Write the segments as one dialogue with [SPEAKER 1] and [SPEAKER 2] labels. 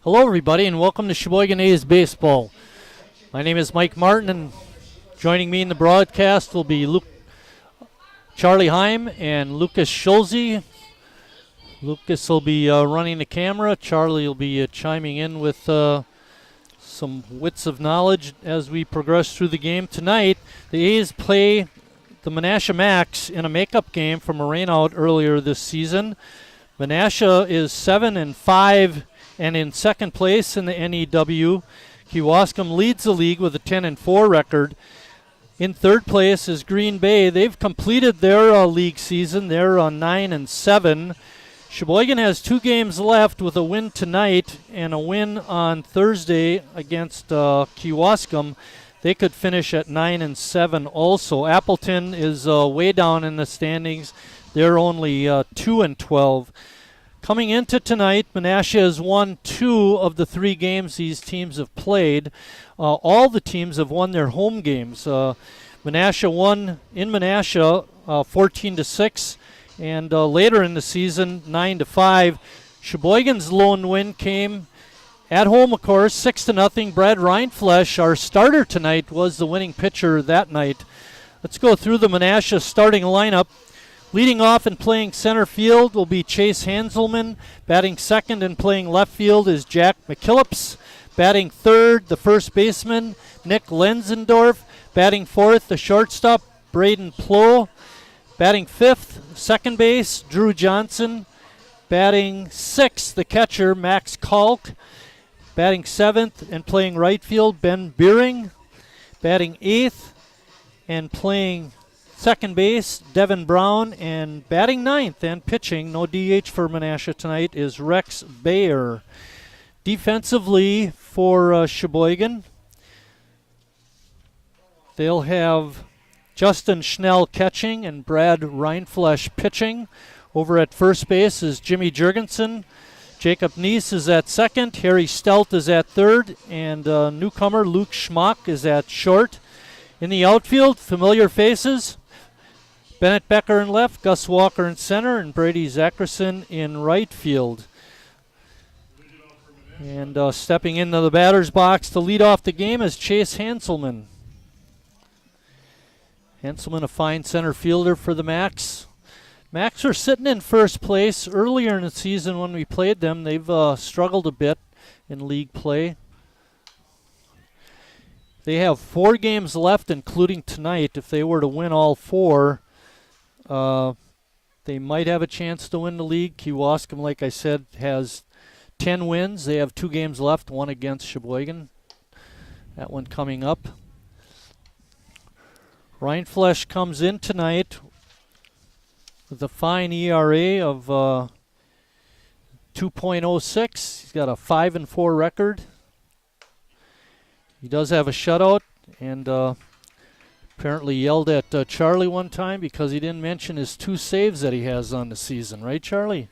[SPEAKER 1] Hello, everybody, and welcome to Sheboygan A's Baseball. My name is Mike Martin, and joining me in the broadcast will be Charlie Heim and Lucas Schulze. Lucas will be running the camera. Charlie will be chiming in with some wits of knowledge as we progress through the game. Tonight, the A's play the Menasha Max in a makeup game from a rainout earlier this season. Menasha is 7-5 and in second place in the NEW. Kewaskum leads the league with a 10-4 record. In third place is Green Bay. They've completed their league season. They're on 9-7. Sheboygan has 2 games left with a win tonight and a win on Thursday against Kewaskum. They could finish at 9-7 also. Appleton is way down in the standings. They're only 2-12. Coming into tonight, Menasha has won 2 of the 3 games these teams have played. All the teams have won their home games. Menasha won in Menasha 14-6, and later in the season 9-5. Sheboygan's lone win came at home, of course, 6-0. Brad Reinflesch, our starter tonight, was the winning pitcher that night. Let's go through the Menasha starting lineup. Leading off and playing center field will be Chase Hanselman. Batting second and playing left field is Jack McKillips. Batting third, the first baseman, Nick Lenzendorf. Batting fourth, the shortstop, Braden Plow. Batting fifth, second base, Drew Johnson. Batting sixth, the catcher, Max Kalk. Batting seventh and playing right field, Ben Beering. Batting eighth and playing second base, Devin Brown, and batting ninth and pitching, no DH for Menasha tonight, is Rex Bayer. Defensively for Sheboygan, they'll have Justin Schnell catching and Brad Reinflesch pitching. Over at first base is Jimmy Jurgensen. Jacob Neese is at second. Harry Stelt is at third. And newcomer Luke Schmock is at short. In the outfield, familiar faces. Bennett Becker in left, Gus Walker in center, and Brady Zackerson in right field. And stepping into the batter's box to lead off the game is Chase Hanselman. Hanselman, a fine center fielder for the Max. Max are sitting in first place. Earlier in the season when we played them, they've struggled a bit in league play. They have 4 games left, including tonight. If they were to win all 4, they might have a chance to win the league. Kewaskum, like I said, has 10 wins. They have 2 games left, one against Sheboygan. That one coming up. Reinflesch comes in tonight with a fine ERA of 2.06. He's got a 5-4 record. He does have a shutout, and apparently yelled at Charlie one time because he didn't mention his 2 saves that he has on the season. Right, Charlie?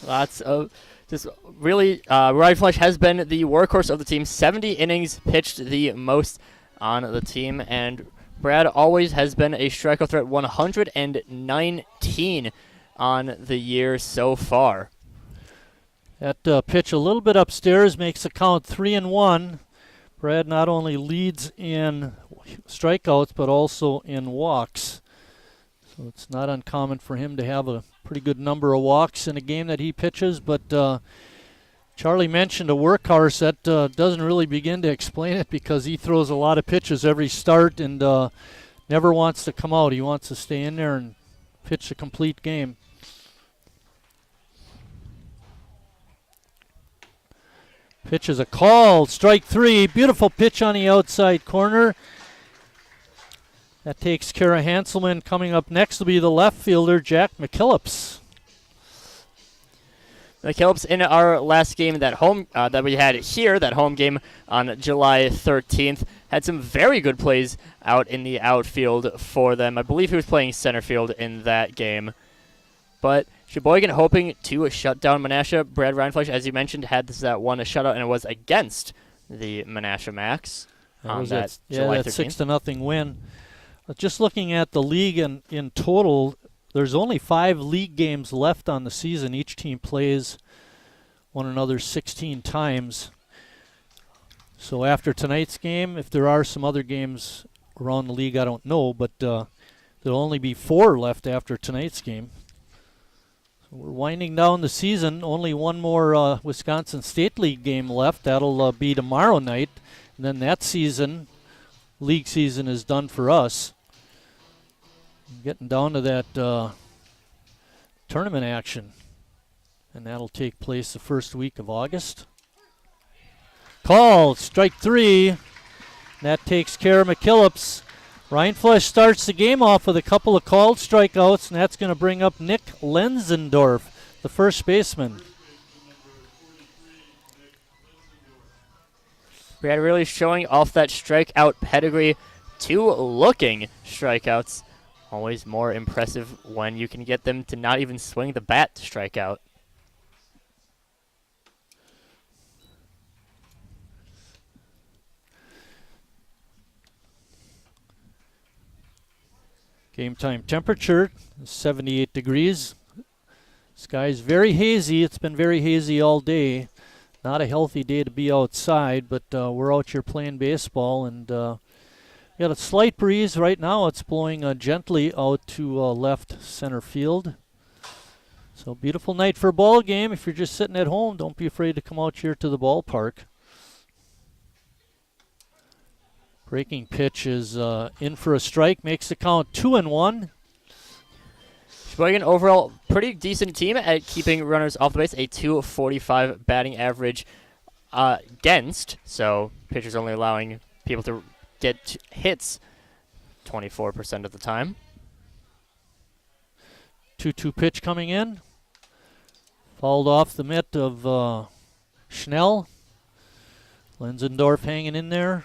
[SPEAKER 2] Lots of just really, Reinflesch has been the workhorse of the team. 70 innings pitched, the most on the team, and Brad always has been a strikeout threat, 119 on the year so far.
[SPEAKER 1] That pitch a little bit upstairs makes the count 3-1. Brad not only leads in strikeouts, but also in walks. So it's not uncommon for him to have a pretty good number of walks in a game that he pitches. But Charlie mentioned a workhorse. That doesn't really begin to explain it because he throws a lot of pitches every start and never wants to come out. He wants to stay in there and pitch a complete game. Pitch is a call, strike 3. Beautiful pitch on the outside corner. That takes care of Hanselman. Coming up next will be the left fielder, Jack McKillips.
[SPEAKER 2] McKillips in our last game that we had here, that home game on July 13th, had some very good plays out in the outfield for them. I believe he was playing center field in that game. But Sheboygan hoping to shut down Menasha. Brad Reinflesch, as you mentioned, had that one shutout, and it was against the Menasha Max on that July 13th.
[SPEAKER 1] That 6-0 win. Just looking at the league in total, there's only 5 league games left on the season. Each team plays one another 16 times. So after tonight's game, if there are some other games around the league, I don't know, but there'll only be 4 left after tonight's game. So we're winding down the season. Only one more Wisconsin State League game left. That'll be tomorrow night. And then that season, league season, is done for us. Getting down to that tournament action. And that'll take place the first week of August. Call, strike 3. That takes care of McKillips. Rindfleisch starts the game off with a couple of called strikeouts, and that's going to bring up Nick Lenzendorf, the first baseman.
[SPEAKER 2] Brad really showing off that strikeout pedigree. 2 looking strikeouts. Always more impressive when you can get them to not even swing the bat to strike out.
[SPEAKER 1] Game time temperature is 78 degrees. Sky's very hazy. It's been very hazy all day. Not a healthy day to be outside, but we're out here playing baseball, and got a slight breeze right now. It's blowing gently out to left center field. So beautiful night for a ball game. If you're just sitting at home, don't be afraid to come out here to the ballpark. Breaking pitch is in for a strike, makes the count 2-1.
[SPEAKER 2] Sheboygan overall pretty decent team at keeping runners off the base. A .245 batting average against, so pitchers only allowing people to get hits 24% of the time.
[SPEAKER 1] 2-2 pitch coming in. Fouled off the mitt of Schnell. Lenzendorf hanging in there.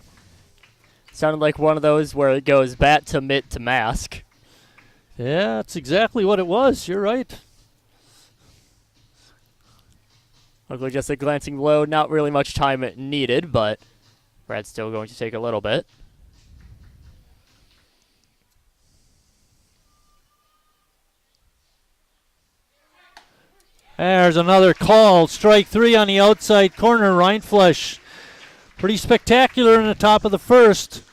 [SPEAKER 2] Sounded like one of those where it goes bat to mitt to mask.
[SPEAKER 1] Yeah, that's exactly what it was. You're right.
[SPEAKER 2] Looked like just a glancing blow. Not really much time needed, but Brad's still going to take a little bit.
[SPEAKER 1] There's another call. Strike 3 on the outside corner. Rindfleisch. Pretty spectacular in the top of the first.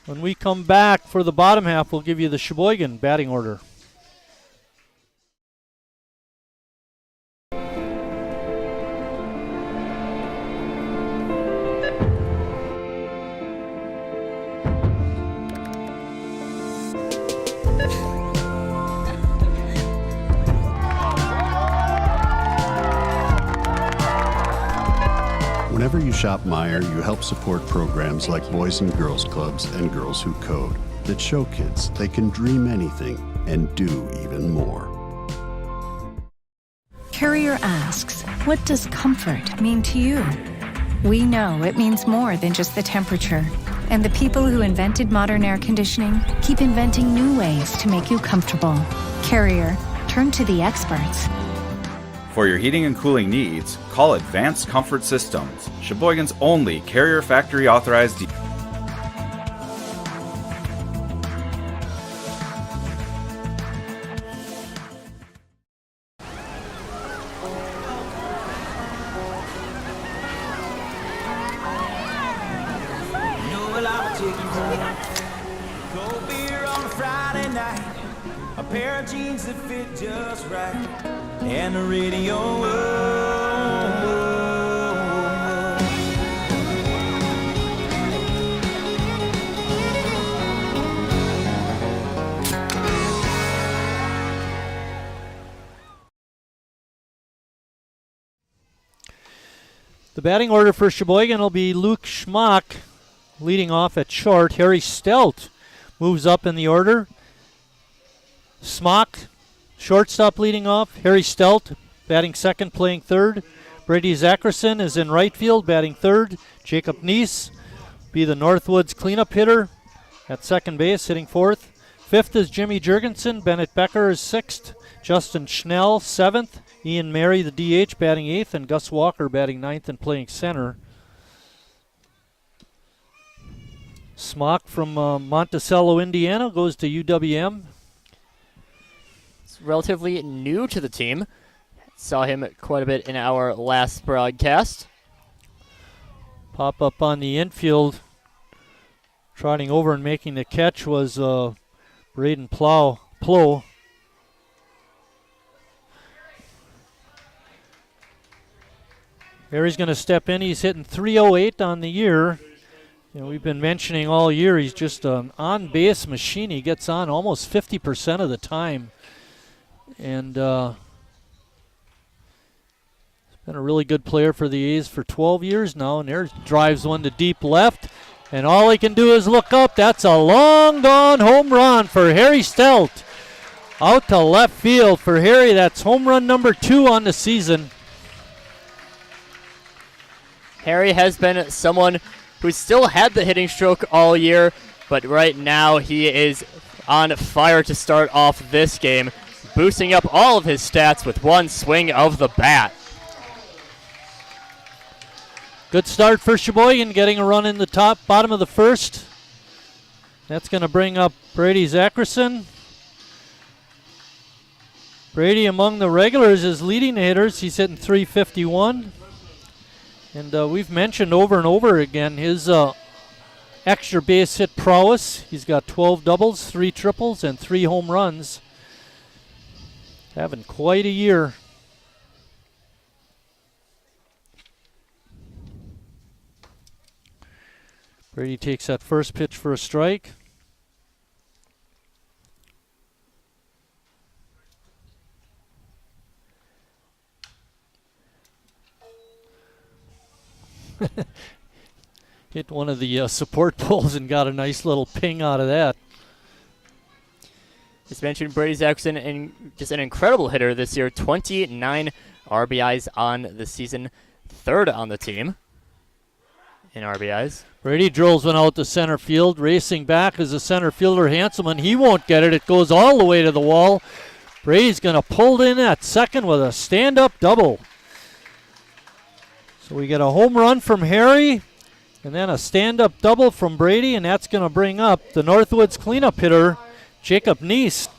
[SPEAKER 1] When we come back for the bottom half, we'll give you the Sheboygan batting order.
[SPEAKER 3] Whenever you shop Meijer, you help support programs like Boys and Girls Clubs and Girls Who Code that show kids they can dream anything and do even more.
[SPEAKER 4] Carrier asks, what does comfort mean to you? We know it means more than just the temperature. And the people who invented modern air conditioning keep inventing new ways to make you comfortable. Carrier, turn to the experts.
[SPEAKER 5] For your heating and cooling needs, call Advanced Comfort Systems, Sheboygan's only Carrier factory authorized dealer.
[SPEAKER 6] Cold beer on a Friday night, a pair of jeans that fit just right, and the radio.
[SPEAKER 1] The batting order for Sheboygan will be Luke Schmock leading off at short. Harry Stelt moves up in the order. Schmock, shortstop, leading off. Harry Stelt batting second, playing third. Brady Zackerson is in right field, batting third. Jacob Neese be the Northwoods cleanup hitter at second base, hitting fourth. Fifth is Jimmy Jurgensen. Bennett Becker is sixth. Justin Schnell, seventh. Ian Mary, the DH, batting eighth, and Gus Walker batting ninth and playing center. Smock from Monticello, Indiana, goes to UWM.
[SPEAKER 2] It's relatively new to the team. Saw him quite a bit in our last broadcast.
[SPEAKER 1] Pop up on the infield. Trotting over and making the catch was Braden Plow. Harry's going to step in. He's hitting .308 on the year. You know, we've been mentioning all year he's just an on-base machine. He gets on almost 50% of the time. And he's been a really good player for the A's for 12 years now. And there drives one to deep left. And all he can do is look up. That's a long gone home run for Harry Stelt. Out to left field for Harry. That's home run number 2 on the season.
[SPEAKER 2] Harry has been someone who's still had the hitting stroke all year, but right now he is on fire to start off this game, boosting up all of his stats with one swing of the bat.
[SPEAKER 1] Good start for Sheboygan, getting a run in the bottom of the first. That's going to bring up Brady Zackerson. Brady among the regulars is leading the hitters. He's hitting .351. And we've mentioned over and over again his extra base hit prowess. He's got 12 doubles, 3 triples, and 3 home runs. Having quite a year. Brady takes that first pitch for a strike. Hit one of the support poles and got a nice little ping out of that.
[SPEAKER 2] Just mentioned Brady Zackerson, and just an incredible hitter this year. 29 RBIs on the season, 3rd on the team in RBIs.
[SPEAKER 1] Brady drills one out to center field. Racing back is the center fielder, Hanselman. He won't get it. It goes all the way to the wall. Brady's going to pull in at second with a stand-up double. So we get a home run from Harry, and then a stand-up double from Brady, and that's going to bring up the Northwoods cleanup hitter, Jacob Neese.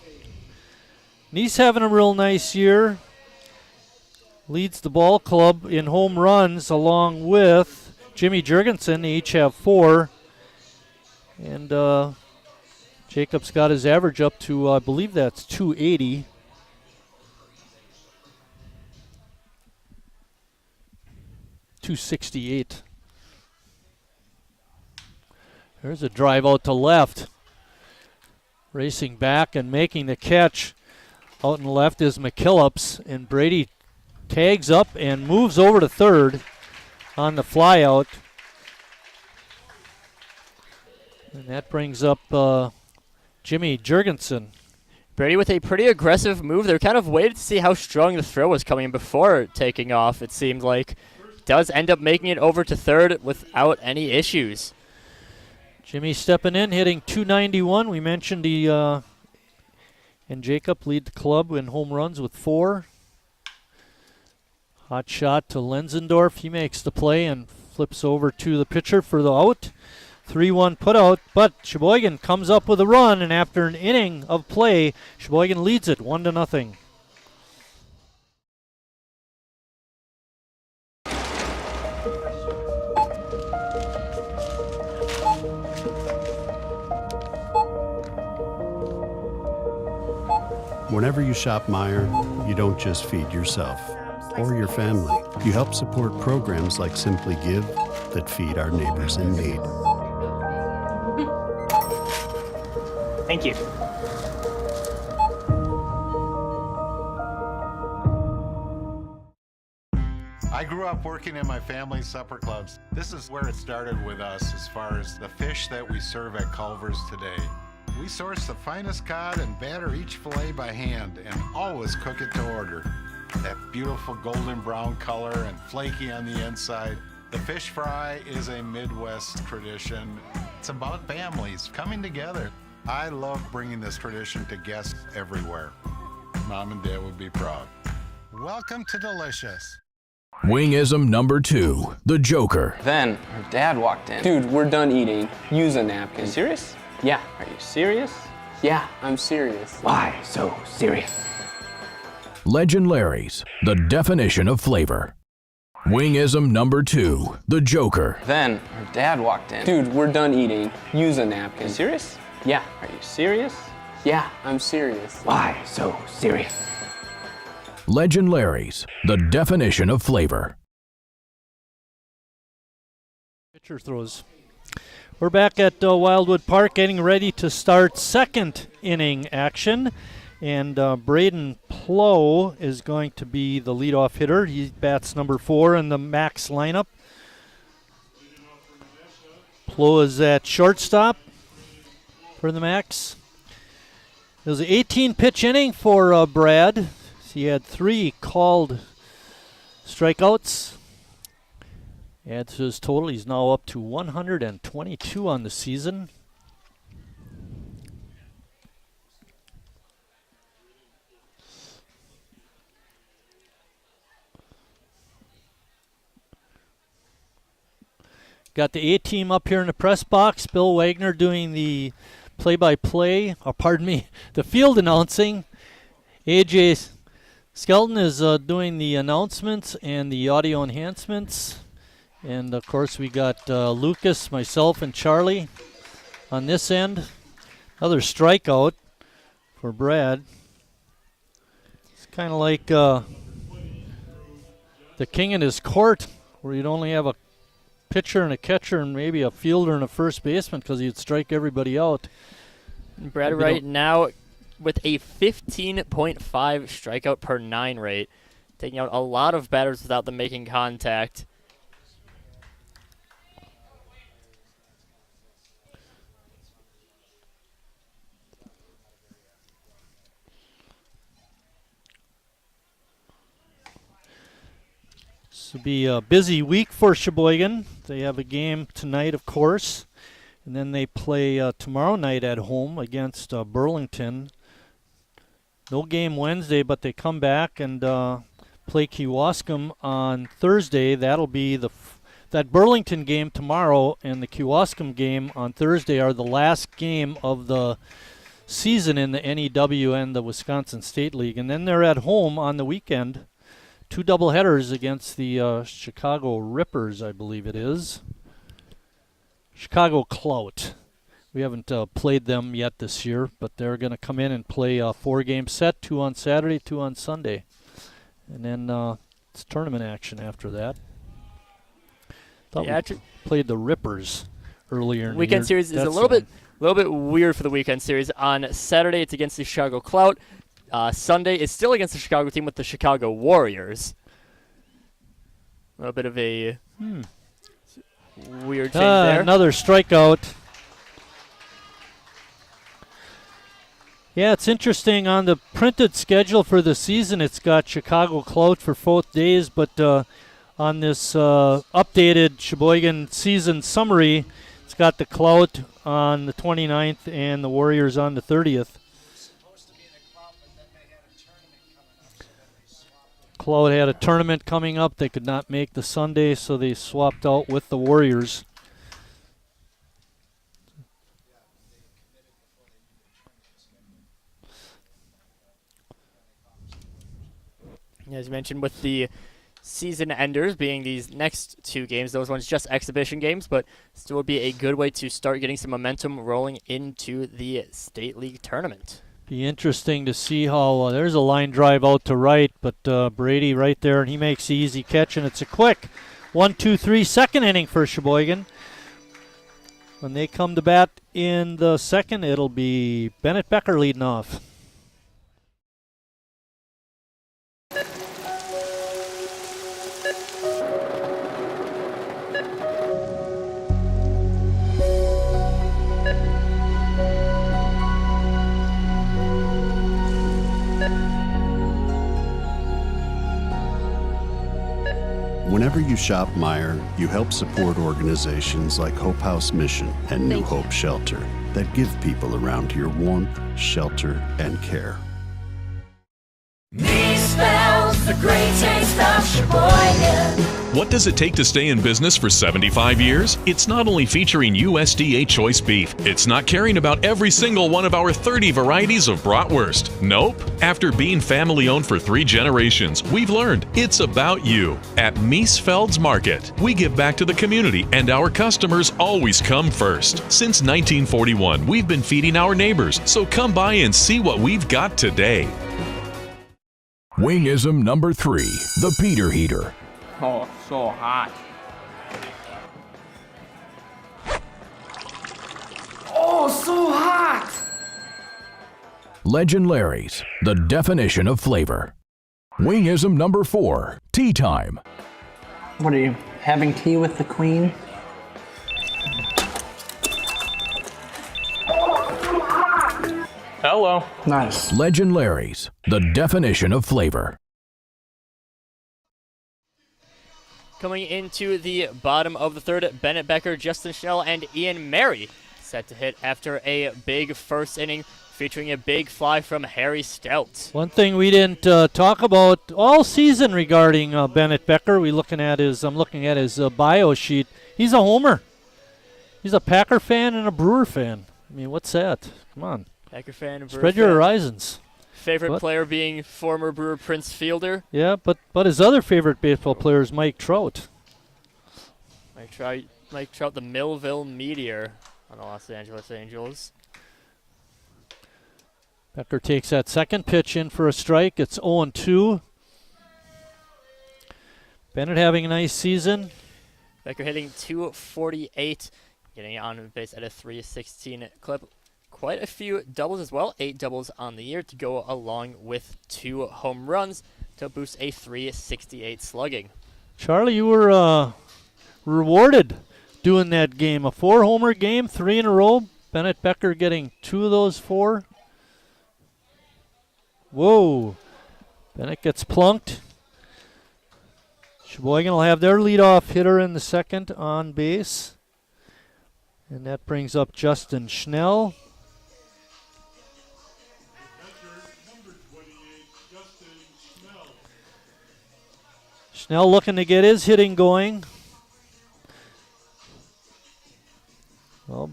[SPEAKER 1] Neese having a real nice year. Leads the ball club in home runs along with Jimmy Jurgensen. They each have 4. And Jacob's got his average up to, I believe that's 280. .268. There's a drive out to left. Racing back and making the catch out in left is McKillops, and Brady tags up and moves over to third on the flyout. And that brings up Jimmy Jurgensen.
[SPEAKER 2] Brady with a pretty aggressive move. They're kind of waited to see how strong the throw was coming before taking off, it seemed like. Does end up making it over to third without any issues.
[SPEAKER 1] Jimmy stepping in, hitting .291. We mentioned he and Jacob lead the club in home runs with 4. Hot shot to Lenzendorf. He makes the play and flips over to the pitcher for the out. 3-1 put out, but Sheboygan comes up with a run, and after an inning of play, Sheboygan leads it 1-0.
[SPEAKER 3] Whenever you shop Meijer, you don't just feed yourself or your family. You help support programs like Simply Give that feed our neighbors in need.
[SPEAKER 7] Thank you.
[SPEAKER 8] I grew up working in my family's supper clubs. This is where it started with us as far as the fish that we serve at Culver's today. We source the finest cod and batter each fillet by hand and always cook it to order. That beautiful golden brown color and flaky on the inside. The fish fry is a Midwest tradition. It's about families coming together. I love bringing this tradition to guests everywhere. Mom and Dad would be proud. Welcome to Delicious.
[SPEAKER 9] Wingism number 2, the Joker.
[SPEAKER 10] Then her dad walked in. Dude, we're done eating. Use a napkin.
[SPEAKER 7] You serious?
[SPEAKER 10] Yeah.
[SPEAKER 7] Are you serious?
[SPEAKER 10] Yeah, I'm serious.
[SPEAKER 7] Why so serious?
[SPEAKER 9] Legend Larry's, the definition of flavor. Wingism number 2, the Joker.
[SPEAKER 10] Then her dad walked in. Dude, we're done eating. Use a napkin.
[SPEAKER 7] Are you serious?
[SPEAKER 10] Yeah.
[SPEAKER 7] Are you serious?
[SPEAKER 10] Yeah, I'm serious.
[SPEAKER 7] Why so serious?
[SPEAKER 9] Legend Larry's, the definition of flavor.
[SPEAKER 1] Pitcher throws. We're back at Wildwood Park getting ready to start second inning action. And Braden Plow is going to be the leadoff hitter. He bats number 4 in the Max lineup. Plow is at shortstop for the Max. It was an 18-pitch inning for Brad. He had 3 called strikeouts. Adds to his total. He's now up to 122 on the season. Got the A-team up here in the press box. Bill Wagner doing the play-by-play, the field announcing. AJ Skelton is doing the announcements and the audio enhancements. And, of course, we got Lucas, myself, and Charlie on this end. Another strikeout for Brad. It's kind of like the king in his court, where you'd only have a pitcher and a catcher and maybe a fielder and a first baseman because he'd strike everybody out.
[SPEAKER 2] Brad right now with a 15.5 strikeout per 9 rate, taking out a lot of batters without them making contact.
[SPEAKER 1] This will be a busy week for Sheboygan. They have a game tonight, of course, and then they play tomorrow night at home against Burlington. No game Wednesday, but they come back and play Kewaskum on Thursday. That'll be that Burlington game tomorrow and the Kewaskum game on Thursday are the last game of the season in the NEW and the Wisconsin State League. And then they're at home on the weekend. 2 doubleheaders against the Chicago Rippers, I believe it is. Chicago Clout. We haven't played them yet this year, but they're going to come in and play a 4-game set, 2 on Saturday, 2 on Sunday. And then it's tournament action after that. Thought we played the Rippers earlier in the
[SPEAKER 2] Weekend
[SPEAKER 1] year.
[SPEAKER 2] series is a little bit weird for the weekend series. On Saturday, it's against the Chicago Clout. Sunday is still against the Chicago team with the Chicago Warriors. A little bit of a weird change there.
[SPEAKER 1] Another strikeout. Yeah, it's interesting. On the printed schedule for the season, it's got Chicago Clout for both days, but on this updated Sheboygan season summary, it's got the Clout on the 29th and the Warriors on the 30th. Clout had a tournament coming up. They could not make the Sunday, so they swapped out with the Warriors.
[SPEAKER 2] As you mentioned, with the season enders being these next 2 games, those ones just exhibition games, but still would be a good way to start getting some momentum rolling into the State League tournament.
[SPEAKER 1] Be interesting to see how there's a line drive out to right, but Brady right there, and he makes the easy catch, and it's a quick 1-2-3 second inning for Sheboygan. When they come to bat in the second, it'll be Bennett Becker leading off.
[SPEAKER 3] Whenever you shop Meijer, you help support organizations like Hope House Mission and New Hope Shelter that give people around here warmth, shelter, and care.
[SPEAKER 6] Me spells the great taste of Sheboygan.
[SPEAKER 9] What does it take to stay in business for 75 years? It's not only featuring USDA choice beef. It's not caring about every single one of our 30 varieties of bratwurst. Nope. After being family-owned for 3 generations, we've learned it's about you. At Miesfeld's Market, we give back to the community, and our customers always come first. Since 1941, we've been feeding our neighbors, so come by and see what we've got today. Wingism number 3, the Peter Heater.
[SPEAKER 10] Oh, so hot. Oh, so hot!
[SPEAKER 9] Legend Larry's, the definition of flavor. Wingism number 4, tea time.
[SPEAKER 11] What are you, having tea with the queen?
[SPEAKER 10] Hello.
[SPEAKER 11] Nice.
[SPEAKER 9] Legend Larry's, the definition of flavor.
[SPEAKER 2] Coming into the bottom of the third, Bennett Becker, Justin Schnell, and Ian Mary set to hit after a big first inning featuring a big fly from Harry Stout.
[SPEAKER 1] One thing we didn't talk about all season regarding Bennett Becker, I'm looking at his bio sheet. He's a homer. He's a Packer fan and a Brewer fan. I mean, what's that? Come on.
[SPEAKER 2] Packer fan and Brewer
[SPEAKER 1] Spread your horizons.
[SPEAKER 2] Favorite player being former Brewer Prince Fielder.
[SPEAKER 1] Yeah, but his other favorite baseball player is Mike Trout.
[SPEAKER 2] Mike Trout, the Millville Meteor on the Los Angeles Angels.
[SPEAKER 1] Becker takes that second pitch in for a strike. It's 0-2. Bennett having a nice season.
[SPEAKER 2] Becker hitting .248, getting on base at a .316 clip. Quite a few doubles as well, 8 doubles on the year to go along with 2 home runs to boost a .368 slugging.
[SPEAKER 1] Charlie, you were rewarded doing that game. A 4-homer game, 3 in a row. Bennett Becker getting 2 of those 4. Whoa. Bennett gets plunked. Sheboygan will have their leadoff hitter in the second on base. And that brings up Justin Schnell. Schnell looking to get his hitting going. Well,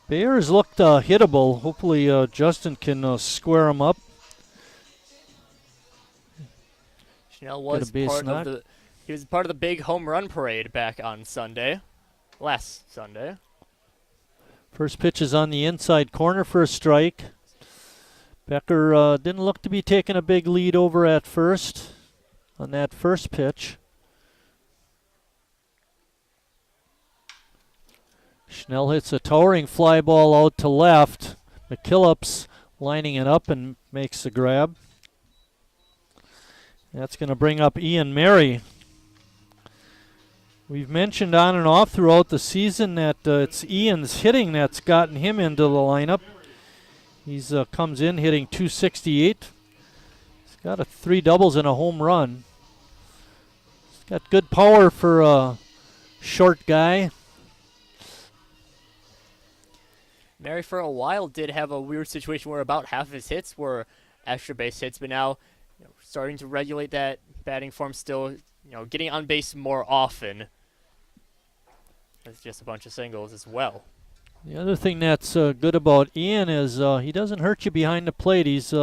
[SPEAKER 1] Bears looked hittable. Hopefully Justin can square him up.
[SPEAKER 2] Schnell was part of the big home run parade back on last Sunday.
[SPEAKER 1] First pitch is on the inside corner for a strike. Becker didn't look to be taking a big lead over at first on that first pitch. Schnell hits a towering fly ball out to left. McKillop's lining it up and makes the grab. That's going to bring up Ian Mary. We've mentioned on and off throughout the season that it's Ian's hitting that's gotten him into the lineup. He's comes in hitting .268. He's got 3 doubles and a home run. He's got good power for a short guy.
[SPEAKER 2] Mary for a while did have a weird situation where about half of his hits were extra base hits, but now starting to regulate that batting form, still getting on base more often. It's just a bunch of singles as well.
[SPEAKER 1] The other thing that's good about Ian is he doesn't hurt you behind the plate. His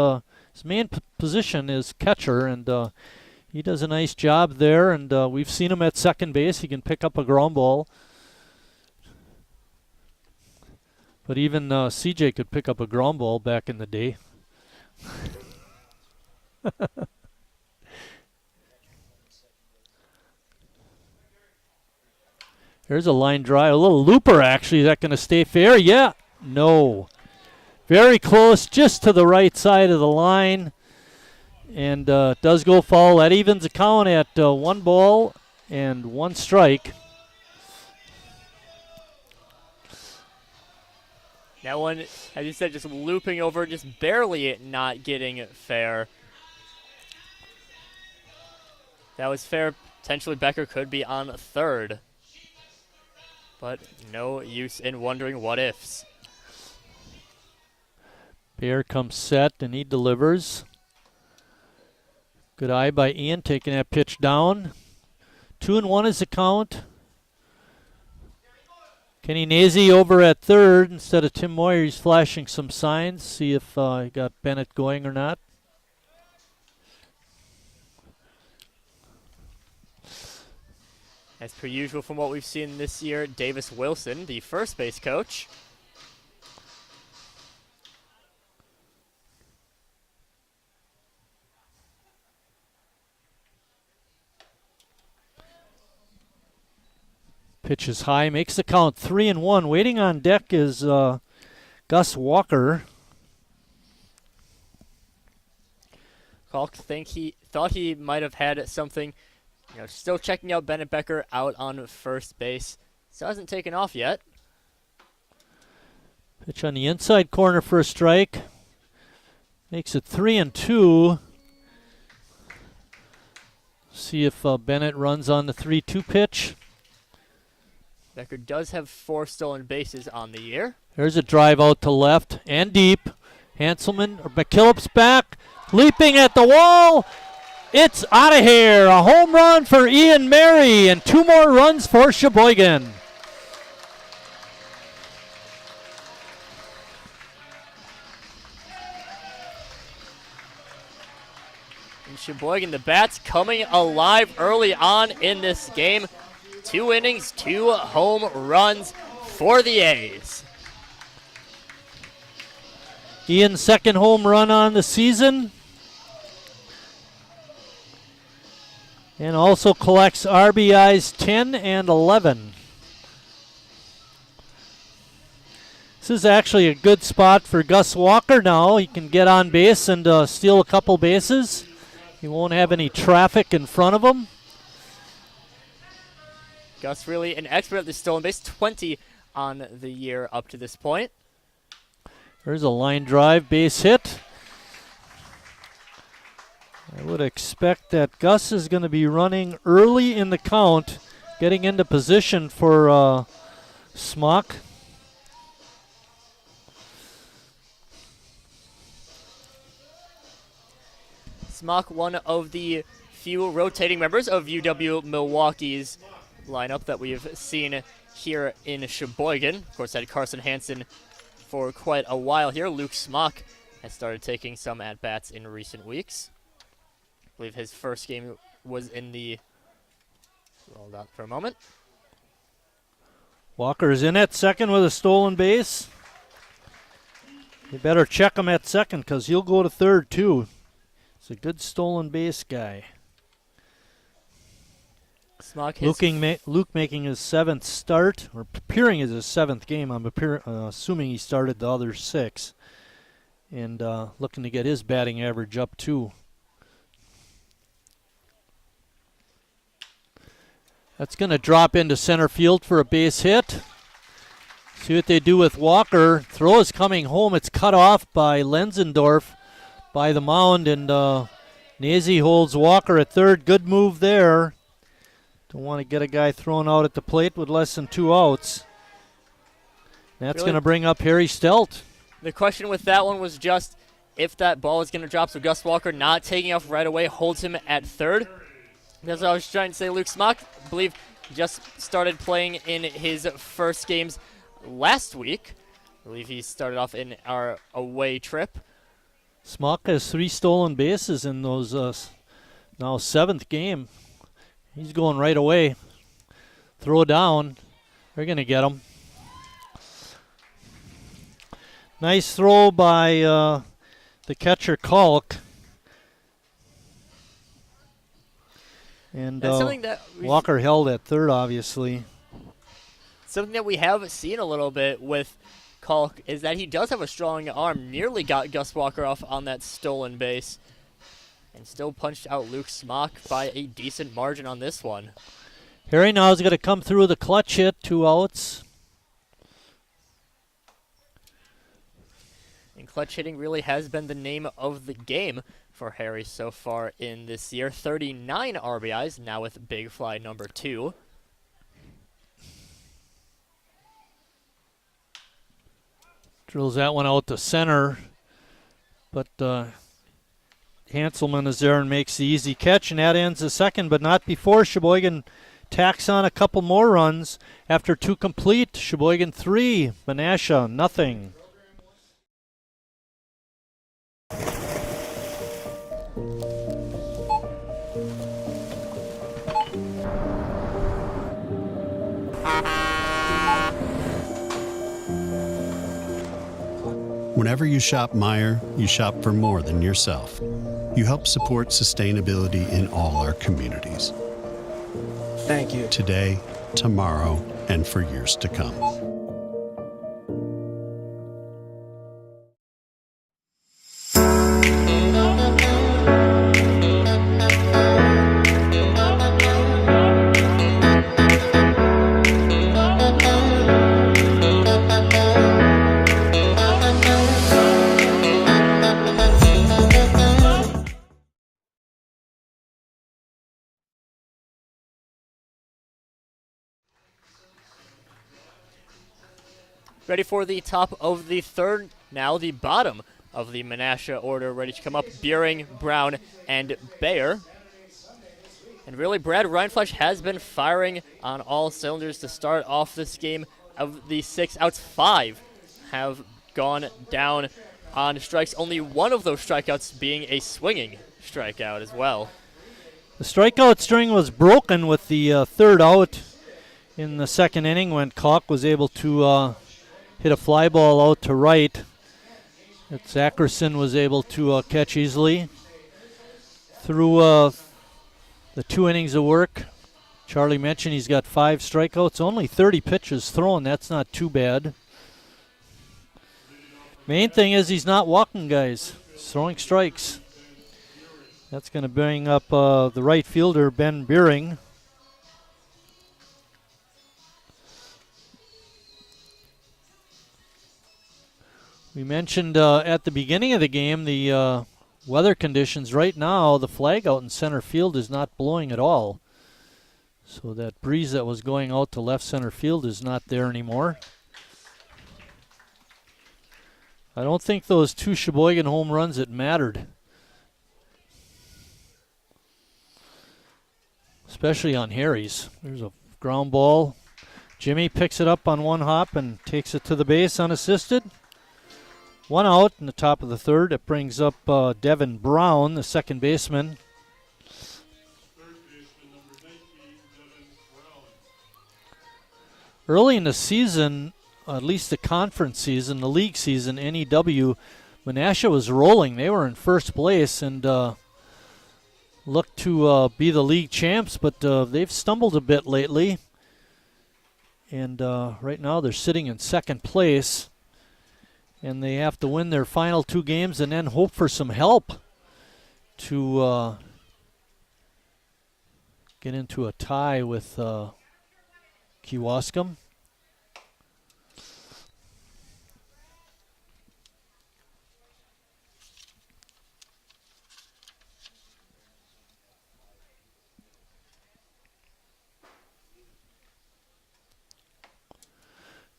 [SPEAKER 1] main position is catcher, and he does a nice job there. And we've seen him at second base. He can pick up a ground ball. But even CJ could pick up a ground ball back in the day. There's a line drive, a little looper actually. Is that going to stay fair? Yeah. No. Very close, just to the right side of the line. And does go foul. That evens the count at 1 ball and 1 strike.
[SPEAKER 2] That one, as you said, just looping over, just barely not getting fair. That was fair. Potentially Becker could be on third. But no use in wondering what ifs.
[SPEAKER 1] Bear comes set and he delivers. Good eye by Ian, taking that pitch down. 2-1 is the count. Kenny Nazy over at third instead of Tim Moyer. He's flashing some signs. See if he got Bennett going or not.
[SPEAKER 2] As per usual from what we've seen this year, Davis Wilson, the first base coach.
[SPEAKER 1] Pitch is high, makes the count 3-1. Waiting on deck is Gus Walker.
[SPEAKER 2] Kalk thought he might have had something. Still checking out Bennett Becker out on first base. Still hasn't taken off yet.
[SPEAKER 1] Pitch on the inside corner for a strike. Makes it 3-2. See if Bennett runs on the 3-2 pitch.
[SPEAKER 2] Becker does have 4 stolen bases on the year.
[SPEAKER 1] There's a drive out to left and deep. Hanselman or McKillop's back, leaping at the wall. It's out of here. A home run for Ian Mary and 2 more runs for Sheboygan.
[SPEAKER 2] In Sheboygan, the bats coming alive early on in this game. 2 innings, 2 home runs for the A's.
[SPEAKER 1] Ian's second home run on the season. And also collects RBIs 10 and 11. This is actually a good spot for Gus Walker now. He can get on base and steal a couple bases. He won't have any traffic in front of him.
[SPEAKER 2] Gus really an expert at the stolen base, 20 on the year up to this point.
[SPEAKER 1] There's a line drive, base hit. I would expect that Gus is going to be running early in the count, getting into position for Smock.
[SPEAKER 2] Smock, one of the few rotating members of UW Milwaukee's lineup that we've seen here in Sheboygan. Of course, had Carson Hansen for quite a while here. Luke Smock has started taking some at-bats in recent weeks. I believe his first game was in the... Hold on for a moment.
[SPEAKER 1] Walker's in at second with a stolen base. You better check him at second because he'll go to third too. He's a good stolen base guy. Luke making his 7th start, or appearing as his 7th game. I'm assuming he started the other 6. And looking to get his batting average up too. That's going to drop into center field for a base hit. See what they do with Walker. Throw is coming home. It's cut off by Lenzendorf by the mound, and Nazy holds Walker at third. Good move there. Don't want to get a guy thrown out at the plate with less than 2 outs. That's going to bring up Harry Stelt.
[SPEAKER 2] The question with that one was just if that ball is going to drop, so Gus Walker not taking off right away holds him at third. That's what I was trying to say. Luke Smock, I believe, just started playing in his first games last week. I believe he started off in our away trip.
[SPEAKER 1] Smock has 3 stolen bases in those now 7th game. He's going right away. Throw down. They're going to get him. Nice throw by the catcher, Kalk. And Walker held at third, obviously.
[SPEAKER 2] Something that we have seen a little bit with Kalk is that he does have a strong arm. Nearly got Gus Walker off on that stolen base. And still punched out Luke Smock by a decent margin on this one.
[SPEAKER 1] Harry now is going to come through with a clutch hit, 2 outs.
[SPEAKER 2] And clutch hitting really has been the name of the game for Harry so far in this year. 39 RBIs, now with big fly number 2.
[SPEAKER 1] Drills that one out to center, but Hanselman is there and makes the easy catch, and that ends the second, but not before. Sheboygan tacks on a couple more runs after 2 complete. Sheboygan 3, Menasha nothing.
[SPEAKER 3] Whenever you shop Meijer, you shop for more than yourself. You help support sustainability in all our communities.
[SPEAKER 12] Thank you.
[SPEAKER 3] Today, tomorrow, and for years to come.
[SPEAKER 2] Ready for the top of the third, now the bottom of the Menasha order, ready to come up. Beering, Brown, and Bayer. And really, Brad Reinflesch has been firing on all cylinders to start off this game. Of the 6 outs, 5 have gone down on strikes. Only one of those strikeouts being a swinging strikeout as well.
[SPEAKER 1] The strikeout string was broken with the third out in the second inning when Kalk was able to hit a fly ball out to right that Zackerson was able to catch easily. Through the 2 innings of work, Charlie mentioned he's got 5 strikeouts, only 30 pitches thrown. That's not too bad. Main thing is he's not walking guys. He's throwing strikes. That's going to bring up the right fielder, Ben Beering. We mentioned at the beginning of the game the weather conditions. Right now, the flag out in center field is not blowing at all. So that breeze that was going out to left center field is not there anymore. I don't think those 2 Sheboygan home runs, it mattered. Especially on Harry's. There's a ground ball. Jimmy picks it up on one hop and takes it to the base unassisted. 1 out in the top of the third. It brings up Devin Brown, the second baseman. Early in the season, at least the conference season, the league season, NEW, Menasha was rolling. They were in first place and looked to be the league champs, but they've stumbled a bit lately. And right now they're sitting in second place. And they have to win their final 2 games and then hope for some help to get into a tie with Kewaskum.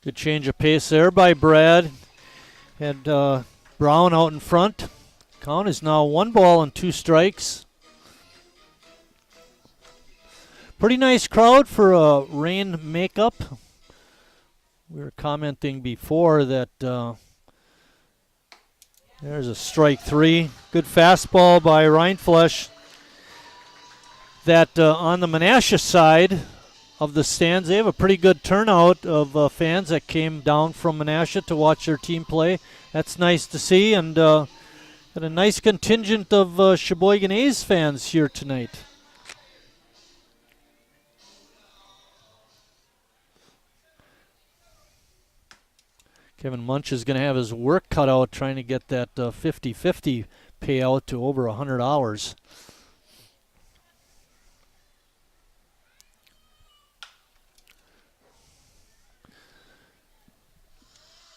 [SPEAKER 1] Good change of pace there by Brad. Had Brown out in front. Count is now 1 ball and 2 strikes. Pretty nice crowd for a rain makeup. We were commenting before that there's a strike 3. Good fastball by Reinflesch. That on the Menasha side of the stands, they have a pretty good turnout of fans that came down from Menasha to watch their team play. That's nice to see, and got a nice contingent of Sheboygan A's fans here tonight. Kevin Munch is going to have his work cut out trying to get that 50-50 payout to over $100.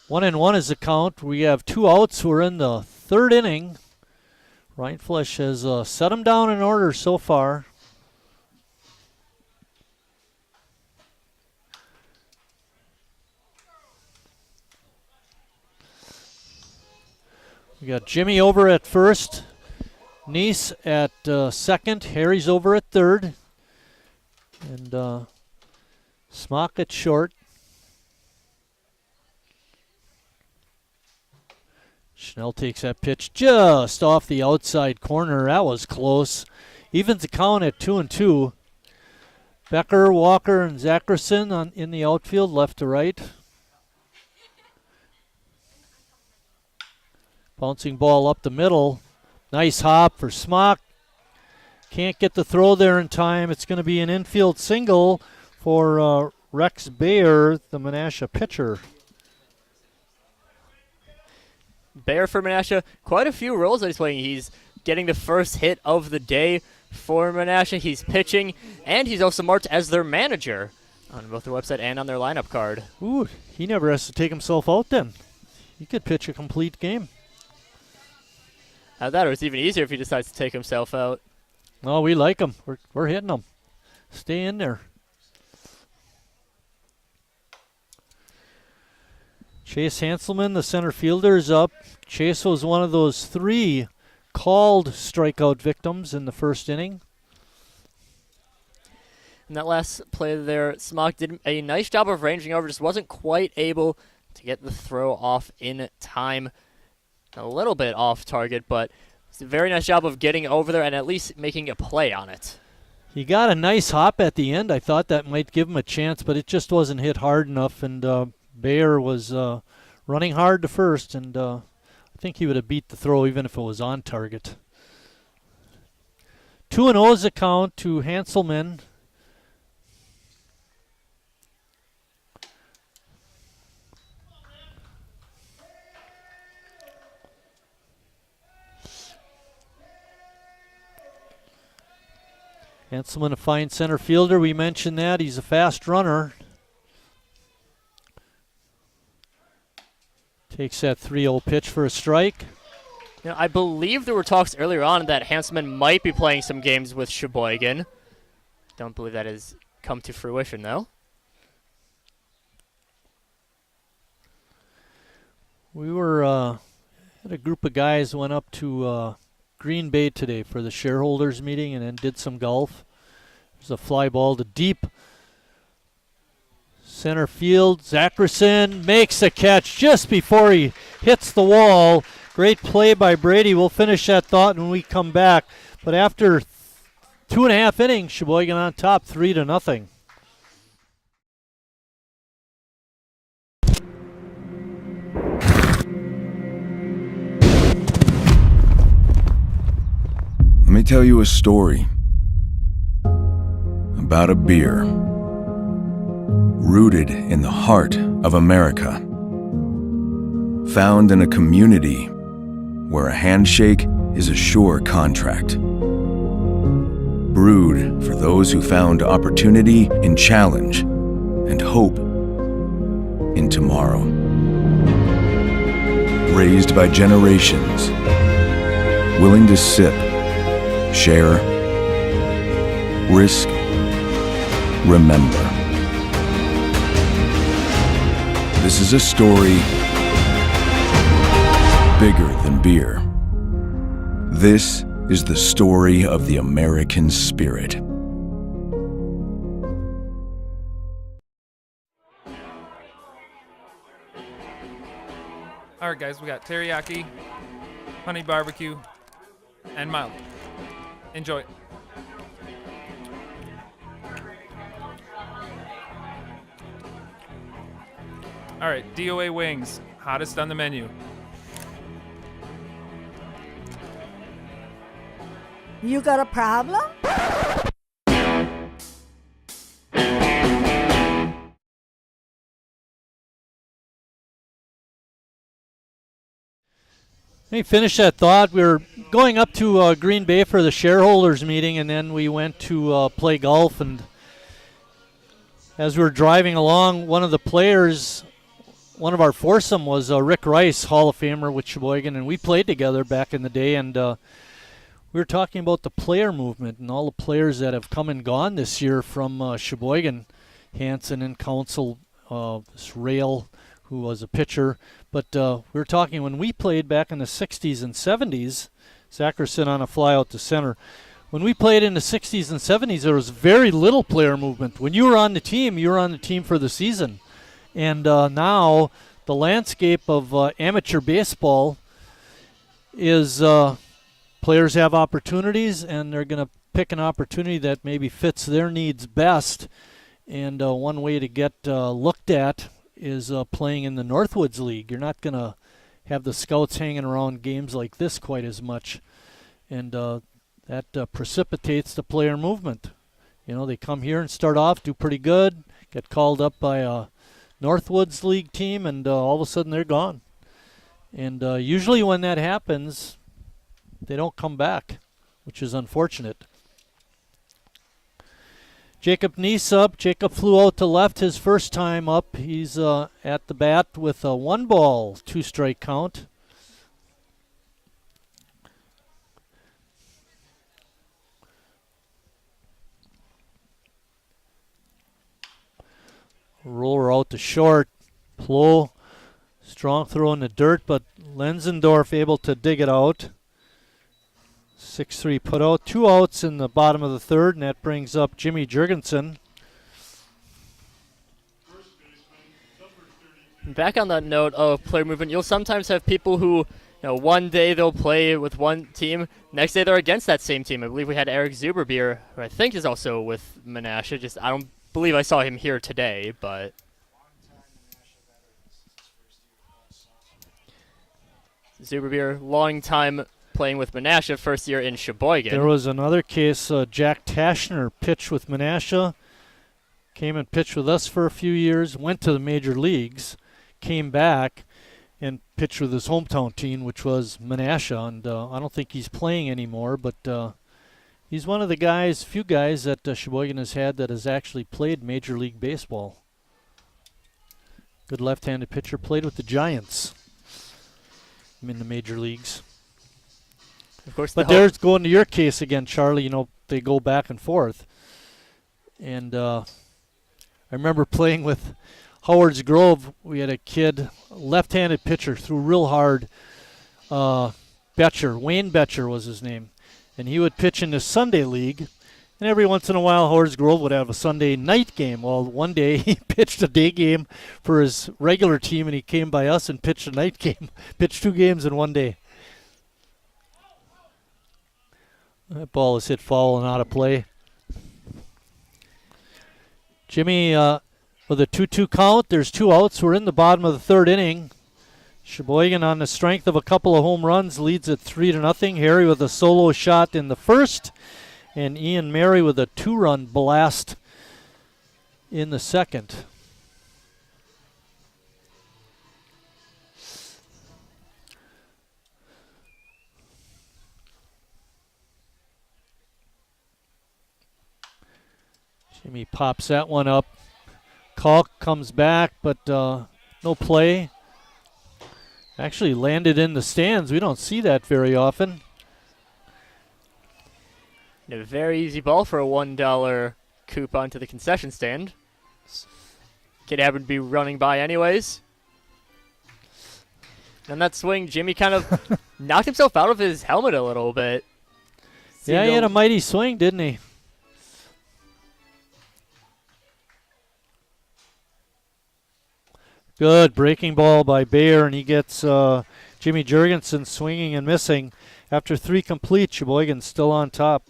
[SPEAKER 1] 1-1 is the count. We have 2 outs. We're in the 3rd inning. Reinflesch has set them down in order so far. We got Jimmy over at first, Neese at second, Harry's over at third. And Smock at short. Schnell takes that pitch just off the outside corner. That was close. Evens the count at 2-2. Becker, Walker, and Zackerson in the outfield, left to right. Bouncing ball up the middle. Nice hop for Smock. Can't get the throw there in time. It's going to be an infield single for Rex Bayer, the Menasha pitcher.
[SPEAKER 2] Bayer for Menasha, quite a few roles that he's playing. He's getting the first hit of the day for Menasha. He's pitching, and he's also marked as their manager on both their website and on their lineup card.
[SPEAKER 1] Ooh, he never has to take himself out then. He could pitch a complete game.
[SPEAKER 2] I thought it was even easier if he decides to take himself out.
[SPEAKER 1] No, we like him. We're hitting him. Stay in there. Chase Hanselman, the center fielder, is up. Chase was one of those 3 called strikeout victims in the first inning.
[SPEAKER 2] In that last play there, Smock did a nice job of ranging over, just wasn't quite able to get the throw off in time. A little bit off target, but it's a very nice job of getting over there and at least making a play on it.
[SPEAKER 1] He got a nice hop at the end. I thought that might give him a chance, but it just wasn't hit hard enough, and Bayer was running hard to first, and I think he would have beat the throw even if it was on target. 2-0 is the count to Hanselman. Hanselman, a fine center fielder. We mentioned that. He's a fast runner. Takes that 3-0 pitch for a strike.
[SPEAKER 2] Now, I believe there were talks earlier on that Hanselman might be playing some games with Sheboygan. Don't believe that has come to fruition, though.
[SPEAKER 1] We were had a group of guys went up to Green Bay today for the shareholders meeting and then did some golf. There's a fly ball to deep center field. Zackerson makes the catch just before he hits the wall. Great play by Brady. We'll finish that thought when we come back. But after 2.5 innings, Sheboygan on top 3-0.
[SPEAKER 13] Let me tell you a story about a beer rooted in the heart of America, found in a community where a handshake is a sure contract, brewed for those who found opportunity in challenge and hope in tomorrow, raised by generations willing to sip, share, risk, remember. This is a story bigger than beer. This is the story of the American spirit.
[SPEAKER 14] All right, guys, we got teriyaki, honey barbecue, and mild. Enjoy. All right, DOA wings, hottest on the menu.
[SPEAKER 15] You got a problem?
[SPEAKER 1] Let me finish that thought. We were going up to Green Bay for the shareholders meeting, and then we went to play golf. And as we were driving along, one of the players, one of our foursome was Rick Rice, Hall of Famer with Sheboygan, and we played together back in the day. And we were talking about the player movement and all the players that have come and gone this year from Sheboygan. Hansen and Council, this Rail, who was a pitcher. But we were talking when we played back in the 60s and 70s, Zackerson on a fly out to center. when we played in the 60s and 70s, there was very little player movement. When you were on the team, you were on the team for the season. And now the landscape of amateur baseball is players have opportunities, and they're going to pick an opportunity that maybe fits their needs best. And one way to get looked at is playing in the Northwoods League. You're not going to have the scouts hanging around games like this quite as much. And that precipitates the player movement. You know, they come here and start off, do pretty good, get called up by a Northwoods League team, and all of a sudden they're gone. And usually when that happens, they don't come back, which is unfortunate. Jacob Neese up. Jacob flew out to left his first time up. He's at the bat with a 1-ball, 2-strike count. Roller out to short. Plow, strong throw in the dirt, but Lenzendorf able to dig it out. 6-3 put out. 2 outs in the bottom of the third, and that brings up Jimmy Jurgensen.
[SPEAKER 2] Back on that note of player movement, you'll sometimes have people who, one day they'll play with one team, next day they're against that same team. I believe we had Eric Zuberbier, who I think is also with Menasha. I don't believe I saw him here today, but Zuberbier, long time playing with Menasha, first year in Sheboygan.
[SPEAKER 1] There was another case, Jack Tashner pitched with Menasha, came and pitched with us for a few years, went to the major leagues, came back and pitched with his hometown team, which was Menasha, and I don't think he's playing anymore, but he's one of the few guys that Sheboygan has had that has actually played Major League Baseball. Good left-handed pitcher, played with the Giants in the major leagues.
[SPEAKER 2] Of course,
[SPEAKER 1] but there's going to your case again, Charlie. They go back and forth. And I remember playing with Howard's Grove. We had a kid, left-handed pitcher, threw real hard. Betcher, Wayne Betcher was his name. And he would pitch in the Sunday League. And every once in a while, Howard's Grove would have a Sunday night game. Well, one day he pitched a day game for his regular team, and he came by us and pitched a night game. Pitched 2 games in one day. That ball is hit foul and out of play. Jimmy with a 2-2 count. There's 2 outs. We're in the bottom of the third inning. Sheboygan, on the strength of a couple of home runs, leads at 3-0. Harry with a solo shot in the first, and Ian Mary with a 2-run blast in the second. Jimmy pops that one up. Kalk comes back, but no play. Actually landed in the stands. We don't see that very often.
[SPEAKER 2] And a very easy ball for a $1 coupon to the concession stand. Kid happened to be running by anyways. And that swing, Jimmy kind of knocked himself out of his helmet a little bit.
[SPEAKER 1] Yeah, he had a mighty swing, didn't he? Good breaking ball by Bayer, and he gets Jimmy Jurgensen swinging and missing. After 3 complete, Sheboygan's still on top.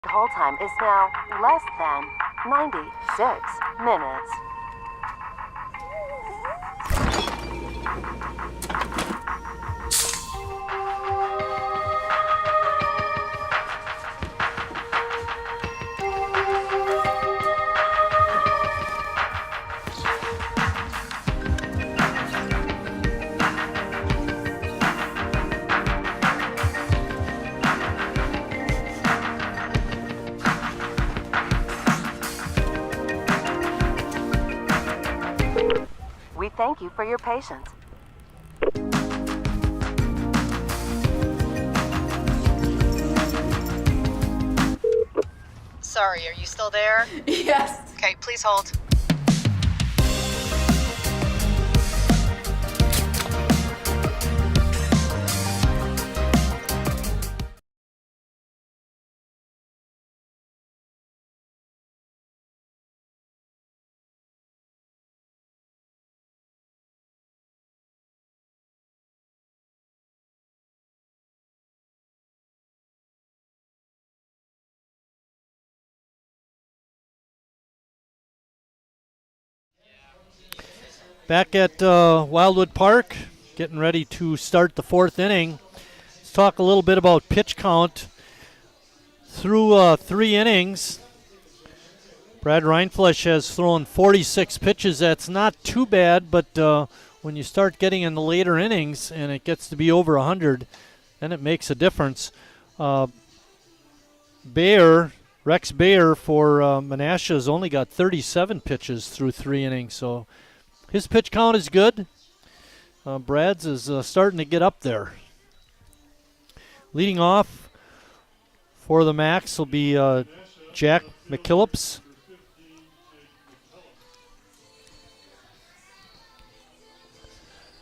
[SPEAKER 16] Hold time is now less than 96 minutes. We thank you for your patience.
[SPEAKER 17] Sorry, are you still there?
[SPEAKER 18] Yes.
[SPEAKER 17] Okay, please hold.
[SPEAKER 1] Back at Wildwood Park, getting ready to start the 4th inning. Let's talk a little bit about pitch count. Through 3 innings, Brad Reinfleisch has thrown 46 pitches. That's not too bad, but when you start getting in the later innings and it gets to be over 100, then it makes a difference. Rex Bayer for Menasha has only got 37 pitches through 3 innings, so his pitch count is good. Brad's is starting to get up there. Leading off for the Max will be Jack McKillips.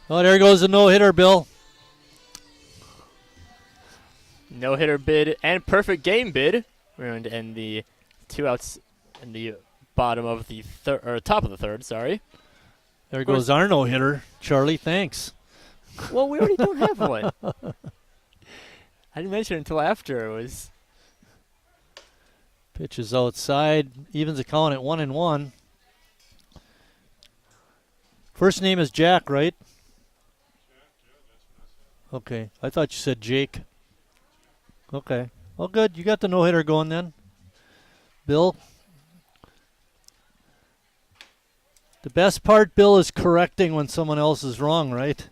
[SPEAKER 1] Oh, there goes a no-hitter, Bill.
[SPEAKER 2] No-hitter bid and perfect game bid. We're going to end the 2 outs in the bottom of the top of the 3rd, sorry.
[SPEAKER 1] There goes our no-hitter. Charlie, thanks.
[SPEAKER 2] Well, we already don't have one. I didn't mention it until after it was.
[SPEAKER 1] Pitch is outside. Evens the count at 1-1. First name is Jack, right? Okay. I thought you said Jake. Okay. Well, good. You got the no-hitter going then. Bill? The best part, Bill, is correcting when someone else is wrong, right?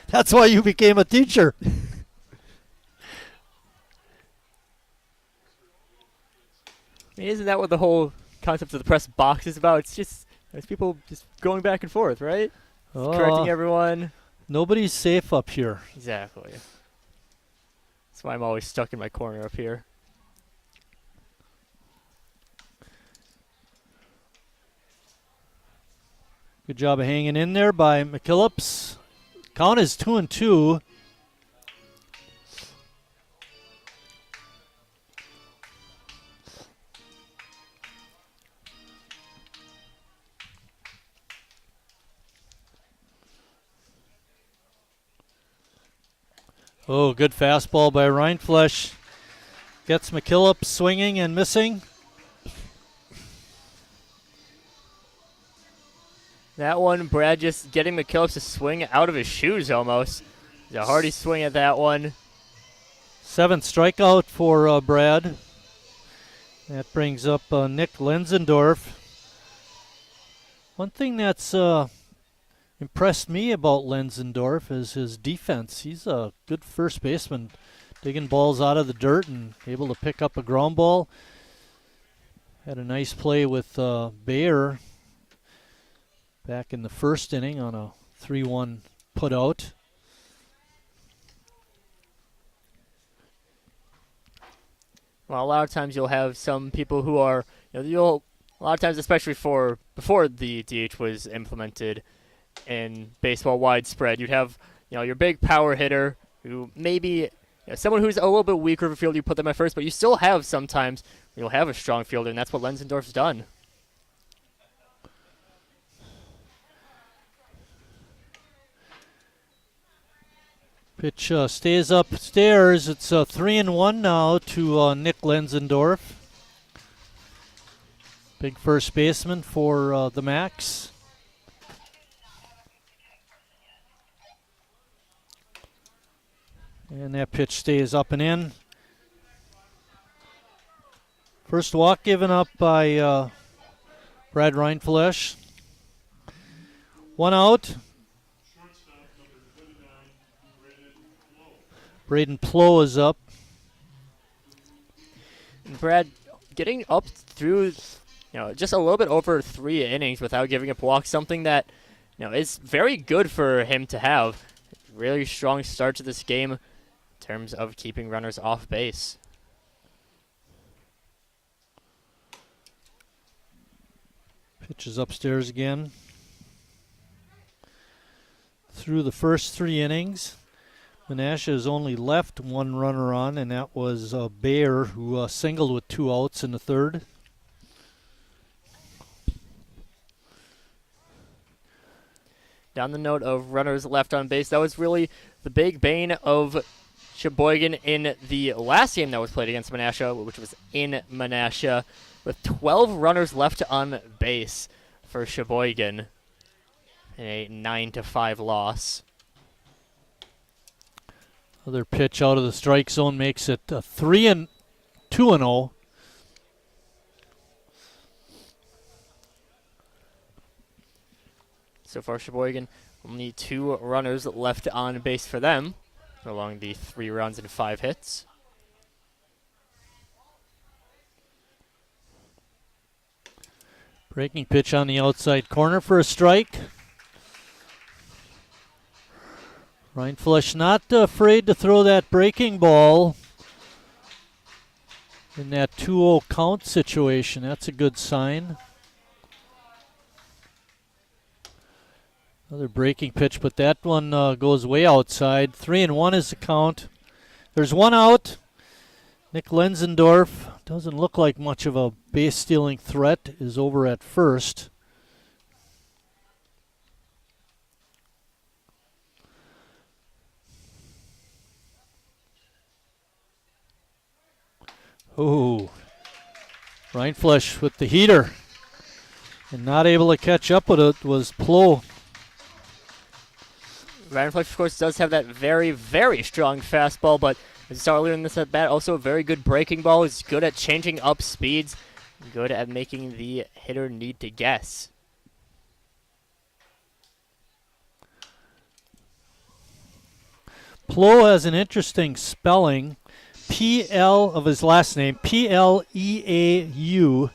[SPEAKER 1] That's why you became a teacher.
[SPEAKER 2] Isn't that what the whole concept of the press box is about? It's just there's people just going back and forth, right? Correcting everyone.
[SPEAKER 1] Nobody's safe up here.
[SPEAKER 2] Exactly. That's why I'm always stuck in my corner up here.
[SPEAKER 1] Good job of hanging in there by McKillips. Count is 2-2. Oh, good fastball by Reinfleisch. Gets McKillips swinging and missing.
[SPEAKER 2] That one, Brad just getting McKillips to swing out of his shoes almost. A hearty swing at that one.
[SPEAKER 1] 7th strikeout for Brad. That brings up Nick Lenzendorf. One thing that's impressed me about Lenzendorf is his defense. He's a good first baseman, digging balls out of the dirt and able to pick up a ground ball. Had a nice play with Bayer back in the 1st inning on a 3-1 putout.
[SPEAKER 2] Well, a lot of times you'll have some people who are, a lot of times, especially before the DH was implemented in baseball widespread, you'd have, your big power hitter who maybe, someone who's a little bit weaker of a fielder, you put them at first, but you still have sometimes, you'll have a strong fielder, and that's what Lenzendorf's done.
[SPEAKER 1] Pitch stays upstairs. It's 3-1 now to Nick Lenzendorf. Big first baseman for the Max. And that pitch stays up and in. First walk given up by Brad Reinfleisch. 1 out. Braden Plow is up.
[SPEAKER 2] And Brad getting up through, just a little bit over 3 innings without giving up walks, something that, is very good for him to have. Really strong start to this game in terms of keeping runners off base.
[SPEAKER 1] Pitch is upstairs again. Through the first 3 innings, Menasha has only left 1 runner on, and that was Bayer, who singled with 2 outs in the 3rd.
[SPEAKER 2] Down the note of runners left on base, that was really the big bane of Sheboygan in the last game that was played against Menasha, which was in Menasha, with 12 runners left on base. for Sheboygan in a 9-5 loss.
[SPEAKER 1] Other pitch out of the strike zone makes it 3-2-0.
[SPEAKER 2] So far, Sheboygan only 2 runners left on base for them, along the 3 runs and 5 hits.
[SPEAKER 1] Breaking pitch on the outside corner for a strike. Rindfleisch not afraid to throw that breaking ball in that 2-0 count situation. That's a good sign. Another breaking pitch, but that one goes way outside. 3-1 is the count. There's 1 out. Nick Lenzendorf, doesn't look like much of a base-stealing threat, is over at first. Oh, Rindfleisch with the heater. And not able to catch up with it was Plow.
[SPEAKER 2] Rindfleisch, of course, does have that very, very strong fastball, but as you saw earlier in this at-bat, also a very good breaking ball. He's good at changing up speeds, good at making the hitter need to guess.
[SPEAKER 1] Plow has an interesting spelling. P-L of his last name, P-L-E-A-U.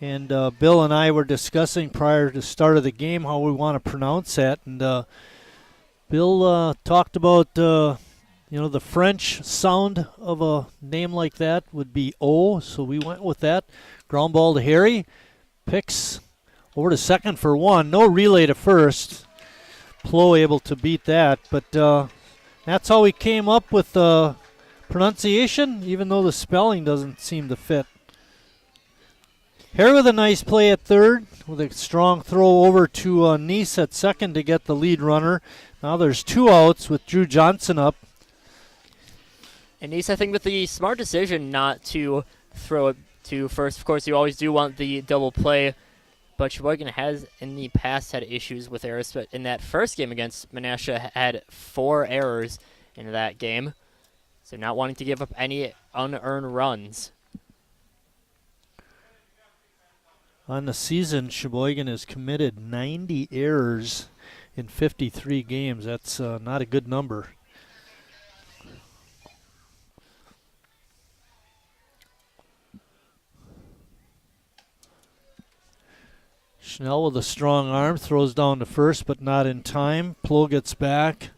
[SPEAKER 1] And Bill and I were discussing prior to the start of the game how we want to pronounce that. And Bill talked about, the French sound of a name like that would be O, so we went with that. Ground ball to Harry. Picks over to second for 1. No relay to first. Plow able to beat that, but that's how we came up with the pronunciation, even though the spelling doesn't seem to fit. Harry with a nice play at third, with a strong throw over to Nice at second to get the lead runner. Now there's 2 outs with Drew Johnson up.
[SPEAKER 2] And Nice, I think, with the smart decision not to throw it to first. Of course, you always do want the double play, but Sheboygan has in the past had issues with errors. But in that first game against Menasha, had 4 errors in that game. So not wanting to give up any unearned runs.
[SPEAKER 1] On the season, Sheboygan has committed 90 errors in 53 games. That's not a good number. Schnell with a strong arm, throws down to first, but not in time. Plow gets back.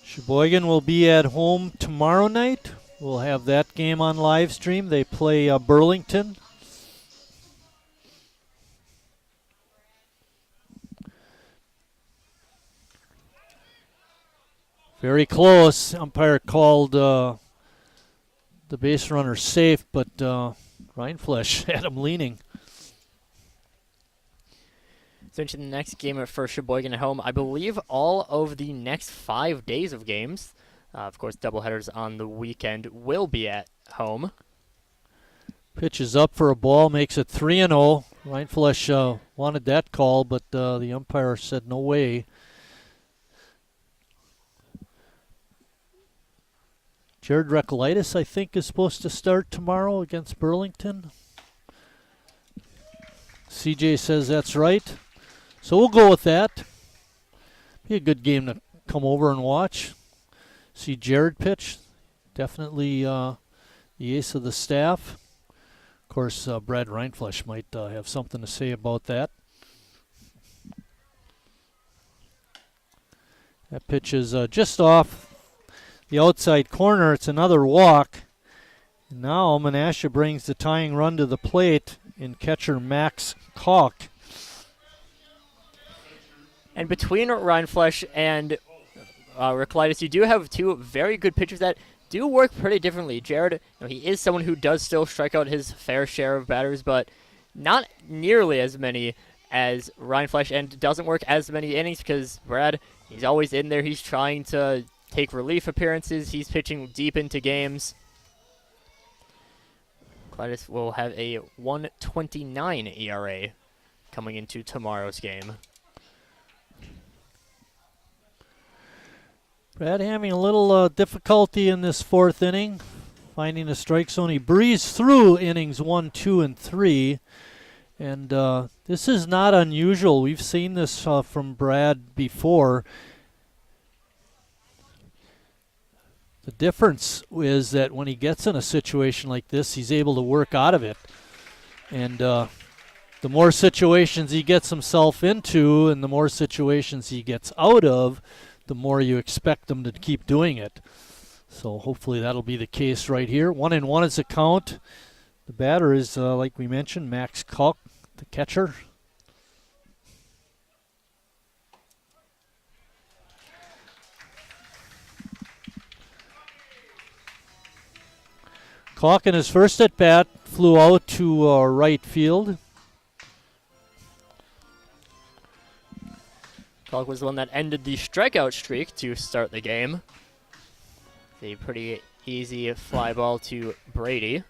[SPEAKER 1] Sheboygan will be at home tomorrow night. We'll have that game on live stream. They play Burlington. Very close. Umpire called the base runner safe, but Rindfleisch had him leaning.
[SPEAKER 2] So into the next game for Sheboygan at home, I believe all of the next 5 days of games, of course doubleheaders on the weekend, will be at home.
[SPEAKER 1] Pitch is up for a ball, makes it 3-0. Rindfleisch wanted that call, but the umpire said no way. Jared Recolaitis, I think, is supposed to start tomorrow against Burlington. CJ says that's right. So we'll go with that. Be a good game to come over and watch. See Jared pitch. Definitely the ace of the staff. Of course, Brad Rindfleisch might have something to say about that. That pitch is just off the outside corner. It's another walk. And now Menasha brings the tying run to the plate in catcher Max Kalk.
[SPEAKER 2] And between Rindfleisch and Recolaitis, you do have 2 very good pitchers that do work pretty differently. Jared, he is someone who does still strike out his fair share of batters, but not nearly as many as Ryan Flesh, and doesn't work as many innings because Brad, he's always in there. He's trying to take relief appearances. He's pitching deep into games. Gladys will have a 1.29 ERA coming into tomorrow's game.
[SPEAKER 1] Brad having a little difficulty in this fourth inning, finding the strike zone. He breezed through innings 1, 2, and 3. And this is not unusual. We've seen this from Brad before. The difference is that when he gets in a situation like this, he's able to work out of it. And the more situations he gets himself into and the more situations he gets out of, the more you expect him to keep doing it. So hopefully that'll be the case right here. 1-1 is the count. The batter is, like we mentioned, Max Kalk, the catcher. Kalk in his first at bat flew out to right field.
[SPEAKER 2] Kalk was the one that ended the strikeout streak to start the game. A pretty easy fly ball to Brady.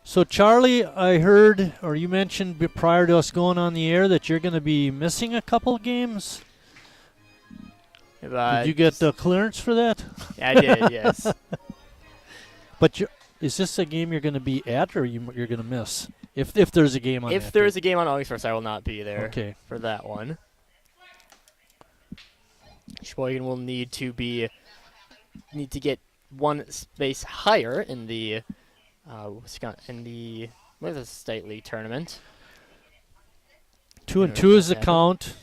[SPEAKER 1] So Charlie, I heard, or you mentioned prior to us going on the air, that you're going to be missing a couple games. Did you get the clearance for that?
[SPEAKER 2] Yeah, I did, yes.
[SPEAKER 1] But is this a game you're going to be at, or you're going to miss? If there's a game on.
[SPEAKER 2] If there is a game on August 1st, I will not be there for that one. Sheboygan will need to get one space higher in the what is the state league tournament.
[SPEAKER 1] 2-2 is the count.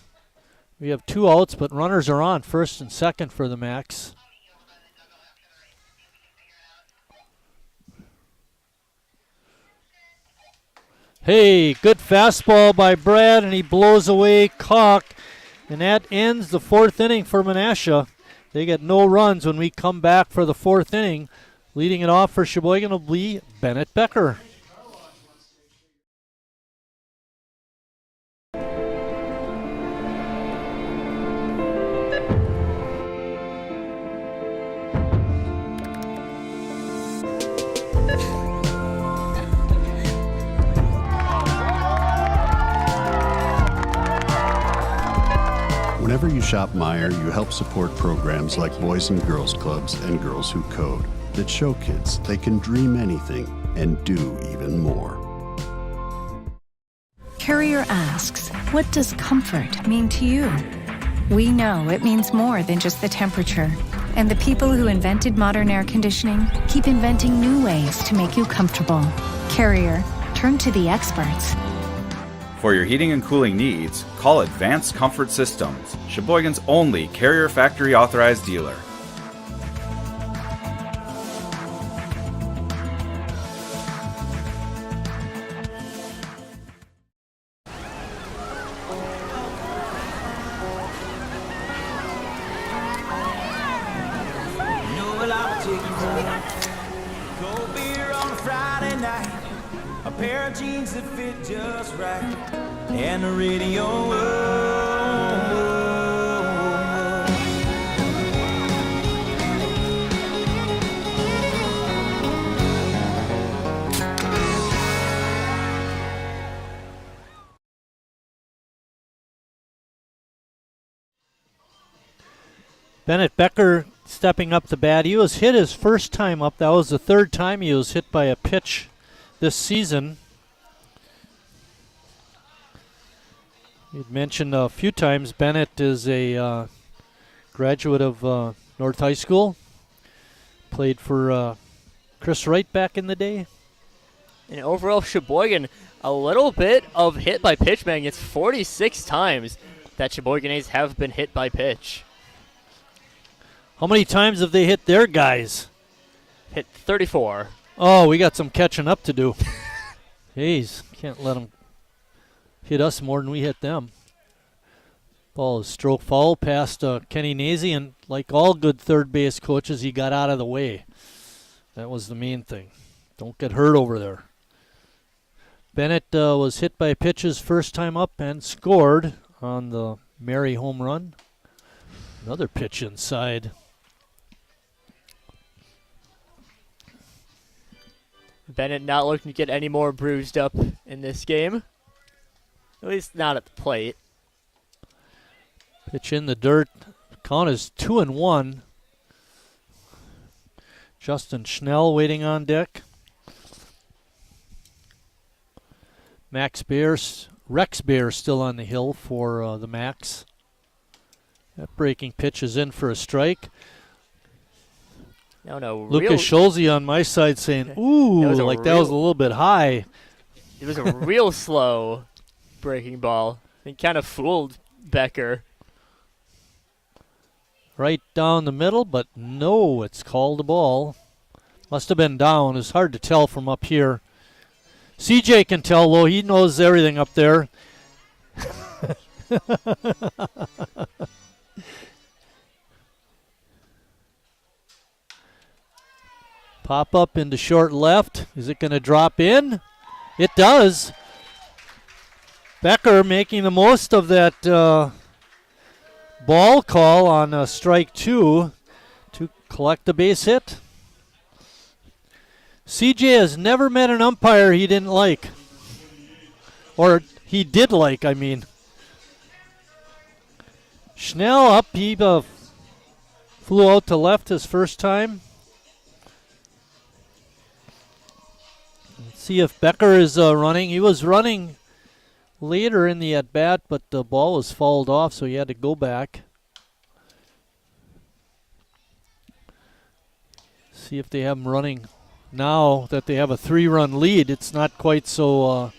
[SPEAKER 1] We have 2 outs, but runners are on first and second for the Max. Hey, good fastball by Brad, and he blows away Kalk. And that ends the fourth inning for Menasha. They get no runs when we come back for the fourth inning. Leading it off for Sheboygan will be Bennett Becker.
[SPEAKER 3] Whenever you shop Meijer, you help support programs like Boys and Girls Clubs and Girls Who Code that show kids they can dream anything and do even more.
[SPEAKER 4] Carrier asks, what does comfort mean to you? We know it means more than just the temperature. And the people who invented modern air conditioning keep inventing new ways to make you comfortable. Carrier, turn to the experts.
[SPEAKER 5] For your heating and cooling needs, call Advanced Comfort Systems, Sheboygan's only Carrier Factory authorized dealer.
[SPEAKER 6] Cold beer on a Friday night, a pair of jeans that fit just right, and the radio.
[SPEAKER 1] Bennett Becker stepping up to bat. He was hit his first time up. That was the third time he was hit by a pitch this season. You'd mentioned a few times Bennett is a graduate of North High School. Played for Chris Wright back in the day.
[SPEAKER 2] And overall, Sheboygan, a little bit of hit by pitch, man. It's 46 times that Sheboygan A's have been hit by pitch.
[SPEAKER 1] How many times have they hit their guys?
[SPEAKER 2] Hit 34.
[SPEAKER 1] Oh, we got some catching up to do. Jeez, can't let them hit us more than we hit them. Ball is stroke foul past Kenny Nazy, and like all good third base coaches, he got out of the way. That was the main thing. Don't get hurt over there. Bennett was hit by pitches first time up and scored on the Mary home run. Another pitch inside.
[SPEAKER 2] Bennett not looking to get any more bruised up in this game. At least not at the plate.
[SPEAKER 1] Pitch in the dirt. Count is 2-1. Justin Schnell waiting on deck. Rex Bear still on the hill for the Max. That breaking pitch is in for a strike.
[SPEAKER 2] No.
[SPEAKER 1] Lucas Schulze on my side saying, ooh, that was a little bit high.
[SPEAKER 2] It was a real slow breaking ball. It kind of fooled Becker.
[SPEAKER 1] Right down the middle, but no, it's called a ball. Must have been down. It's hard to tell from up here. CJ can tell, though. He knows everything up there. Pop up into short left. Is it going to drop in? It does. Becker making the most of that ball call on strike 2 to collect the base hit. CJ has never met an umpire he didn't like. Or he did like, I mean. Schnell up, he flew out to left his first time. Let's see if Becker is running. He was running later in the at-bat, but the ball was fouled off, so he had to go back. See if they have him running. Now that they have a 3-run lead, it's not quite so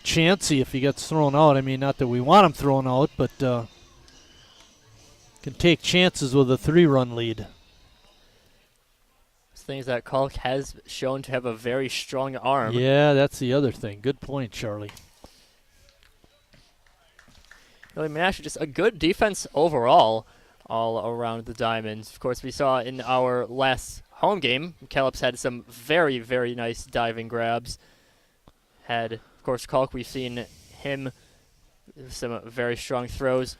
[SPEAKER 1] chancy if he gets thrown out. I mean, not that we want him thrown out, but can take chances with a 3-run lead.
[SPEAKER 2] Things that Kalk has shown to have a very strong arm.
[SPEAKER 1] Yeah, that's the other thing. Good point, Charlie.
[SPEAKER 2] Really, Menasha, just a good defense overall, all around the Diamonds. Of course, we saw in our last home game, Calip's had some very, very nice diving grabs. Of course, Kalk, we've seen him with some very strong throws.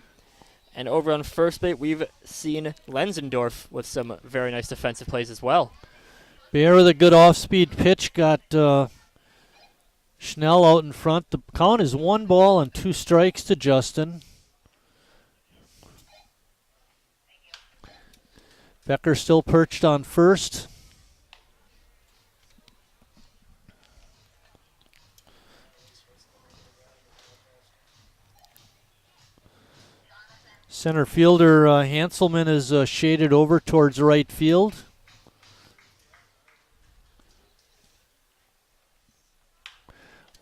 [SPEAKER 2] And over on first base, we've seen Lenzendorf with some very nice defensive plays as well.
[SPEAKER 1] Bear with a good off-speed pitch, got Schnell out in front. The count is 1 ball and 2 strikes to Justin. Becker still perched on first. Center fielder Hanselman is shaded over towards right field.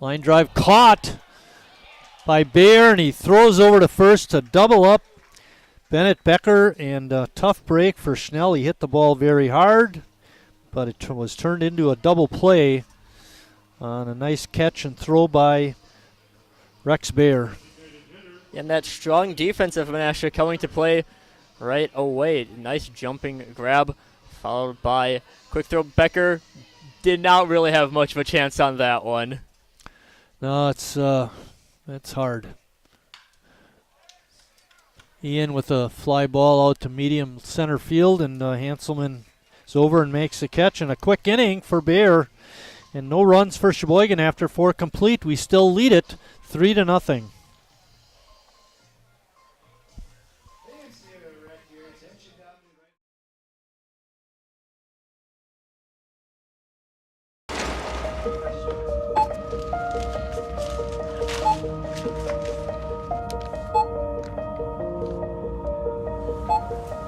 [SPEAKER 1] Line drive caught by Bear, and he throws over to first to double up Bennett, Becker, and a tough break for Schnell. He hit the ball very hard, but it was turned into a double play on a nice catch and throw by Rex Bear.
[SPEAKER 2] And that strong defense of Menasha coming to play right away. Nice jumping grab, followed by quick throw. Becker did not really have much of a chance on that one.
[SPEAKER 1] No, it's hard. Ian with a fly ball out to medium center field, and Hanselman is over and makes the catch. And a quick inning for Bear, and no runs for Sheboygan after 4 complete. We still lead it 3-0.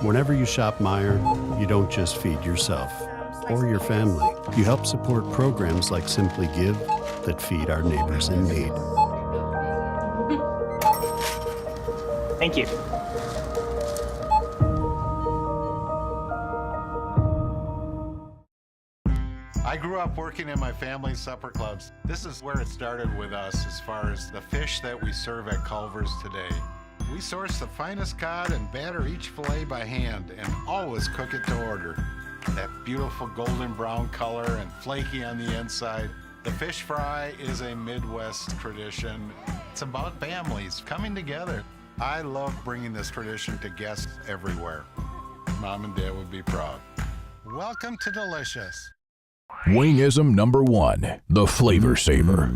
[SPEAKER 3] Whenever you shop Meijer, you don't just feed yourself or your family. You help support programs like Simply Give that feed our neighbors in need.
[SPEAKER 7] Thank you.
[SPEAKER 8] I grew up working in my family's supper clubs. This is where it started with us as far as the fish that we serve at Culver's today. We source the finest cod and batter each fillet by hand and always cook it to order. That beautiful golden brown color and flaky on the inside. The fish fry is a Midwest tradition. It's about families coming together. I love bringing this tradition to guests everywhere. Mom and Dad would be proud. Welcome to Delicious.
[SPEAKER 18] Wingism number 1, the Flavor Saver.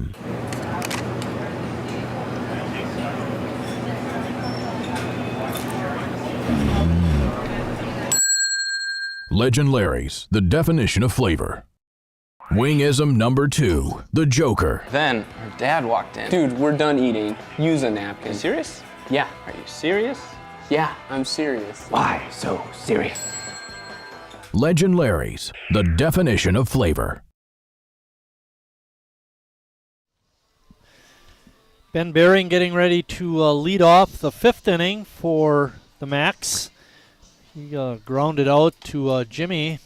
[SPEAKER 18] Legend Larry's, the definition of flavor. Wingism number 2, the Joker.
[SPEAKER 10] Then her dad walked in. Dude, we're done eating. Use a napkin.
[SPEAKER 11] Serious?
[SPEAKER 10] Yeah.
[SPEAKER 11] Are you serious?
[SPEAKER 10] Yeah, I'm serious.
[SPEAKER 11] Why so serious?
[SPEAKER 18] Legend Larry's, the definition of flavor.
[SPEAKER 1] Ben Behring getting ready to lead off the 5th inning for the Macs. He grounded out to Jimmy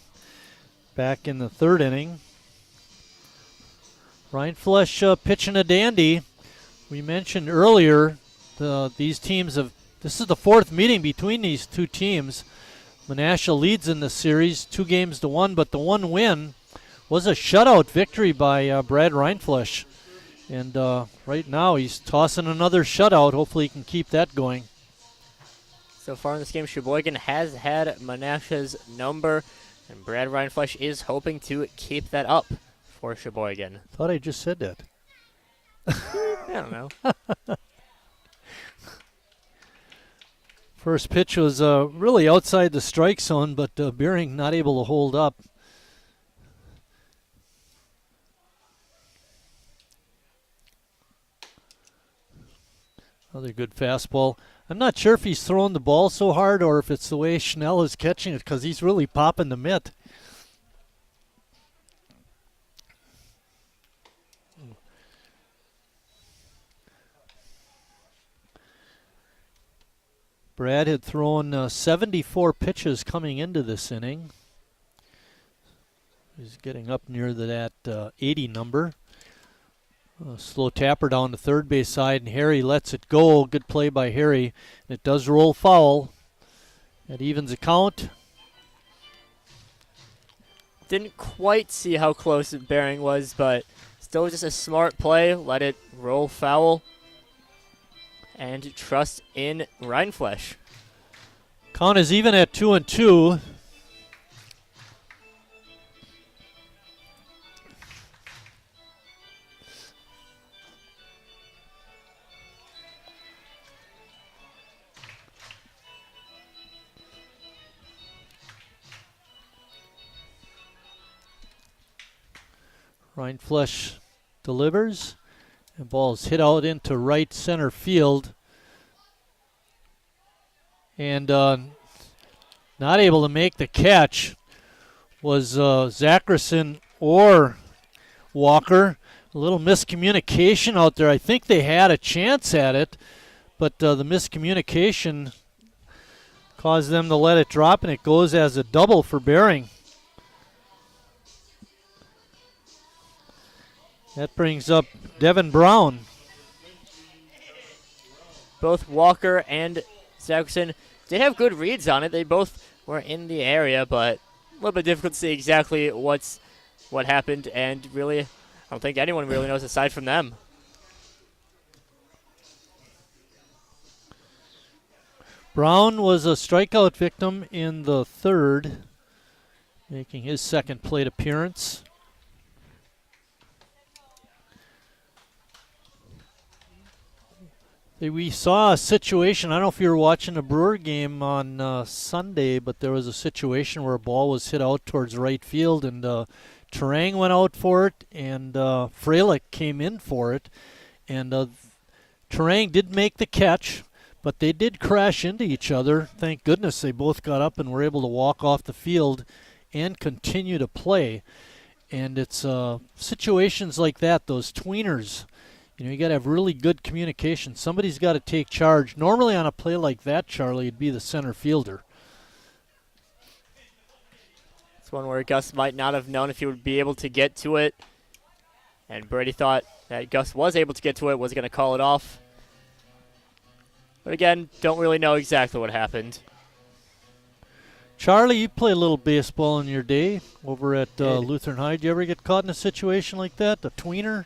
[SPEAKER 1] back in the 3rd inning. Rindfleisch pitching a dandy. We mentioned earlier these teams this is the 4th meeting between these two teams. Menasha leads in the series 2-1, but the one win was a shutout victory by Brad Rindfleisch. And right now he's tossing another shutout. Hopefully he can keep that going.
[SPEAKER 2] So far in this game, Sheboygan has had Menasha's number, and Brad Rindfleisch is hoping to keep that up for Sheboygan.
[SPEAKER 1] Thought I just said that.
[SPEAKER 2] I don't know.
[SPEAKER 1] First pitch was really outside the strike zone, but Behring not able to hold up. Another good fastball. I'm not sure if he's throwing the ball so hard or if it's the way Schnell is catching it, because he's really popping the mitt. Brad had thrown 74 pitches coming into this inning. He's getting up near that 80 number. Slow tapper down the third base side, and Harry lets it go. Good play by Harry. And it does roll foul. That evens the count.
[SPEAKER 2] Didn't quite see how close Behring was, but still just a smart play. Let it roll foul. And trust in Rindfleisch.
[SPEAKER 1] Count is even at 2-2. Rindfleisch delivers. And ball's hit out into right center field. And not able to make the catch was Zackerson or Walker. A little miscommunication out there. I think they had a chance at it, but the miscommunication caused them to let it drop, and it goes as a double for Behring. That brings up Devin Brown.
[SPEAKER 2] Both Walker and Zackerson did have good reads on it. They both were in the area, but a little bit difficult to see exactly what happened, and really, I don't think anyone really knows aside from them.
[SPEAKER 1] Brown was a strikeout victim in the 3rd, making his 2nd plate appearance. We saw a situation, I don't know if you were watching a Brewer game on Sunday, but there was a situation where a ball was hit out towards right field, and Terang went out for it, and Freilich came in for it. And Terang did make the catch, but they did crash into each other. Thank goodness they both got up and were able to walk off the field and continue to play. And it's situations like that, those tweeners. You know, you got to have really good communication. Somebody's got to take charge. Normally on a play like that, Charlie, it'd be the center fielder.
[SPEAKER 2] It's one where Gus might not have known if he would be able to get to it. And Brady thought that Gus was able to get to it, was going to call it off. But again, don't really know exactly what happened.
[SPEAKER 1] Charlie, you played a little baseball in your day over at Lutheran High. Did you ever get caught in a situation like that? A tweener?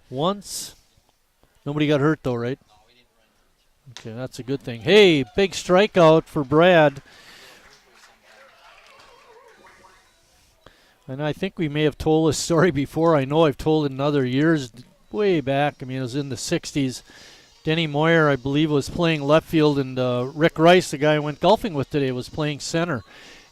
[SPEAKER 1] Once? Nobody got hurt though, right? Okay, that's a good thing. Hey, big strikeout for Brad. And I think we may have told this story before. I know I've told it in other years, way back. I mean, it was in the 60s. Denny Moyer, I believe, was playing left field, and Rick Rice, the guy I went golfing with today, was playing center.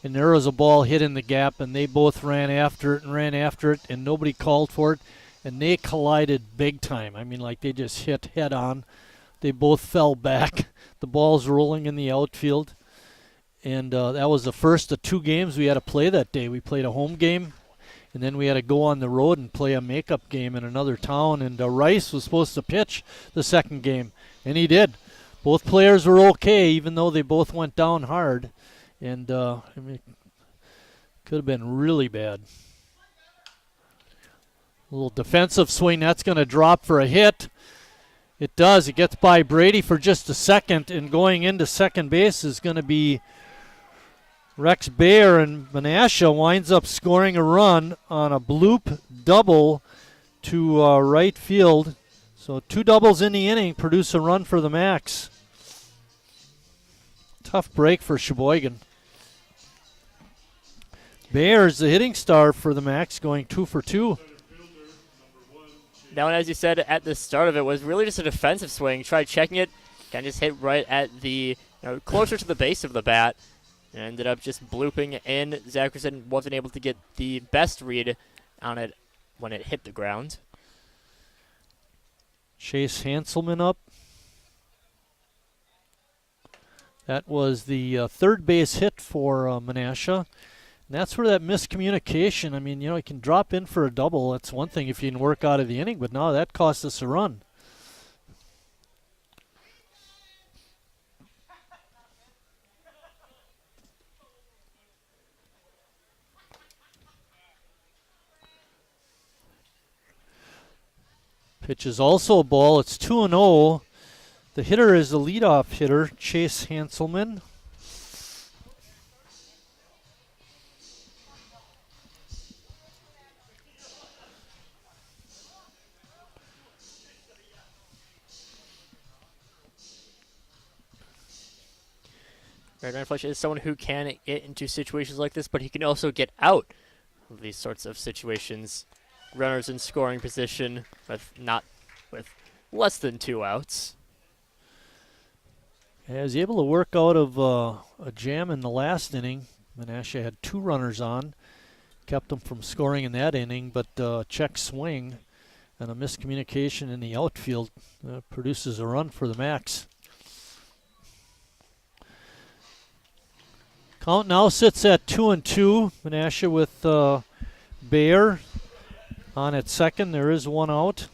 [SPEAKER 1] And there was a ball hit in the gap, and they both ran after it, and nobody called for it. And they collided big time. I mean, like they just hit head on. They both fell back. The ball's rolling in the outfield. And that was the first of 2 games we had to play that day. We played a home game, and then we had to go on the road and play a makeup game in another town. And Rice was supposed to pitch the second game, and he did. Both players were okay, even though they both went down hard. And I mean, it could have been really bad. A little defensive swing. That's going to drop for a hit. It does. It gets by Brady for just a second, and going into second base is going to be Rex Bayer, and Menasha winds up scoring a run on a bloop double to right field. So 2 doubles in the inning produce a run for the Max. Tough break for Sheboygan. Bayer is the hitting star for the Max, going 2 for 2.
[SPEAKER 2] That one, as you said at the start of it, was really just a defensive swing. Tried checking it, kind of just hit right at the, closer to the base of the bat, and ended up just blooping in. Zackerson wasn't able to get the best read on it when it hit the ground.
[SPEAKER 1] Chase Hanselman up. That was the third base hit for Menasha. And that's where that miscommunication, I mean, you can drop in for a double. That's one thing if you can work out of the inning, but no, that cost us a run. Pitch is also a ball. It's 2-0. The hitter is the leadoff hitter, Chase Hanselman.
[SPEAKER 2] Ryan Fletcher is someone who can get into situations like this, but he can also get out of these sorts of situations. Runners in scoring position with less than 2 outs.
[SPEAKER 1] Yeah, he was able to work out of a jam in the last inning. Menasha had 2 runners on, kept them from scoring in that inning, but check swing and a miscommunication in the outfield produces a run for the Max. Count now sits at 2-2. Menasha with Bayer on at second. There is 1 out.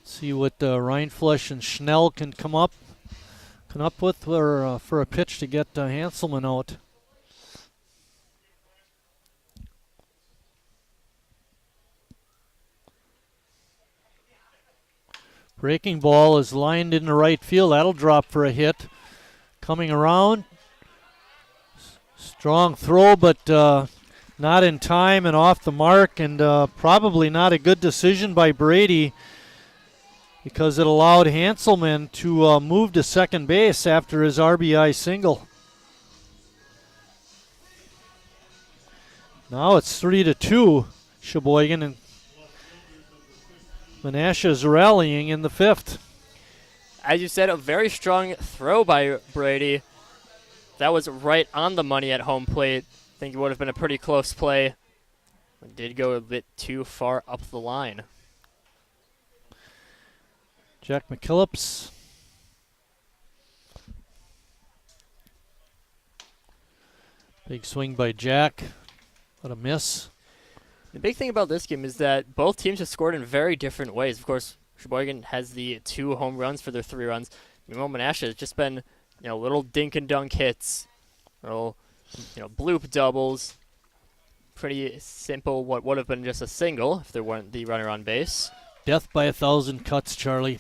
[SPEAKER 1] See what Reinflesch and Schnell can come up with for a pitch to get Hanselman out. Breaking ball is lined in the right field. That'll drop for a hit. Coming around. Strong throw, but not in time and off the mark, and probably not a good decision by Brady because it allowed Hanselman to move to second base after his RBI single. Now it's 3-2, Sheboygan, and Menasha is rallying in the 5th.
[SPEAKER 2] As you said, a very strong throw by Brady. That was right on the money at home plate. I think it would have been a pretty close play. It did go a bit too far up the line.
[SPEAKER 1] Jack McKillips. Big swing by Jack. What a miss.
[SPEAKER 2] The big thing about this game is that both teams have scored in very different ways. Of course, Sheboygan has the 2 home runs for their 3 runs. Menasha has just been little dink and dunk hits, little bloop doubles. Pretty simple. What would have been just a single if there weren't the runner on base.
[SPEAKER 1] Death by 1,000 cuts, Charlie.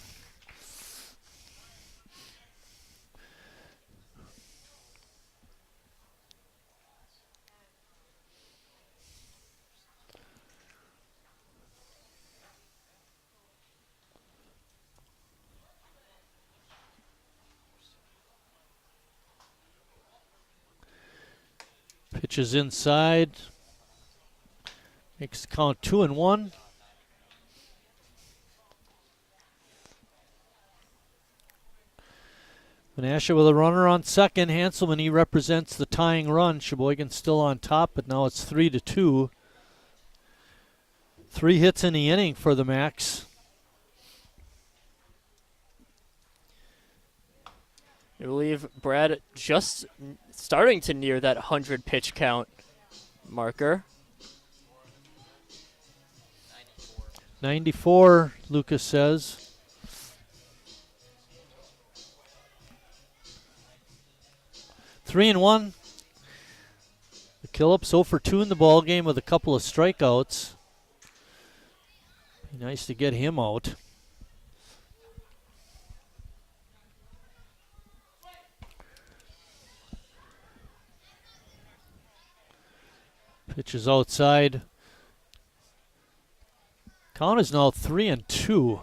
[SPEAKER 1] Pitch is inside. Makes the count 2-1. Menasha with a runner on second. Hanselman, he represents the tying run. Sheboygan still on top, but now it's 3-2. 3 hits in the inning for the Macs.
[SPEAKER 2] I believe Brad just starting to near that 100 pitch count marker.
[SPEAKER 1] 94, Lucas says. Three and one. The Killups 0 for 2 in the ball game with a couple of strikeouts. Be nice to get him out. Pitch is outside. Count is now 3-2,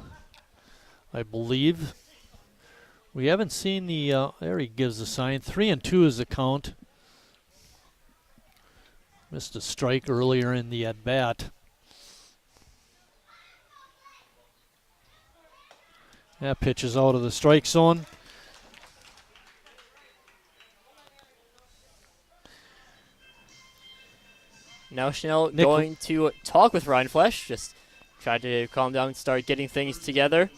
[SPEAKER 1] I believe. We haven't seen the, there he gives the sign. 3-2 is the count. Missed a strike earlier in the at-bat. That pitch is out of the strike zone.
[SPEAKER 2] Now Schnell going to talk with Ryan Flesch, just try to calm down and start getting things together.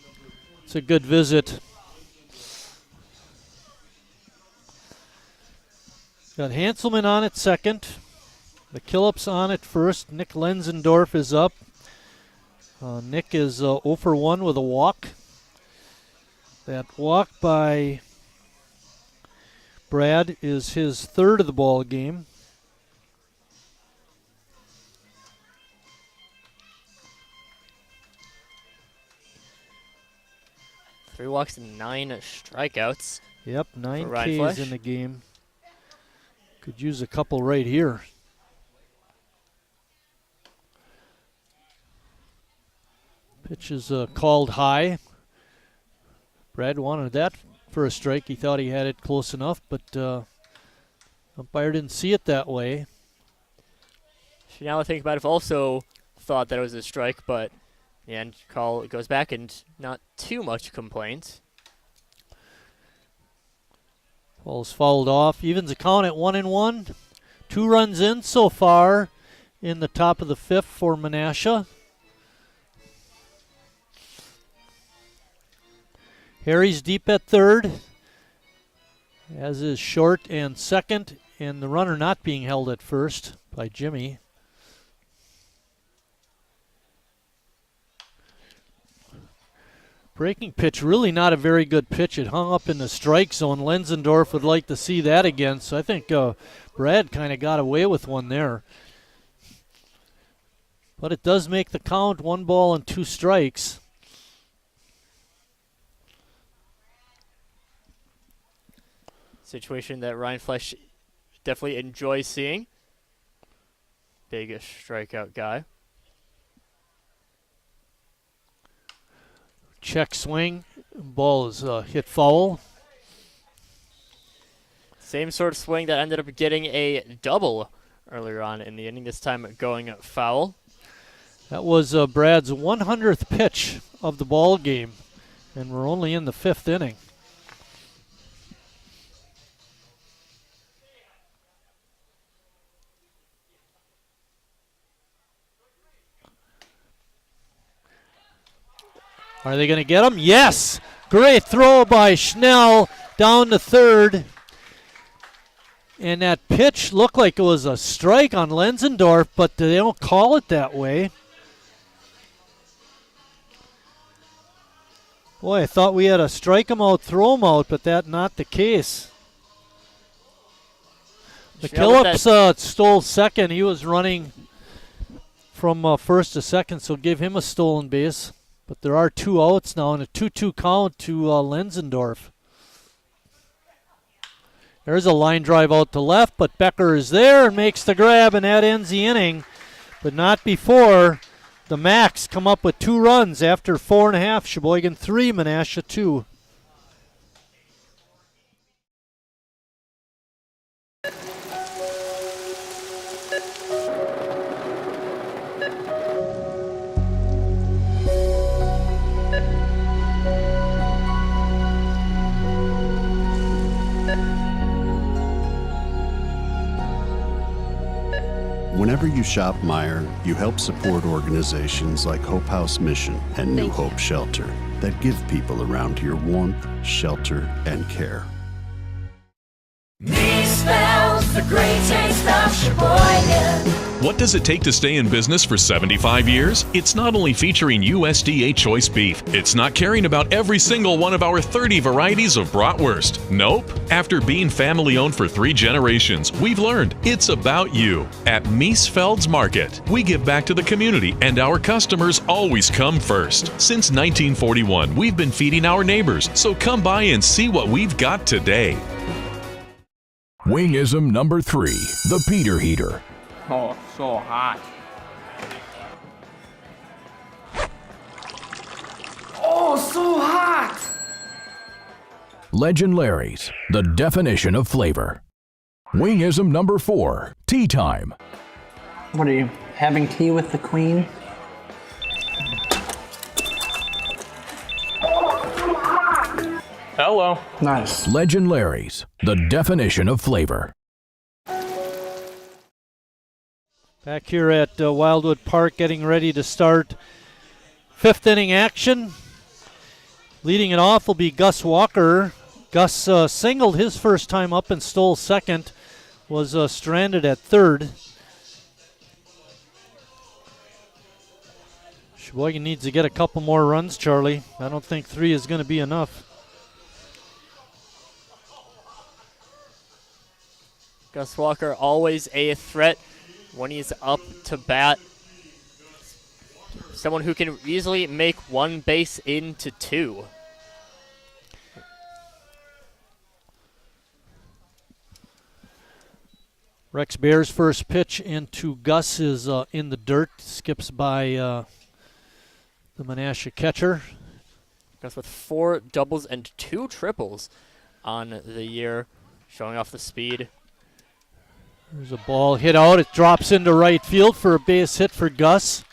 [SPEAKER 1] It's a good visit. Got Hanselman on at second. The Killups on at first. Nick Lenzendorf is up. Nick is 0 for 1 with a walk. That walk by Brad is his third of the ball game.
[SPEAKER 2] Three walks and 9 strikeouts.
[SPEAKER 1] Yep, 9
[SPEAKER 2] Ks
[SPEAKER 1] Ks in the game. Could use a couple right here. Pitch is called high. Brad wanted that for a strike. He thought he had it close enough, but umpire didn't see it that way.
[SPEAKER 2] Now I think about it, also thought that it was a strike, but the end call goes back and not too much complaint.
[SPEAKER 1] Ball's fouled off. Evens the count at 1-1. 2 runs in so far in the top of the 5th for Menasha. Harry's deep at third, as is Short and second, and the runner not being held at first by Jimmy. Breaking pitch, really not a very good pitch. It hung up in the strike zone. Lenzendorf would like to see that again, so I think Brad kind of got away with one there. But it does make the count 1 ball and 2 strikes.
[SPEAKER 2] Situation that Ryan Flesch definitely enjoys seeing. Big strikeout guy.
[SPEAKER 1] Check swing. Ball is hit foul.
[SPEAKER 2] Same sort of swing that ended up getting a double earlier on in the inning, this time going foul.
[SPEAKER 1] That was Brad's 100th pitch of the ball game, and we're only in the 5th inning. Are they going to get him? Yes! Great throw by Schnell down to third. And that pitch looked like it was a strike on Lenzendorf, but they don't call it that way. Boy, I thought we had a strike him out, throw him out, but that's not the case. The Killups stole second. He was running from first to second, so give him a stolen base. But there are 2 outs now and a 2-2 count to Lenzendorf. There's a line drive out to left, but Becker is there and makes the grab, and that ends the inning. But not before the Macs come up with 2 runs after 4.5. Sheboygan 3, Menasha 2.
[SPEAKER 3] Whenever you shop Meijer, you help support organizations like Hope House Mission and New Hope Shelter that give people around here warmth, shelter, and care.
[SPEAKER 6] Me spells the great taste of Sheboygan.
[SPEAKER 9] What does it take to stay in business for 75 years? It's not only featuring USDA choice beef. It's not caring about every single one of our 30 varieties of bratwurst. Nope. After being family owned for 3 generations, we've learned it's about you. At Miesfeld's Market, we give back to the community and our customers always come first. Since 1941, we've been feeding our neighbors, so come by and see what we've got today.
[SPEAKER 18] Wingism number 3, the Peter Heater.
[SPEAKER 10] Oh, so hot.
[SPEAKER 6] Oh, so hot!
[SPEAKER 18] Legend Larry's, the definition of flavor. Wingism number 4, tea time.
[SPEAKER 11] What are you, having tea with the queen?
[SPEAKER 10] Hello.
[SPEAKER 11] Nice.
[SPEAKER 18] Legend Larry's, the definition of flavor.
[SPEAKER 1] Back here at Wildwood Park, getting ready to start 5th inning action. Leading it off will be Gus Walker. Gus singled his first time up and stole second. Was stranded at third. Sheboygan needs to get a couple more runs, Charlie. I don't think 3 is going to be enough.
[SPEAKER 2] Gus Walker always a threat when he's up to bat. Someone who can easily make 1 base into 2.
[SPEAKER 1] Rex Bear's first pitch into Gus is in the dirt. Skips by the Menasha catcher.
[SPEAKER 2] Gus with 4 doubles and 2 triples on the year, showing off the speed.
[SPEAKER 1] There's a ball hit out. It drops into right field for a base hit for Gus.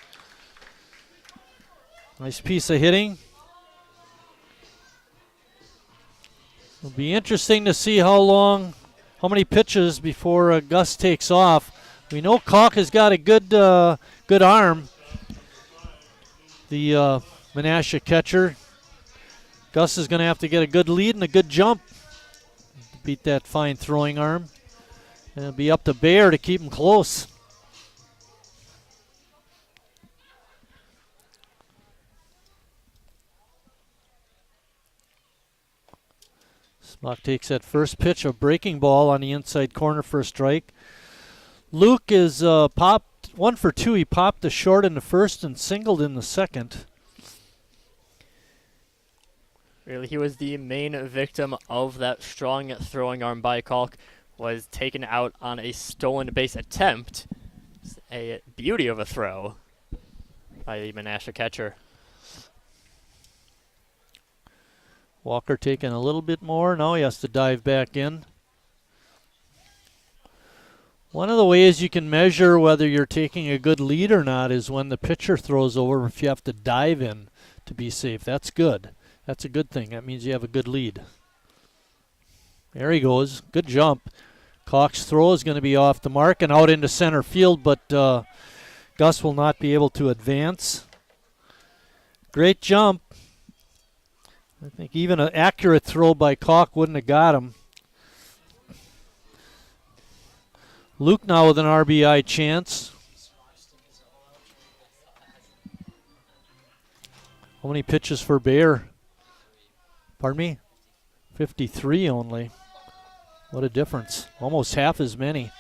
[SPEAKER 1] Nice piece of hitting. It'll be interesting to see how many pitches before Gus takes off. We know Kalk has got a good arm. The Menasha catcher. Gus is going to have to get a good lead and a good jump to beat that fine throwing arm. And it'll be up to Bear to keep him close. Smock takes that first pitch, a breaking ball on the inside corner for a strike. Luke is popped 1 for 2. He popped the short in the first and singled in the second.
[SPEAKER 2] Really, he was the main victim of that strong throwing arm by Kalk. Was taken out on a stolen base attempt. A beauty of a throw by the Menasha catcher.
[SPEAKER 1] Walker taking a little bit more. Now he has to dive back in. One of the ways you can measure whether you're taking a good lead or not is when the pitcher throws over, if you have to dive in to be safe. That's good. That's a good thing. That means you have a good lead. There he goes. Good jump. Kalk's throw is going to be off the mark and out into center field, but Gus will not be able to advance. Great jump. I think even an accurate throw by Kalk wouldn't have got him. Luke now with an RBI chance. How many pitches for Bear? Pardon me? 53 only. What a difference. Almost half as many.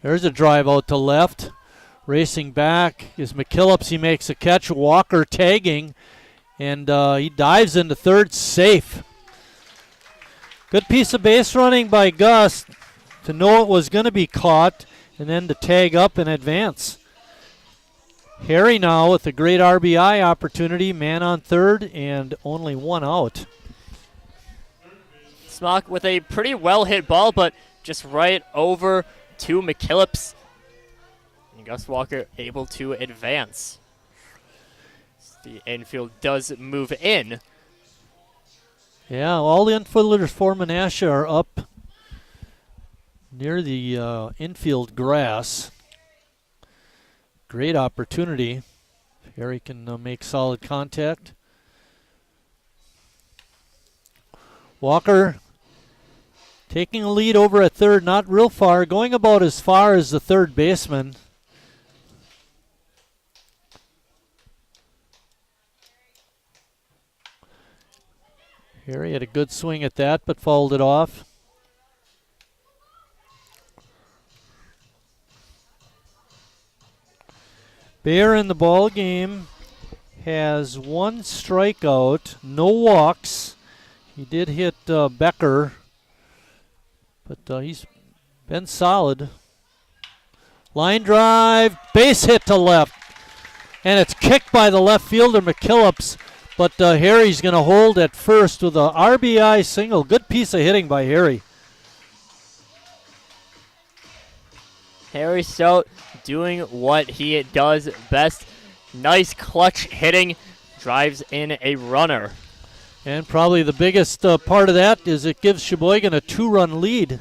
[SPEAKER 1] There's a drive out to left. Racing back is McKillips. He makes a catch. Walker tagging. And he dives into third. Safe. Good piece of base running by Gus to know it was going to be caught and then to tag up and advance. Harry now with a great RBI opportunity. Man on third and only 1 out.
[SPEAKER 2] Smock with a pretty well hit ball, but just right over to McKillips. And Gus Walker able to advance. The infield does move in.
[SPEAKER 1] Yeah, all the infielders for Menasha are up near the infield grass. Great opportunity. Harry can make solid contact. Walker taking a lead over at third, not real far, going about as far as the third baseman. Harry had a good swing at that, but fouled it off. Bear in the ball game has 1 strikeout, no walks. He did hit Becker, but he's been solid. Line drive, base hit to left, and it's kicked by the left fielder McKillips, but Harry's going to hold at first with a RBI single. Good piece of hitting by Harry.
[SPEAKER 2] Harry Stout doing what he does best. Nice clutch hitting, drives in a runner.
[SPEAKER 1] And probably the biggest part of that is it gives Sheboygan a 2-run lead.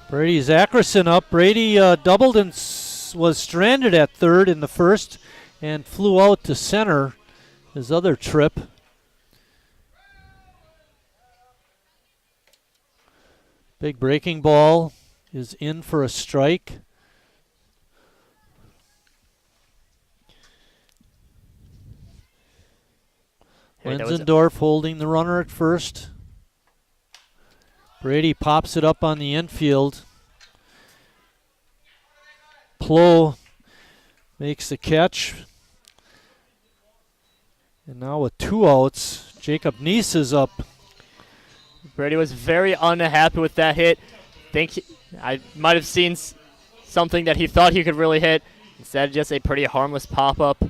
[SPEAKER 1] Brady Zackerson up. Brady doubled and was stranded at third in the first and flew out to center his other trip. Big breaking ball is in for a strike. Lenzendorf holding the runner at first. Brady pops it up on the infield. Plow makes the catch. And now with 2 outs, Jacob Neese is up.
[SPEAKER 2] Brady was very unhappy with that hit. I might have seen something that he thought he could really hit. Instead, just a pretty harmless pop-up.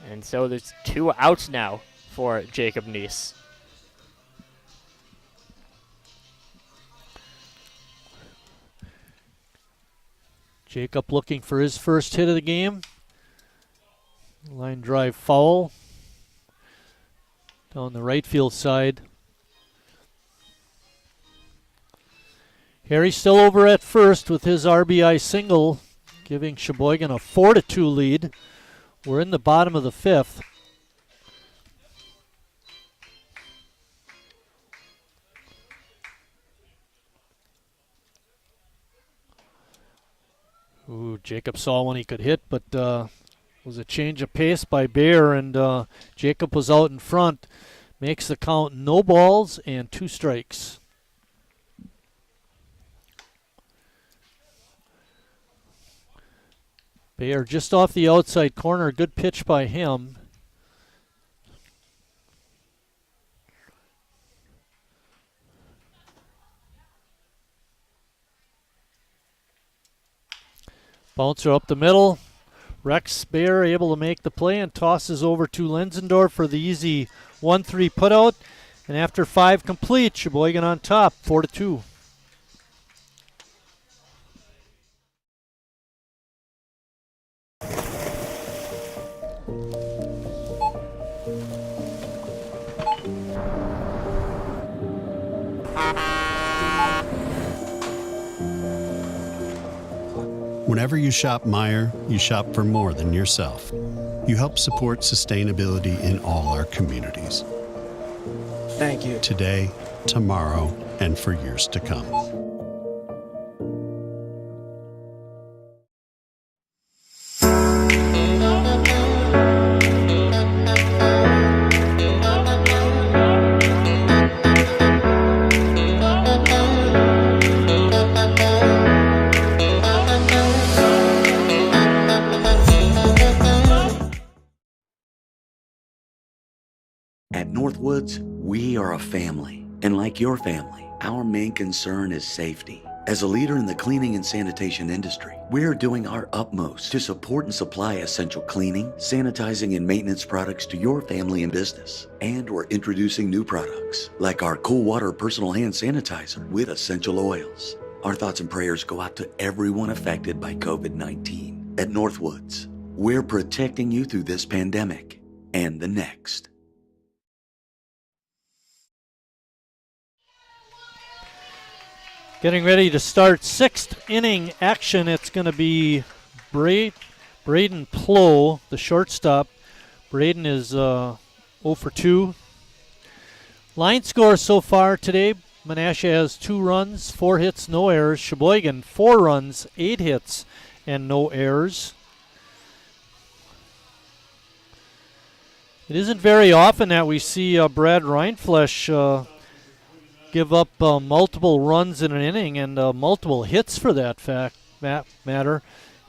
[SPEAKER 2] And so there's 2 outs now for Jacob Neese.
[SPEAKER 1] Jacob looking for his first hit of the game. Line drive foul down the right field side. Harry still over at first with his RBI single, giving Sheboygan a 4-2 lead. We're in the bottom of the 5th. Ooh, Jacob saw when he could hit, but was a change of pace by Bear, and Jacob was out in front. Makes the count no balls and 2 strikes. Bear just off the outside corner. Good pitch by him. Bouncer up the middle. Rex Bear able to make the play and tosses over to Lenzendorf for the easy 1-3 putout. And after 5 complete, Sheboygan on top, 4-2.
[SPEAKER 3] Whenever you shop Meijer, you shop for more than yourself. You help support sustainability in all our communities.
[SPEAKER 12] Thank you.
[SPEAKER 3] Today, tomorrow, and for years to come.
[SPEAKER 19] At Northwoods, we are a family. And like your family, our main concern is safety. As a leader in the cleaning and sanitation industry, we are doing our utmost to support and supply essential cleaning, sanitizing, and maintenance products to your family and business. And we're introducing new products, like our Cool Water Personal Hand Sanitizer with essential oils. Our thoughts and prayers go out to everyone affected by COVID-19. At Northwoods, we're protecting you through this pandemic and the next.
[SPEAKER 1] Getting ready to start sixth inning action. It's going to be Braden Plow, the shortstop. Braden is 0 for 2. Line score so far today, Menasha has 2 runs, 4 hits, no errors. Sheboygan, 4 runs, 8 hits, and no errors. It isn't very often that we see Brad Reinflesch give up multiple runs in an inning and multiple hits for that matter.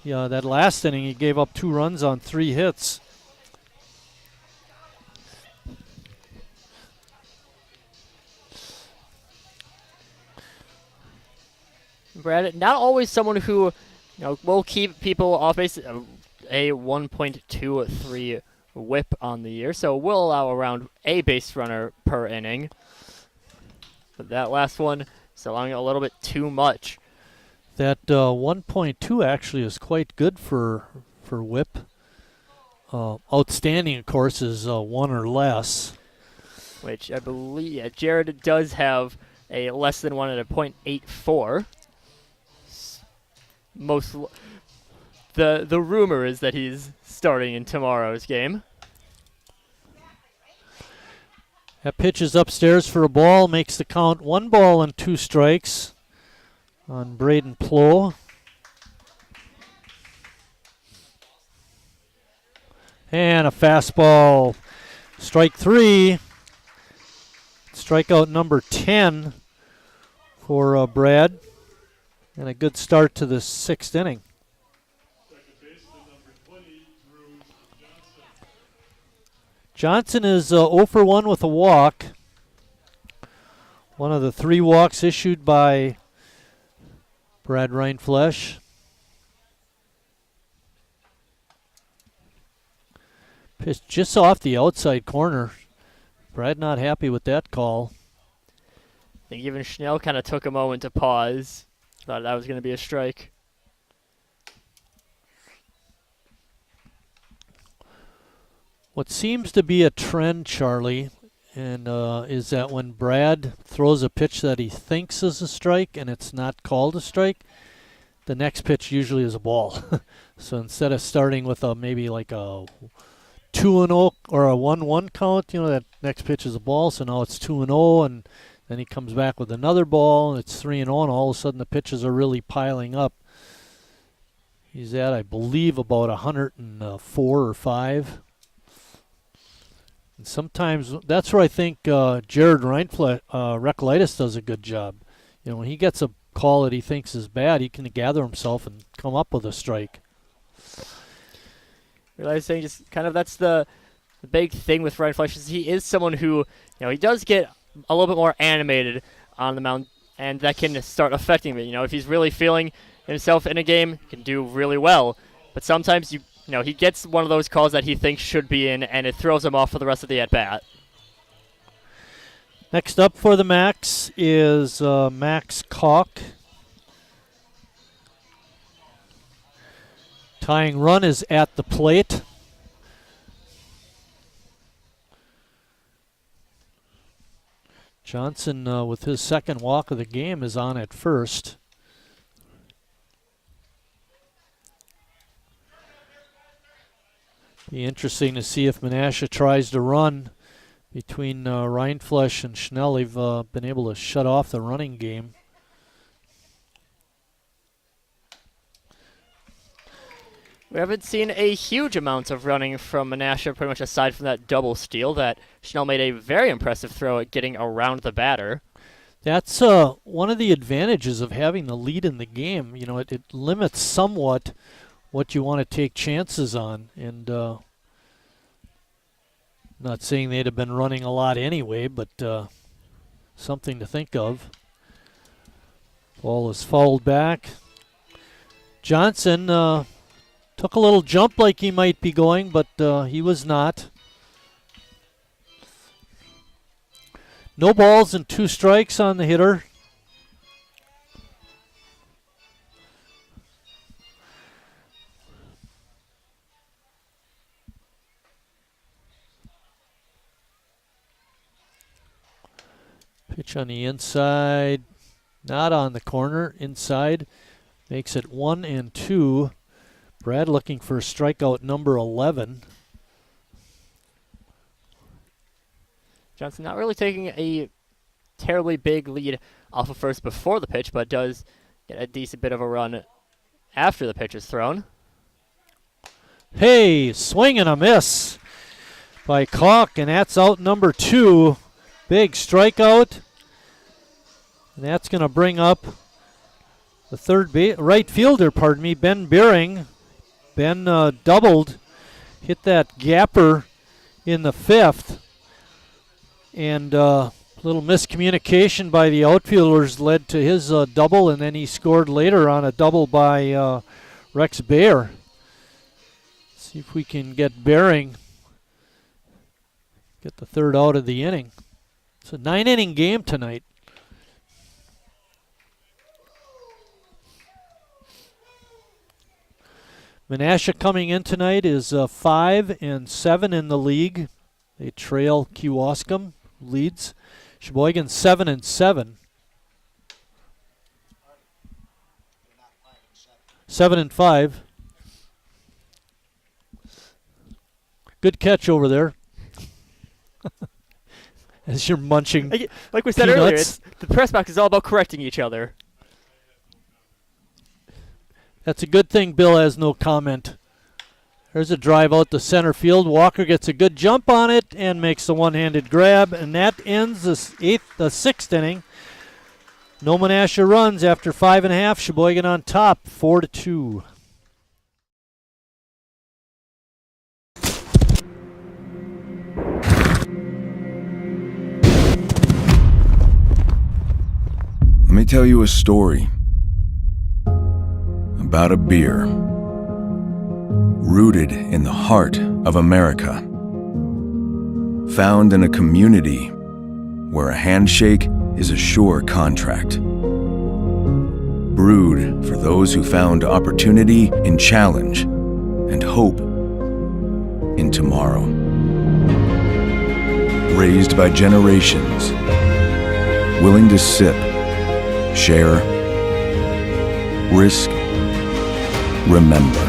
[SPEAKER 1] Yeah, that last inning he gave up 2 runs on 3 hits.
[SPEAKER 2] Brad, not always someone who, will keep people off base. A 1.23 whip on the year, so we'll allow around a base runner per inning. But that last one is allowing a little bit too much.
[SPEAKER 1] That 1.2 actually is quite good for whip. Outstanding, of course, is 1 or less.
[SPEAKER 2] Which I believe Jared does have a less than 1 at a .84. The rumor is that he's starting in tomorrow's game.
[SPEAKER 1] That pitch is upstairs for a ball, makes the count 1 ball and 2 strikes on Braden Plow. And a fastball, strike 3. Strikeout number 10 for Brad. And a good start to the 6th inning. Johnson is 0 for 1 with a walk. One of the 3 walks issued by Brad Reinflesch. Pitch just off the outside corner. Brad not happy with that call.
[SPEAKER 2] I think even Schnell kind of took a moment to pause. Thought that was going to be a strike.
[SPEAKER 1] What seems to be a trend, Charlie, and is that when Brad throws a pitch that he thinks is a strike and it's not called a strike, the next pitch usually is a ball. So instead of starting with maybe like a 2-0 or a 1-1 count, that next pitch is a ball. So now it's 2-0, and then he comes back with another ball, and it's 3-0, and all of a sudden the pitches are really piling up. He's at, I believe, about 104 or 5. And sometimes that's where I think Jared Reinflesch does a good job. When he gets a call that he thinks is bad, he can gather himself and come up with a strike.
[SPEAKER 2] Realizing just kind of that's the big thing with Reinflesch is he is someone who, he does get a little bit more animated on the mound, and that can start affecting him. If he's really feeling himself in a game, he can do really well. But sometimes he gets one of those calls that he thinks should be in, and it throws him off for the rest of the at-bat.
[SPEAKER 1] Next up for the Max is Max Kalk. Tying run is at the plate. Johnson, with his second walk of the game, is on at first. Be interesting to see if Menasha tries to run between Reinflesch and Schnell. They've been able to shut off the running game.
[SPEAKER 2] We haven't seen a huge amount of running from Menasha, pretty much aside from that double steal that Schnell made a very impressive throw at getting around the batter.
[SPEAKER 1] That's one of the advantages of having the lead in the game. It limits somewhat what you want to take chances on. And not saying they'd have been running a lot anyway, but something to think of. Ball is fouled back. Johnson took a little jump like he might be going, but he was not. No balls and 2 strikes on the hitter. Pitch on the inside, not on the corner, inside. Makes it 1-2. Brad looking for strikeout number 11.
[SPEAKER 2] Johnson not really taking a terribly big lead off of first before the pitch, but does get a decent bit of a run after the pitch is thrown.
[SPEAKER 1] Hey, swing and a miss by Kalk, and that's out number 2. Big strikeout. And that's going to bring up the right fielder, Ben Beering. Ben doubled, hit that gapper in the 5th. And little miscommunication by the outfielders led to his double, and then he scored later on a double by Rex Baer. See if we can get Beering, get the 3rd out of the inning. It's a 9-inning game tonight. Menasha coming in tonight is 5-7 in the league. They trail Kewaskum, leads. Sheboygan 7-7. 7-5. Good catch over there. As you're munching
[SPEAKER 2] like we said
[SPEAKER 1] peanuts.
[SPEAKER 2] earlier, the press box is all about correcting each other.
[SPEAKER 1] That's a good thing Bill has no comment. There's a drive out to center field. Walker gets a good jump on it and makes the one-handed grab, and that ends the 6th inning. No Menasha runs after 5.5. Sheboygan on top, 4-2.
[SPEAKER 13] Let me tell you a story about a beer rooted in the heart of America, found in a community where a handshake is a sure contract, brewed for those who found opportunity in challenge and hope in tomorrow, raised by generations willing to sip, share, risk, remember.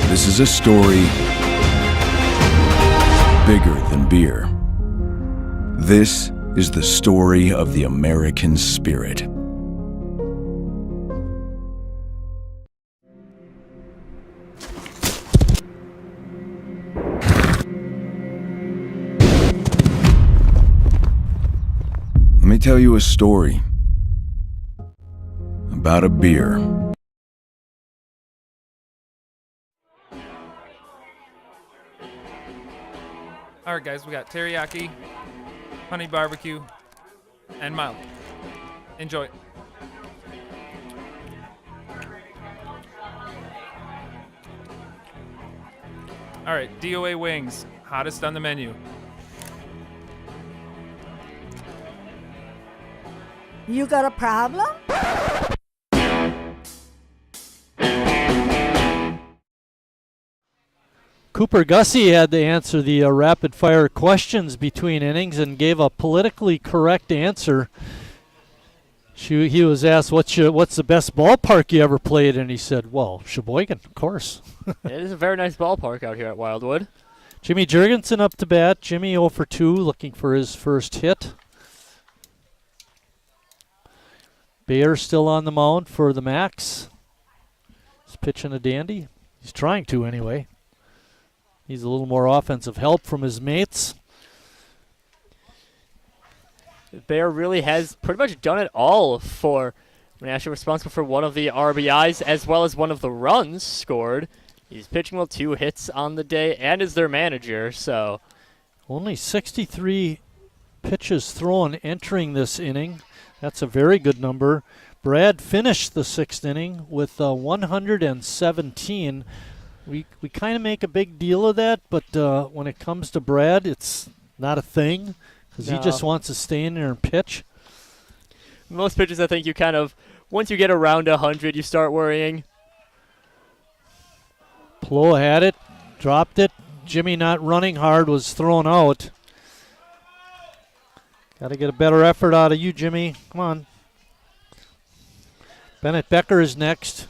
[SPEAKER 13] This is a story bigger than beer. This is the story of the American spirit. Let me tell you a story about a beer.
[SPEAKER 14] All right, guys, we got teriyaki, honey barbecue, and mild. Enjoy. All right, DOA wings, hottest on the menu.
[SPEAKER 15] You got a problem?
[SPEAKER 1] Cooper Gussie had to answer the rapid-fire questions between innings and gave a politically correct answer. He was asked, what's the best ballpark you ever played? And he said, well, Sheboygan, of course.
[SPEAKER 2] It is a very nice ballpark out here at Wildwood.
[SPEAKER 1] Jimmy Jurgensen up to bat. Jimmy 0 for 2, looking for his first hit. Baer still on the mound for the Max. He's pitching a dandy. He's trying to anyway. Needs a little more offensive help from his mates.
[SPEAKER 2] Baer really has pretty much done it all for Menasha, responsible for one of the RBIs as well as one of the runs scored. He's pitching well, 2 hits on the day, and is their manager, so.
[SPEAKER 1] Only 63 pitches thrown entering this inning. That's a very good number. Brad finished the 6th inning with 117. We kind of make a big deal of that, but when it comes to Brad, it's not a thing because he just wants to stay in there and pitch.
[SPEAKER 2] Most pitchers, I think you kind of, once you get around 100, you start worrying.
[SPEAKER 1] Plow had it, dropped it. Jimmy not running hard was thrown out. Got to get a better effort out of you, Jimmy. Come on. Bennett Becker is next.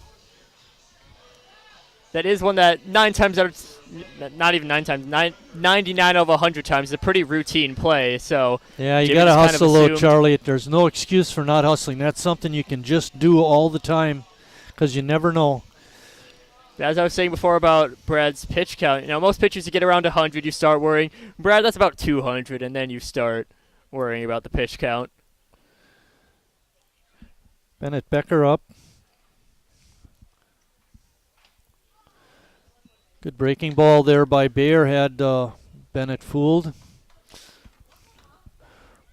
[SPEAKER 2] That is one that 9 times out of, not even 9 times, 99 of 100 times is a pretty routine play. So
[SPEAKER 1] yeah, you
[SPEAKER 2] Jimmy
[SPEAKER 1] got to
[SPEAKER 2] just
[SPEAKER 1] hustle,
[SPEAKER 2] kind of
[SPEAKER 1] though,
[SPEAKER 2] assumed-
[SPEAKER 1] Charlie. There's no excuse for not hustling. That's something you can just do all the time because you never know.
[SPEAKER 2] As I was saying before about Brad's pitch count, you know, most pitchers you get around 100, you start worrying. Brad, that's about 200, and then you start worrying about the pitch count.
[SPEAKER 1] Bennett Becker up. Good breaking ball there by Bayer, had Bennett fooled.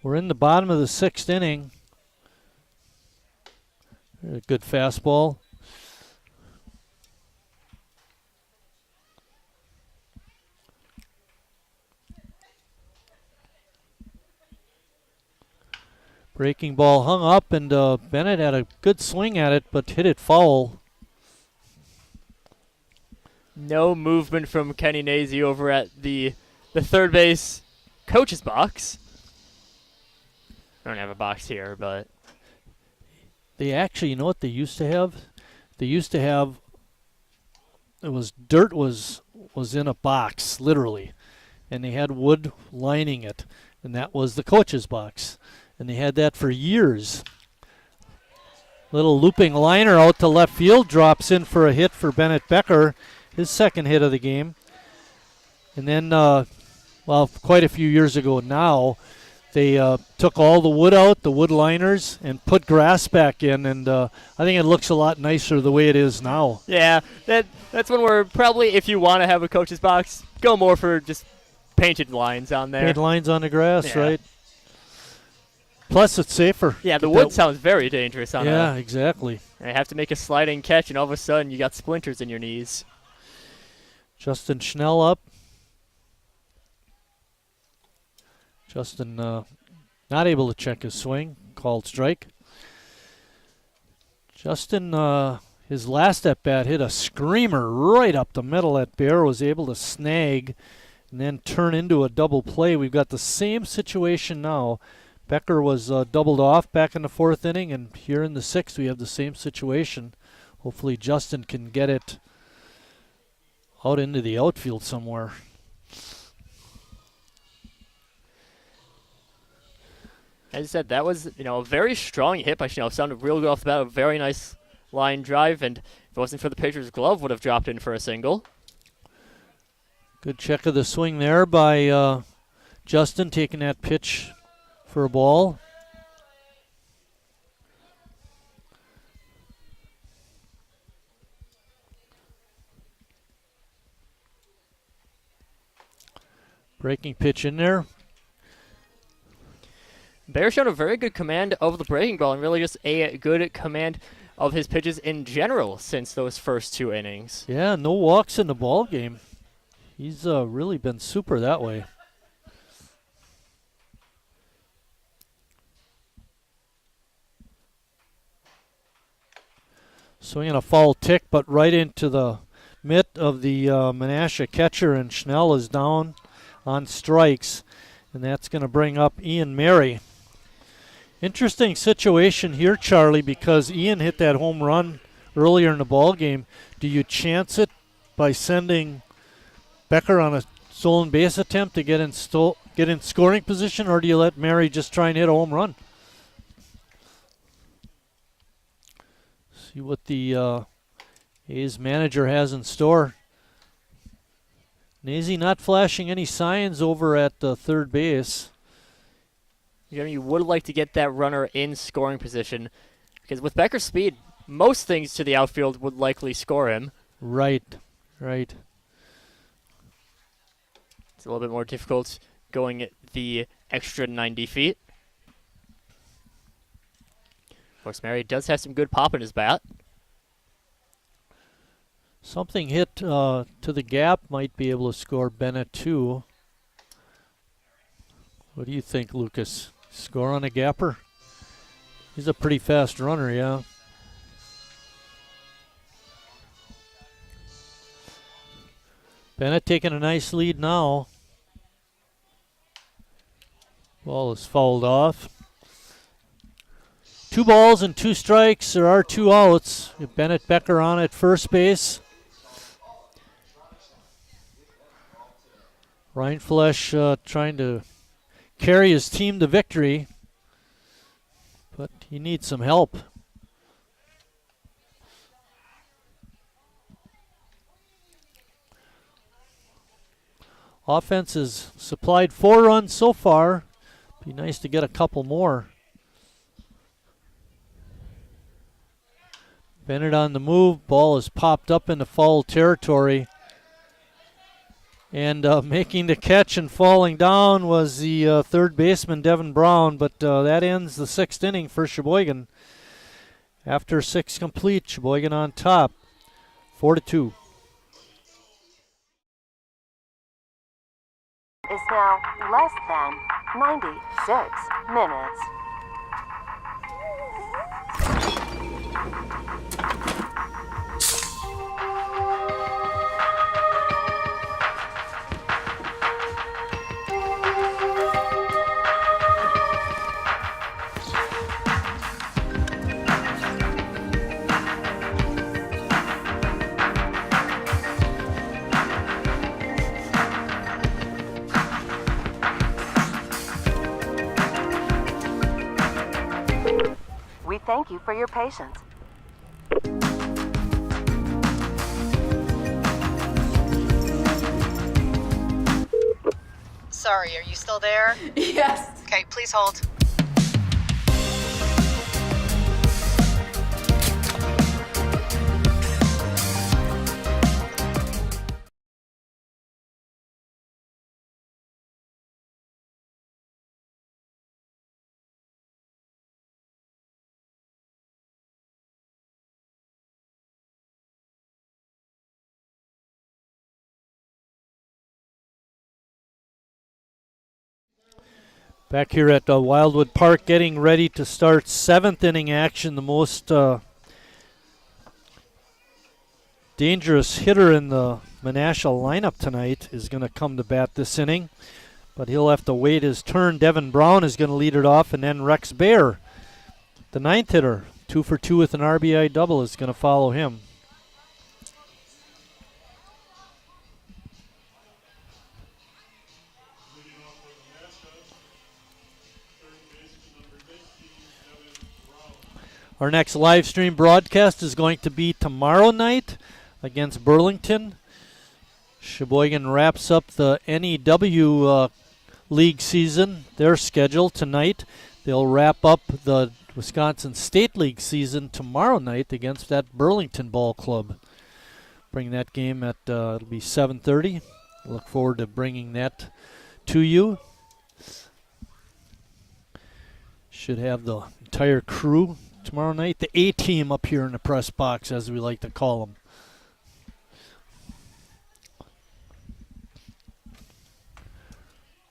[SPEAKER 1] We're in the bottom of the 6th inning. A good fastball. Breaking ball hung up, and Bennett had a good swing at it, but hit it foul.
[SPEAKER 2] No movement from Kenny Nazy over at the third base coach's box. I don't have a box here, but
[SPEAKER 1] They actually, you know what they used to have? They used to have, dirt was in a box, literally, and they had wood lining it, and that was the coach's box. And they had that for years. Little looping liner out to left field, drops in for a hit for Bennett Becker, his second hit of the game. And then, quite a few years ago now, they took all the wood out, the wood liners, and put grass back in. And I think it looks a lot nicer the way it is now.
[SPEAKER 2] yeah, that's when we're probably, if you want to have a coach's box, go more for just painted lines on there.
[SPEAKER 1] Paint lines on the grass,
[SPEAKER 2] Yeah.
[SPEAKER 1] right? Plus, it's safer.
[SPEAKER 2] Yeah, the
[SPEAKER 1] Get
[SPEAKER 2] wood
[SPEAKER 1] that-
[SPEAKER 2] sounds very dangerous on
[SPEAKER 1] Yeah, exactly.
[SPEAKER 2] I have to make a sliding catch, and all of a sudden you got splinters in your knees.
[SPEAKER 1] Justin Schnell up. Justin not able to check his swing. Called strike. Justin, his last at-bat hit a screamer right up the middle that Bear was able to snag and then turn into a double play. We've got the same situation now. Becker was doubled off back in the 4th inning, and here in the 6th we have the same situation. Hopefully Justin can get it out into the outfield somewhere.
[SPEAKER 2] As I said, that was a very strong hit by Schnell. Sounded real good off the bat. A very nice line drive, and if it wasn't for the pitcher's glove, would have dropped in for a single.
[SPEAKER 1] Good check of the swing there by Justin, taking that pitch for a ball. Breaking pitch in there.
[SPEAKER 2] Bear showed a very good command of the breaking ball and really just a good command of his pitches in general since those first 2 innings.
[SPEAKER 1] Yeah, no walks in the ball game. He's really been super that way. Swinging a foul tick, but right into the mitt of the Menasha catcher, and Schnell is down on strikes, and that's going to bring up Ian Mary. Interesting situation here, Charlie, because Ian hit that home run earlier in the ball game. Do you chance it by sending Becker on a stolen base attempt to get in scoring position, or do you let Mary just try and hit a home run? See what the A's manager has in store. Nazy not flashing any signs over at third base.
[SPEAKER 2] You would like to get that runner in scoring position because with Becker's speed, most things to the outfield would likely score him.
[SPEAKER 1] Right.
[SPEAKER 2] It's a little bit more difficult going the extra 90 feet. Of course, Mary does have some good pop in his bat.
[SPEAKER 1] Something hit to the gap might be able to score Bennett too. What do you think, Lucas? Score on a gapper? He's a pretty fast runner, yeah. Bennett taking a nice lead now. Ball is fouled off. 2 balls and 2 strikes. There are 2 outs. Bennett Becker on at first base. Reinflesch trying to carry his team to victory, but he needs some help. Offense has supplied 4 runs so far. Be nice to get a couple more. Bennett on the move. Ball is popped up into foul territory. And making the catch and falling down was the third baseman, Devin Brown. But that ends the 6th inning for Sheboygan. After 6 complete, Sheboygan on top, 4-2.
[SPEAKER 16] Is now less than 96 minutes. We thank you for your patience.
[SPEAKER 17] Sorry, are you still there?
[SPEAKER 20] Yes.
[SPEAKER 17] Okay, please hold.
[SPEAKER 1] Back here at Wildwood Park, getting ready to start 7th inning action. The most dangerous hitter in the Menasha lineup tonight is going to come to bat this inning, but he'll have to wait his turn. Devin Brown is going to lead it off, and then Rex Baer, the 9th hitter, 2 for 2 with an RBI double, is going to follow him. Our next live stream broadcast is going to be tomorrow night against Burlington. Sheboygan wraps up the NEW league season, their schedule tonight. They'll wrap up the Wisconsin State League season tomorrow night against that Burlington ball club. Bring that game at, it'll be 7:30. Look forward to bringing that to you. Should have the entire crew tomorrow night, the A-team up here in the press box, as we like to call them.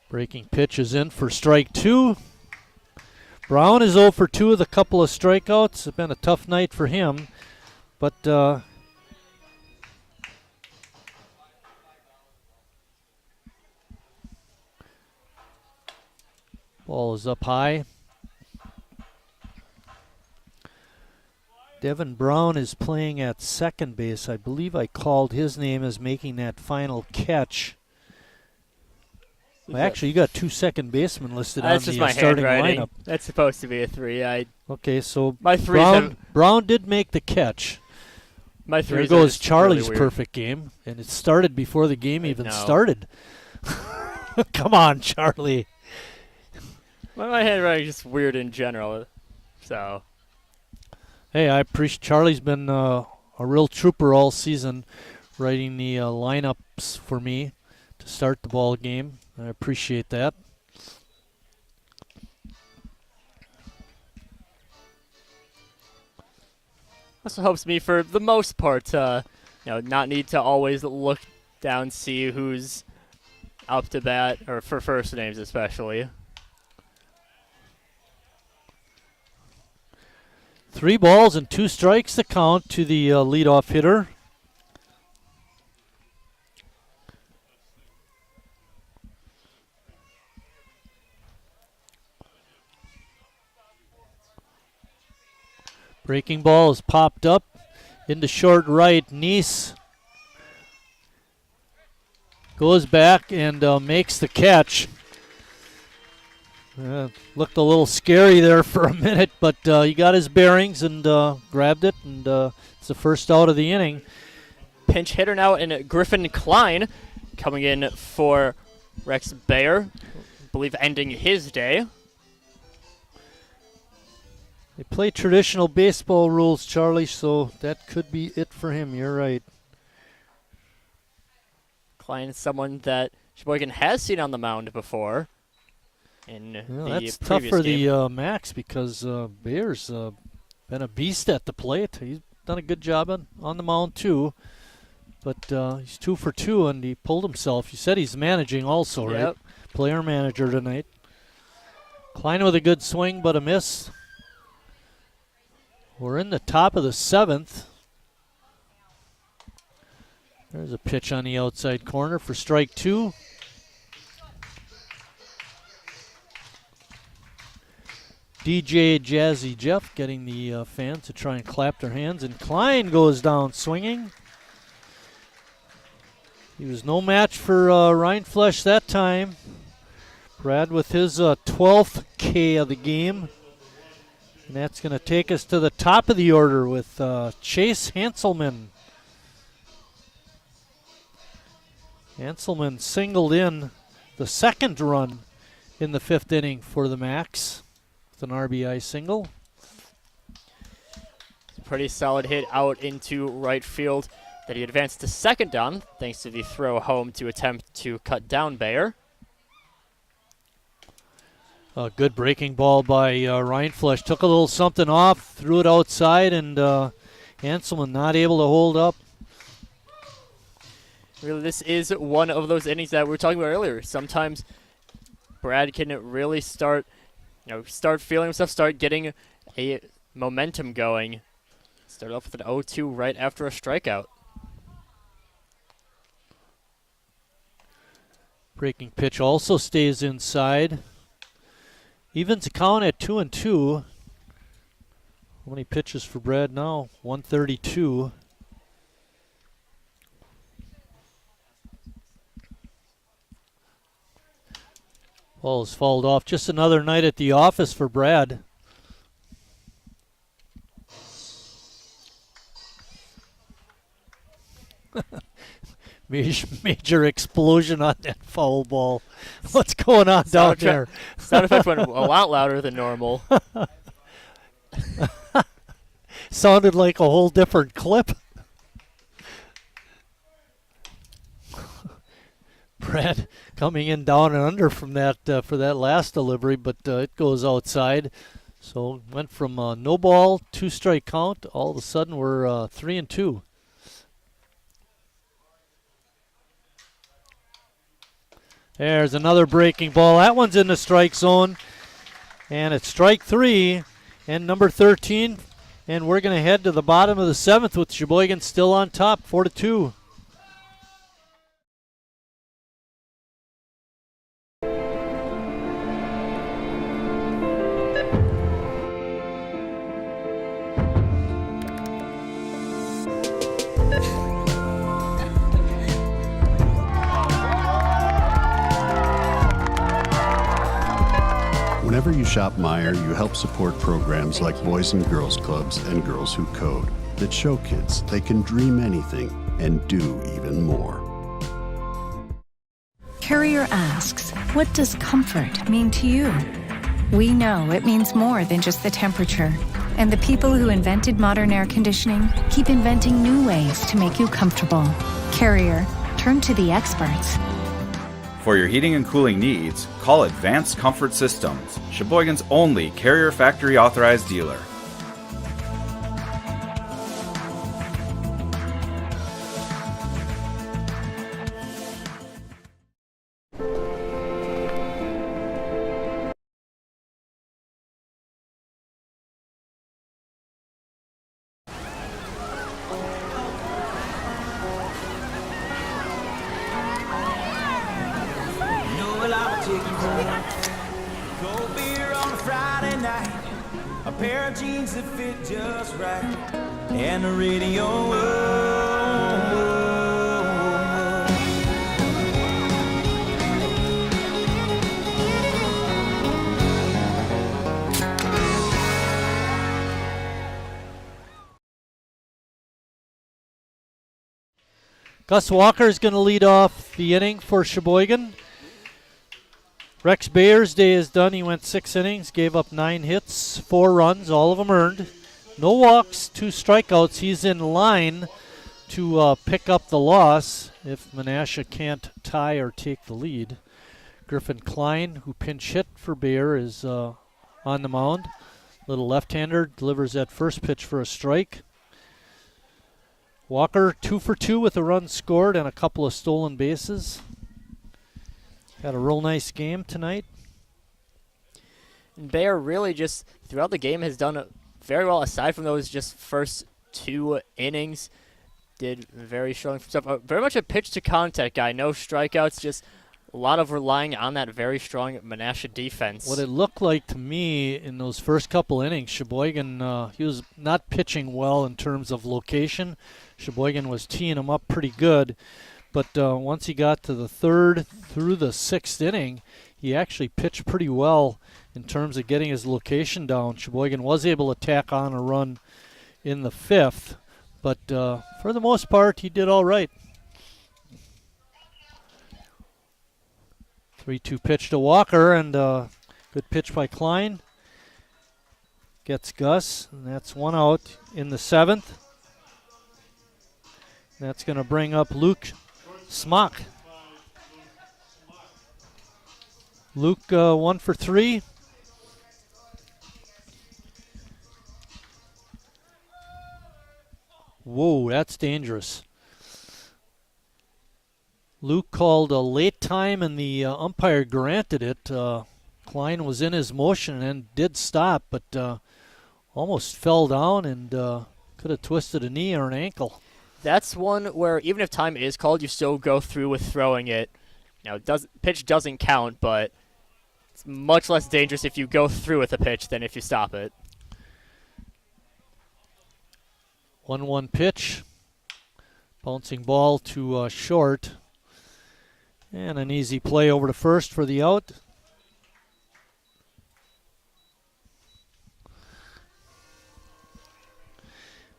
[SPEAKER 1] Breaking pitch is in for strike 2. Brown is 0 for 2 with a couple of strikeouts. It's been a tough night for him, but ball is up high. Devin Brown is playing at second base. I believe I called his name as making that final catch. Well, actually, you got 2 second basemen listed on the starting lineup.
[SPEAKER 2] That's supposed to be a 3.
[SPEAKER 1] Okay, so
[SPEAKER 2] my
[SPEAKER 1] Brown did make the catch.
[SPEAKER 2] My
[SPEAKER 1] there goes Charlie's really perfect game, and it started before the game even started. Come on, Charlie.
[SPEAKER 2] My handwriting is just weird in general, so...
[SPEAKER 1] Hey, I appreciate Charlie's been a real trooper all season, writing the lineups for me to start the ball game. I appreciate that.
[SPEAKER 2] Also helps me for the most part, not need to always look down, see who's up to bat, or for first names especially.
[SPEAKER 1] 3 balls and 2 strikes to count to the leadoff hitter. Breaking ball is popped up into short right. Neese goes back and makes the catch. Looked a little scary there for a minute, but he got his bearings and grabbed it, and it's the first out of the inning.
[SPEAKER 2] Pinch hitter now in Griffin Klein coming in for Rex Bayer, I believe ending his day.
[SPEAKER 1] They play traditional baseball rules, Charlie, so that could be it for him. You're right.
[SPEAKER 2] Klein is someone that Sheboygan has seen on the mound before.
[SPEAKER 1] That's tough for the Max because Bayer's been a beast at the plate. He's done a good job on the mound too, but he's 2 for 2 and he pulled himself. You said he's managing also, right?
[SPEAKER 2] Yep.
[SPEAKER 1] Player manager tonight. Klein with a good swing but a miss. We're in the top of the 7th. There's a pitch on the outside corner for strike 2. DJ Jazzy Jeff getting the fans to try and clap their hands, and Klein goes down swinging. He was no match for Rindfleisch that time. Brad with his 12th K of the game. And that's going to take us to the top of the order with Chase Hanselman. Hanselman singled in the second run in the 5th inning for the Max with an RBI single.
[SPEAKER 2] Pretty solid hit out into right field that he advanced to second on thanks to the throw home to attempt to cut down Bayer.
[SPEAKER 1] A good breaking ball by Rindfleisch. Took a little something off, threw it outside, and Hanselman not able to hold up.
[SPEAKER 2] Really, this is one of those innings that we were talking about earlier. Sometimes Brad can really start feeling himself, start getting a momentum going. Start off with an 0-2 right after a strikeout.
[SPEAKER 1] Breaking pitch also stays inside. Evens the count at 2-2. How many pitches for Brad now? 132. Ball is fouled off. Just another night at the office for Brad. Major explosion on that foul ball. What's going on down there?
[SPEAKER 2] Sound effect went a lot louder than normal.
[SPEAKER 1] Sounded like a whole different clip. Brad coming in down and under from that for that last delivery, but it goes outside. So went from no ball, 2-strike count. All of a sudden we're 3-2. There's another breaking ball. That one's in the strike zone. And it's strike 3 and number 13. And we're going to head to the bottom of the 7th with Sheboygan still on top, 4-2.
[SPEAKER 3] Whenever you shop Meijer, you help support programs like Boys and Girls Clubs and Girls Who Code that show kids they can dream anything and do even more.
[SPEAKER 4] Carrier asks, what does comfort mean to you? We know it means more than just the temperature. And the people who invented modern air conditioning keep inventing new ways to make you comfortable. Carrier, turn to the experts.
[SPEAKER 5] For your heating and cooling needs, call Advanced Comfort Systems, Sheboygan's only Carrier Factory authorized dealer.
[SPEAKER 6] pair of jeans that fit just right, and the radio.
[SPEAKER 1] Gus Walker is going to lead off the inning for Sheboygan. Rex Bayer's day is done. He went 6 innings, gave up 9 hits, 4 runs, all of them earned. No walks, 2 strikeouts. He's in line to pick up the loss if Menasha can't tie or take the lead. Griffin Klein, who pinch hit for Bayer, is on the mound. Little left-hander, delivers that first pitch for a strike. Walker 2 for 2 with a run scored and a couple of stolen bases. Had a real nice game tonight.
[SPEAKER 2] And Bayer really just throughout the game has done very well aside from those just first 2 innings. Did very strong stuff. Very much a pitch to contact guy. No strikeouts, just a lot of relying on that very strong Menasha defense.
[SPEAKER 1] What it looked like to me in those first couple innings, Sheboygan, he was not pitching well in terms of location. Sheboygan was teeing him up pretty good. But once he got to the 3rd through the 6th inning, he actually pitched pretty well in terms of getting his location down. Sheboygan was able to tack on a run in the 5th. But for the most part, he did all right. 3-2 pitch to Walker, and good pitch by Klein. Gets Gus, and that's 1 out in the 7th. That's going to bring up Luke Smock. Luke 1 for 3. Whoa, that's dangerous. Luke called a late time and the umpire granted it. Klein was in his motion and did stop, but almost fell down and could have twisted a knee or an ankle.
[SPEAKER 2] That's one where even if time is called, you still go through with throwing it. Now, pitch doesn't count, but it's much less dangerous if you go through with a pitch than if you stop it.
[SPEAKER 1] 1-1 pitch. Bouncing ball to short. And an easy play over to first for the out.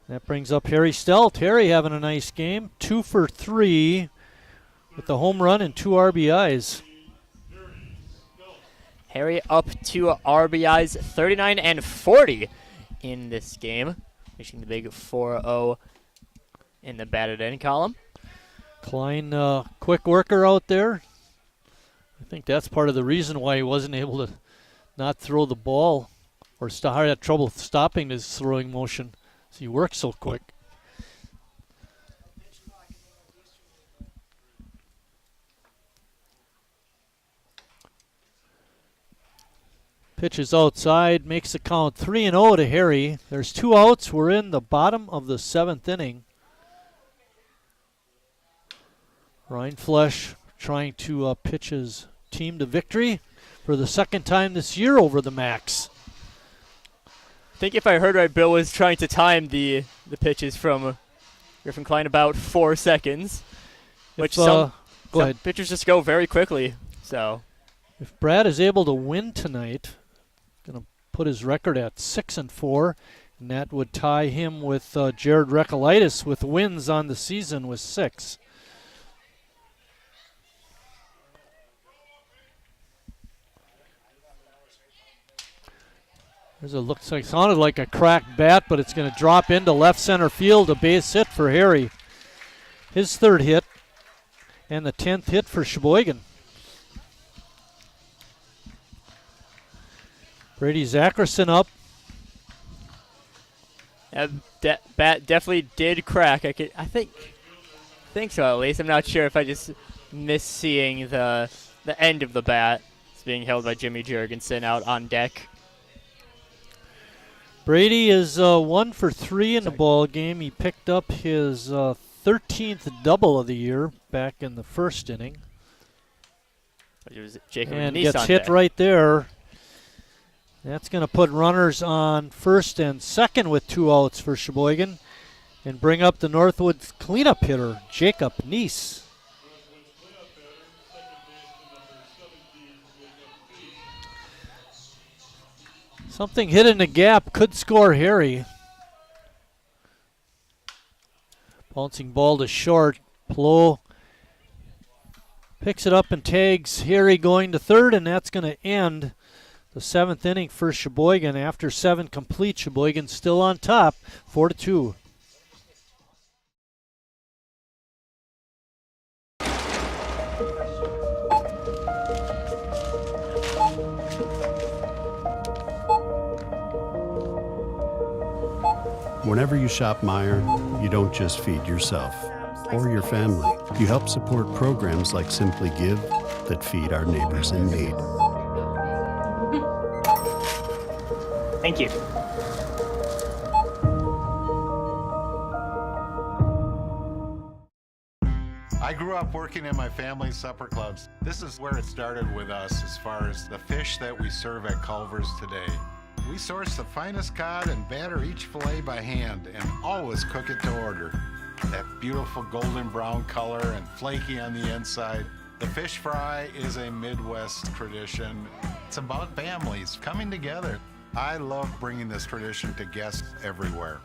[SPEAKER 1] That brings up Harry Stelt. Harry having a nice game. 2 for 3 with the home run and 2 RBIs.
[SPEAKER 2] Harry up 2 RBIs, 39 and 40 in this game, reaching the big 4-0 in the batted in column. Klein,
[SPEAKER 1] Quick worker out there. I think that's part of the reason why he wasn't able to not throw the ball or had trouble stopping his throwing motion. So he works so quick. Pitch is outside, makes the count 3-0 to Harry. There's 2 outs. We're in the bottom of the 7th inning. Rindfleisch trying to pitch his team to victory for the 2nd time this year over the Max.
[SPEAKER 2] I think if I heard right, Bill was trying to time the pitches from Griffin Klein about 4 seconds, which some pitchers just go very quickly. So,
[SPEAKER 1] if Brad is able to win tonight, going to put his record at 6-4, and that would tie him with Jared Recolaitis with wins on the season with 6. Sounded like a cracked bat, but it's going to drop into left center field, a base hit for Harry. His 3rd hit and the 10th hit for Sheboygan. Brady Zackerson up.
[SPEAKER 2] Bat definitely did crack. I think so at least. I'm not sure if I just missed seeing the end of the bat. It's being held by Jimmy Jurgensen out on deck.
[SPEAKER 1] Brady is 1 for 3 in the ball game. He picked up his 13th double of the year back in the 1st inning.
[SPEAKER 2] It was Jacob
[SPEAKER 1] and
[SPEAKER 2] Nice
[SPEAKER 1] gets
[SPEAKER 2] on
[SPEAKER 1] hit
[SPEAKER 2] deck.
[SPEAKER 1] right there. That's going to put runners on first and second with 2 outs for Sheboygan and bring up the Northwood cleanup hitter, Jacob Neese. Something hit in the gap, could score Harry. Bouncing ball to short. Plo picks it up and tags Harry going to third, and that's going to end the 7th inning for Sheboygan. After 7 complete, Sheboygan still on top, 4-2.
[SPEAKER 3] Whenever you shop Meijer, you don't just feed yourself or your family. You help support programs like Simply Give that feed our neighbors in need.
[SPEAKER 7] Thank you.
[SPEAKER 8] I grew up working in my family's supper clubs. This is where it started with us as far as the fish that we serve at Culver's today. We source the finest cod and batter each fillet by hand and always cook it to order. That beautiful golden brown color and flaky on the inside. The fish fry is a Midwest tradition. It's about families coming together. I love bringing this tradition to guests everywhere.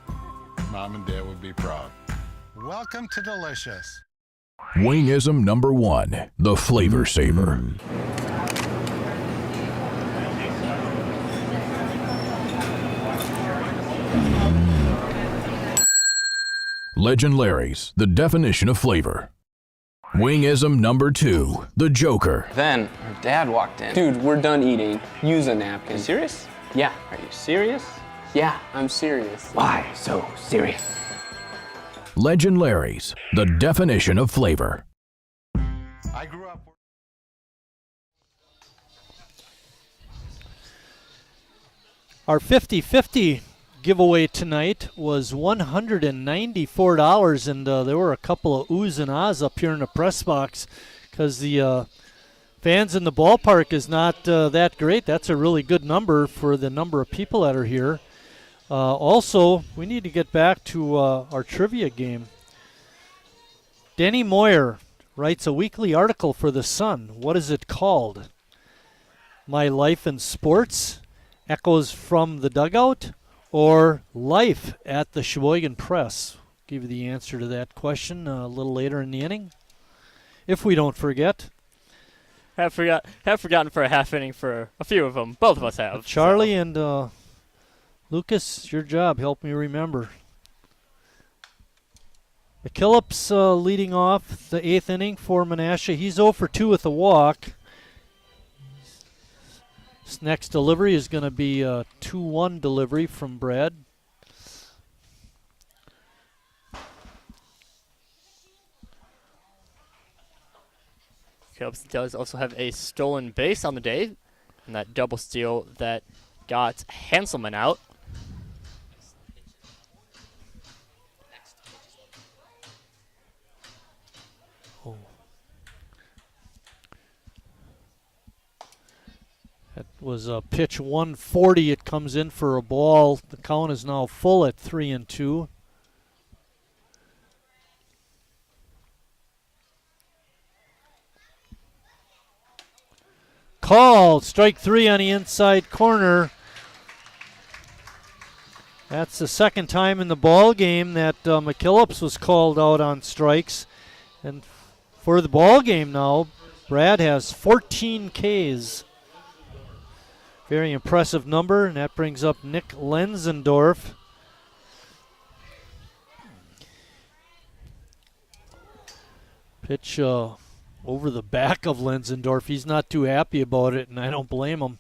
[SPEAKER 8] Mom and Dad would be proud. Welcome to Delicious.
[SPEAKER 18] Wingism number 1, the Flavor Saver. Legend Larry's, the definition of flavor. Wingism number 2, the Joker.
[SPEAKER 10] Then her dad walked in. Dude, we're done eating. Use a napkin. You serious? Yeah. Are you serious? Yeah, I'm serious. Why so serious?
[SPEAKER 18] Legend Larry's, the definition of flavor.
[SPEAKER 8] I grew up.
[SPEAKER 1] Our 50-50 giveaway tonight was $194, and there were a couple of oohs and ahs up here in the press box because the fans in the ballpark is not that great. That's a really good number for the number of people that are here. Also, we need to get back to our trivia game. Denny Moyer writes a weekly article for The Sun. What is it called? My Life in Sports, Echoes from the Dugout, or Life at the Sheboygan Press? Give you the answer to that question a little later in the inning, if we don't forget.
[SPEAKER 2] Have forgotten for a half inning for a few of them. Both of us have.
[SPEAKER 1] Charlie and Lucas, your job. Help me remember. McKillop's leading off the 8th inning for Menasha. He's 0 for 2 with a walk. This next delivery is going to be a 2-1 delivery from Brad.
[SPEAKER 2] Phillips does also have a stolen base on the day, and that double steal that got Hanselman out.
[SPEAKER 1] That was a pitch 140. It comes in for a ball. The count is now full at 3-2. Called. Strike 3 on the inside corner. That's the second time in the ball game that McKillops was called out on strikes. And for the ball game now, Brad has 14 Ks. Very impressive number, and that brings up Nick Lenzendorf. Pitch over the back of Lenzendorf. He's not too happy about it, and I don't blame him.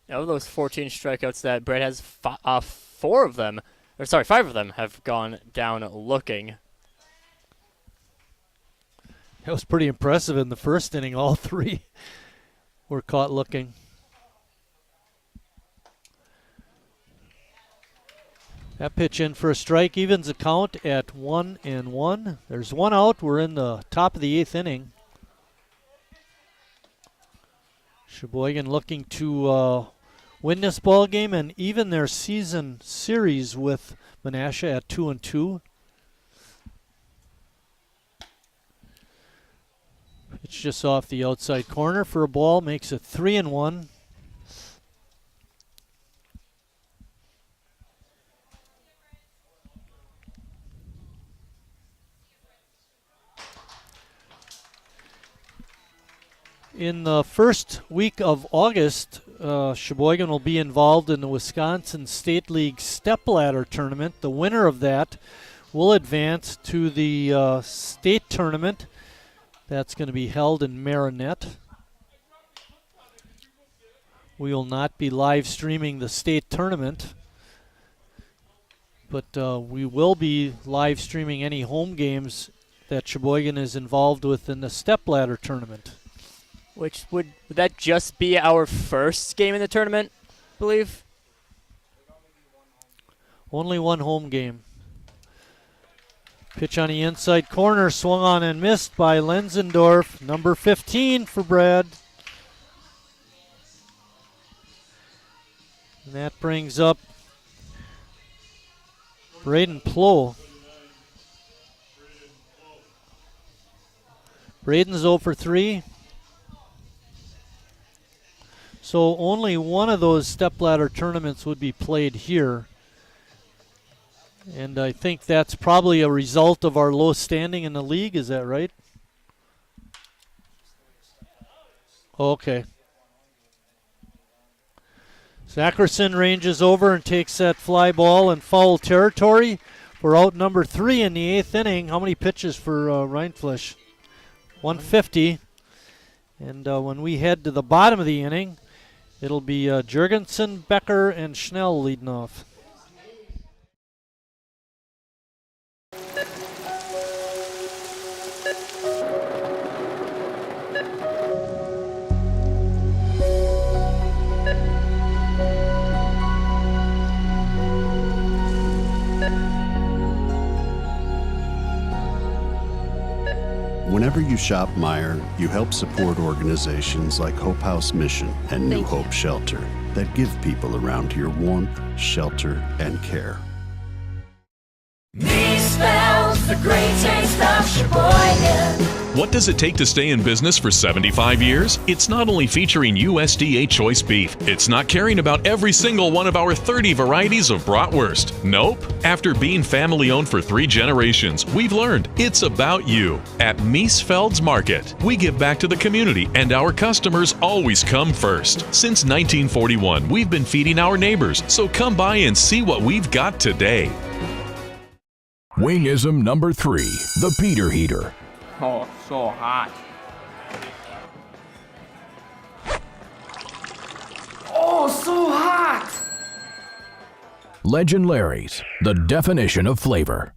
[SPEAKER 2] Out of those 14 strikeouts that Brad has, 5 of them have gone down looking.
[SPEAKER 1] That was pretty impressive in the first inning. All 3 were caught looking. That pitch in for a strike evens the count at 1-1. There's 1 out. We're in the top of the 8th inning. Sheboygan looking to win this ball game and even their season series with Menasha at 2-2. It's just off the outside corner for a ball, makes it 3-1. In the first week of August, Sheboygan will be involved in the Wisconsin State League Stepladder Tournament. The winner of that will advance to the state tournament. That's going to be held in Marinette. We will not be live streaming the state tournament, but we will be live streaming any home games that Sheboygan is involved with in the Stepladder Tournament.
[SPEAKER 2] Which would that just be our first game in the tournament, I believe?
[SPEAKER 1] Only one home game. Pitch on the inside corner, swung on and missed by Lenzendorf. Number 15 for Brad. And that brings up Braden Plow. Braden's 0 for 3. So only one of those stepladder tournaments would be played here. And I think that's probably a result of our low standing in the league. Is that right? Okay. Zackerson ranges over and takes that fly ball in foul territory for out number 3 in the 8th inning. How many pitches for Rindfleisch? 150. And when we head to the bottom of the inning, it'll be Jurgensen, Becker, and Schnell leading off.
[SPEAKER 3] Whenever you shop Meijer, you help support organizations like Hope House Mission and New Hope Shelter that give people around here warmth, shelter, and care.
[SPEAKER 6] Me spells the great taste of Sheboygan.
[SPEAKER 9] What does it take to stay in business for 75 years? It's not only featuring USDA choice beef. It's not caring about every single one of our 30 varieties of bratwurst. Nope. After being family owned for 3 generations, we've learned it's about you. At Miesfeld's Market, we give back to the community and our customers always come first. Since 1941, we've been feeding our neighbors, so come by and see what we've got today.
[SPEAKER 18] Wingism number 3, the Peter Heater.
[SPEAKER 10] Oh, so hot.
[SPEAKER 6] Oh, so hot!
[SPEAKER 18] Legend Larry's, the definition of flavor.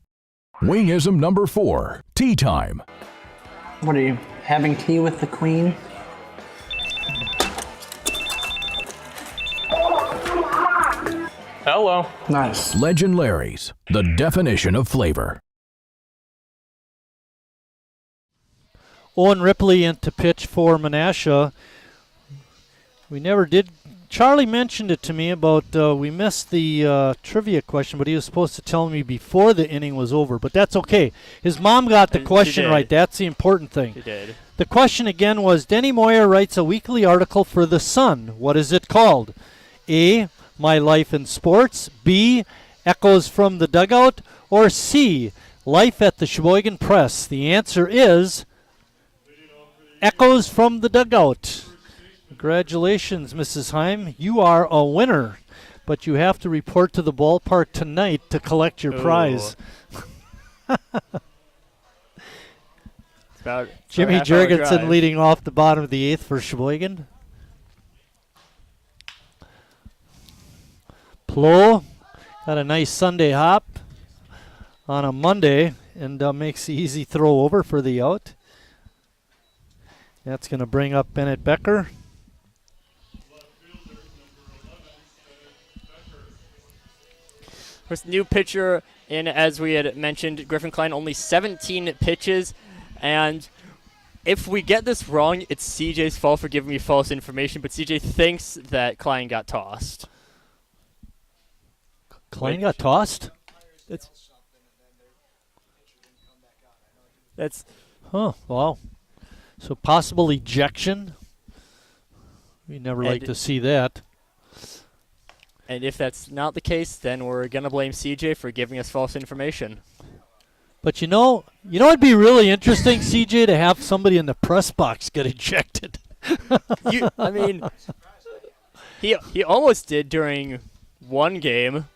[SPEAKER 18] Wingism number 4, tea time.
[SPEAKER 11] What are you, having tea with the Queen?
[SPEAKER 10] Hello.
[SPEAKER 11] Nice.
[SPEAKER 18] Legend Larry's, the definition of flavor.
[SPEAKER 1] Owen Ripley into pitch for Menasha. We never did. Charlie mentioned it to me about we missed the trivia question, but he was supposed to tell me before the inning was over. But that's okay. His mom got the question right. That's the important thing.
[SPEAKER 2] She did.
[SPEAKER 1] The question again was, Denny Moyer writes a weekly article for The Sun. What is it called? A, My Life in Sports. B, Echoes from the Dugout. Or C, Life at the Sheboygan Press. The answer is Echoes from the Dugout. Congratulations, Mrs. Heim. You are a winner, but you have to report to the ballpark tonight to collect your prize. Jimmy Jurgensen leading off the bottom of the 8th for Sheboygan. Plow got a nice Sunday hop on a Monday and makes the easy throw over for the out. That's going to bring up Bennett Becker.
[SPEAKER 2] First new pitcher in, as we had mentioned, Griffin Klein, only 17 pitches. And if we get this wrong, it's CJ's fault for giving me false information, but CJ thinks that Klein got tossed.
[SPEAKER 1] Klein got tossed?
[SPEAKER 2] That's
[SPEAKER 1] Huh, wow. So possible ejection? We never like to see that.
[SPEAKER 2] And if that's not the case, then we're going to blame CJ for giving us false information.
[SPEAKER 1] But you know it'd be really interesting, CJ, to have somebody in the press box get ejected.
[SPEAKER 2] I mean, he almost did during one game.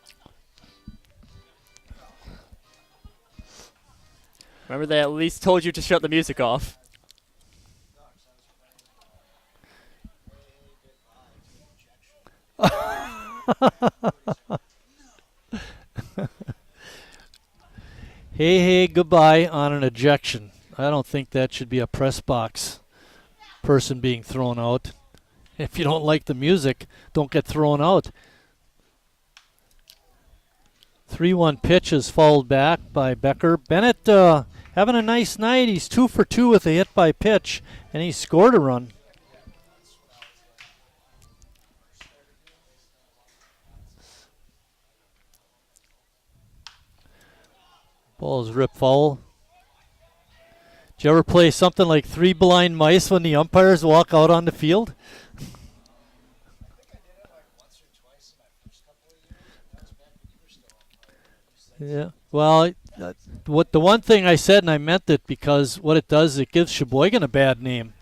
[SPEAKER 2] Remember, they at least told you to shut the music off.
[SPEAKER 1] Hey, goodbye on an ejection. I don't think that should be a press box person being thrown out. If you don't like the music, don't get thrown out. 3-1 pitch is fouled back by Becker. Bennett having a nice night. He's 2 for 2 with a hit by pitch, and he scored a run. Ball is ripped foul. Did you ever play something like Three Blind Mice when the umpires walk out on the field? Yeah. Well, the one thing I said, and I meant it because what it does, it gives Sheboygan a bad name,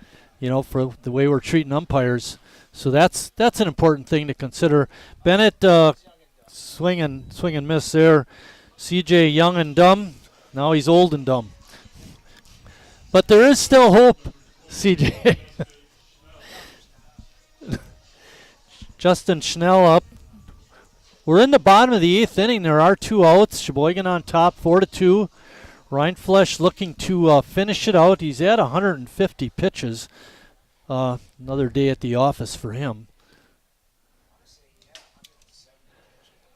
[SPEAKER 1] for the way we're treating umpires. So that's an important thing to consider. Bennett swing and miss there. CJ young and dumb. Now he's old and dumb. But there is still hope, CJ. Justin Schnell up. We're in the bottom of the 8th inning. There are 2 outs. Sheboygan on top, 4-2. Rindfleisch looking to finish it out. He's at 150 pitches. Another day at the office for him.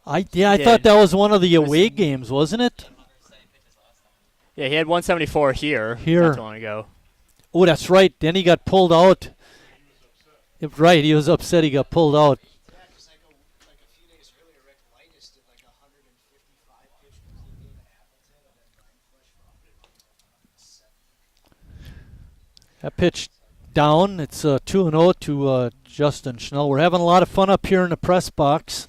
[SPEAKER 1] I thought that was one of the away games, wasn't it?
[SPEAKER 2] Yeah, he had 174 here. Not too long ago.
[SPEAKER 1] Oh, that's right. Then he got pulled out. Right, he was upset he got pulled out. That pitch down. It's 2-0 to Justin Schnell. We're having a lot of fun up here in the press box.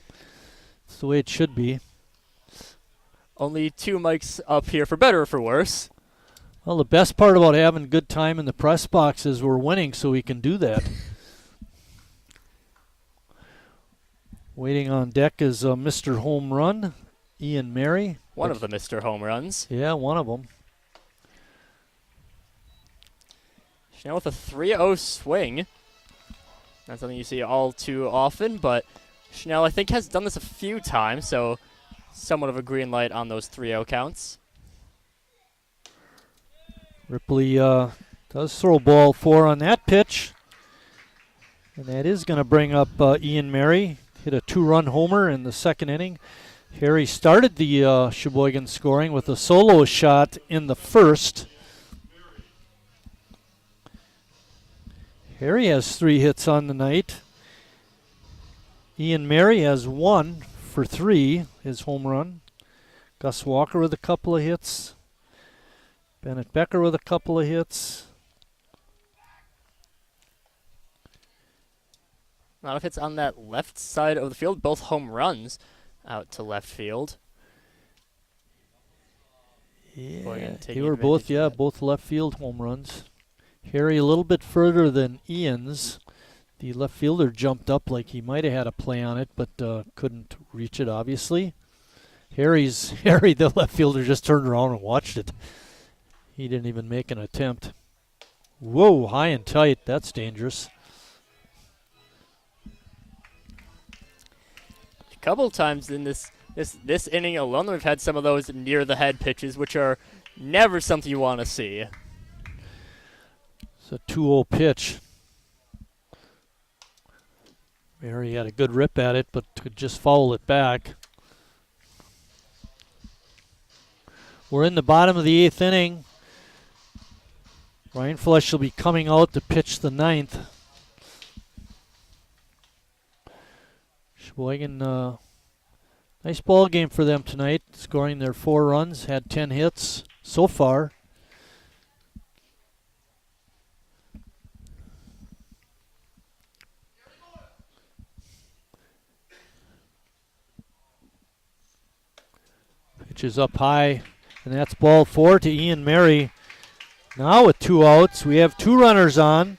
[SPEAKER 1] It's the way it should be.
[SPEAKER 2] Only 2 mics up here, for better or for worse.
[SPEAKER 1] Well, the best part about having a good time in the press box is we're winning, so we can do that. Waiting on deck is Mr. Home Run, Ian Mary.
[SPEAKER 2] One of the Mr. Home Runs.
[SPEAKER 1] Yeah, one of them.
[SPEAKER 2] Schnell with a 3-0 swing. Not something you see all too often, but Schnell, I think, has done this a few times, so somewhat of a green light on those 3-0 counts.
[SPEAKER 1] Ripley does throw ball 4 on that pitch. And that is going to bring up Ian Mary. Hit a 2-run homer in the 2nd inning. Harry started the Sheboygan scoring with a solo shot in the 1st. Harry has 3 hits on the night. Ian Mary has 1 for 3, his home run. Gus Walker with a couple of hits. Bennett Becker with a couple of hits.
[SPEAKER 2] A lot of hits on that left side of the field, both home runs out to left field.
[SPEAKER 1] Yeah, they were both left field home runs. Harry a little bit further than Ian's. The left fielder jumped up like he might have had a play on it, but couldn't reach it, obviously. Harry, the left fielder, just turned around and watched it. He didn't even make an attempt. Whoa, high and tight. That's dangerous.
[SPEAKER 2] A couple times in this inning alone, we've had some of those near the head pitches, which are never something you want to see.
[SPEAKER 1] It's a 2-0 pitch. Mary had a good rip at it, but could just foul it back. We're in the bottom of the 8th inning. Ryan Flesh will be coming out to pitch the ninth. Sheboygan, nice ball game for them tonight, scoring their 4 runs, had 10 hits so far. Pitch is up high, and that's ball 4 to Ian Mary. Now with 2 outs, we have 2 runners on,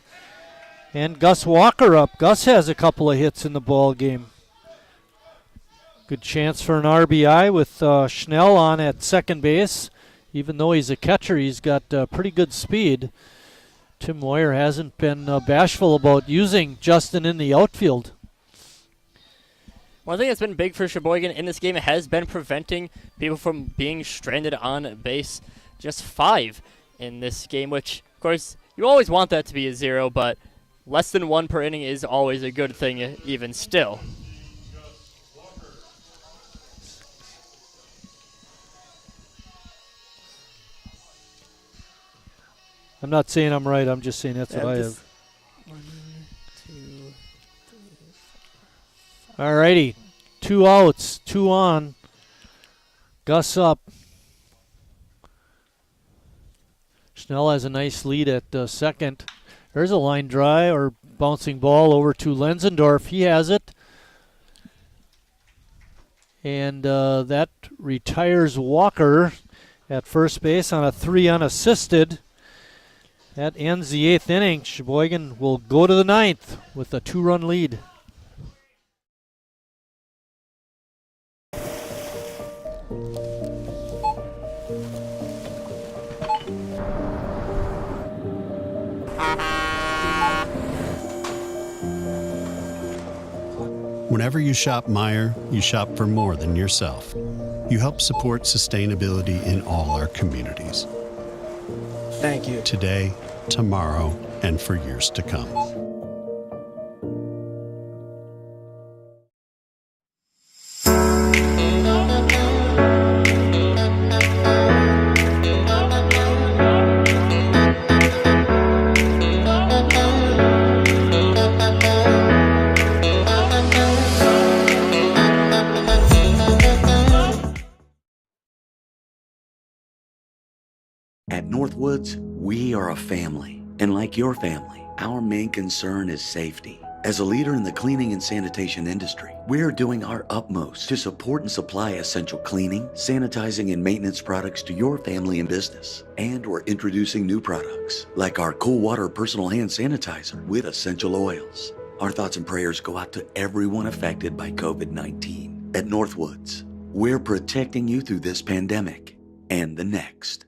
[SPEAKER 1] and Gus Walker up. Gus has a couple of hits in the ball game. Good chance for an RBI with Schnell on at second base. Even though he's a catcher, he's got pretty good speed. Tim Moyer hasn't been bashful about using Justin in the outfield.
[SPEAKER 2] One thing that's been big for Sheboygan in this game has been preventing people from being stranded on base. Just 5 in this game, which, of course, you always want that to be a 0, but less than 1 per inning is always a good thing, even still.
[SPEAKER 1] I'm not saying I'm right, I'm just saying that's what I have.
[SPEAKER 2] 1, 2, 3, 4.
[SPEAKER 1] Alrighty, 2 outs, 2 on. Gus up. Schnell has a nice lead at second. There's a line drive or bouncing ball over to Lenzendorf. He has it. And that retires Walker at first base on a 3 unassisted. That ends the 8th inning. Sheboygan will go to the 9th with a 2-run lead.
[SPEAKER 3] Whenever you shop Meijer, you shop for more than yourself. You help support sustainability in all our communities.
[SPEAKER 12] Thank you.
[SPEAKER 3] Today, tomorrow, and for years to come.
[SPEAKER 19] At Northwoods, we are a family. And like your family, our main concern is safety. As a leader in the cleaning and sanitation industry, we're doing our utmost to support and supply essential cleaning, sanitizing, and maintenance products to your family and business. And we're introducing new products, like our Cool Water Personal Hand Sanitizer with essential oils. Our thoughts and prayers go out to everyone affected by COVID-19. At Northwoods, we're protecting you through this pandemic and the next.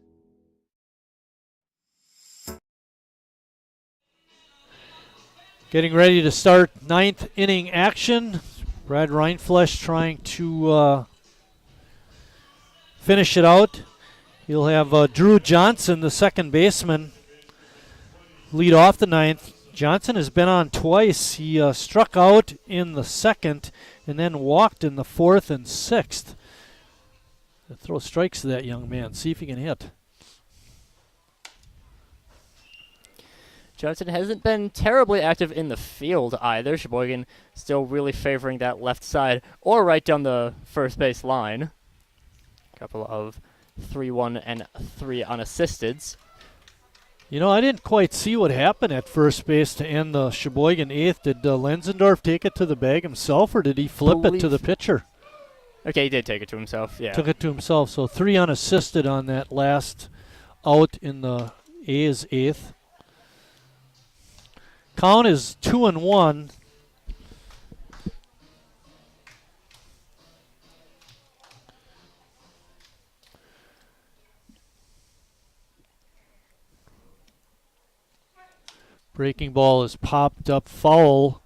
[SPEAKER 1] Getting ready to start 9th inning action. Brad Reinflesch trying to finish it out. He'll have Drew Johnson, the second baseman, lead off the 9th. Johnson has been on twice. He struck out in the 2nd and then walked in the 4th and 6th. Throw strikes to that young man. See if he can hit.
[SPEAKER 2] Johnson hasn't been terribly active in the field either. Sheboygan still really favoring that left side or right down the first base line. A couple of 3-1 and 3 unassisteds.
[SPEAKER 1] You know, I didn't quite see what happened at first base to end the Sheboygan 8th. Did Lenzendorf take it to the bag himself, or did he flip it to the pitcher?
[SPEAKER 2] Okay, he did take it to himself, yeah.
[SPEAKER 1] Took it to himself, so 3 unassisted on that last out in the A's 8th. Count is 2-1. Breaking ball is popped up foul.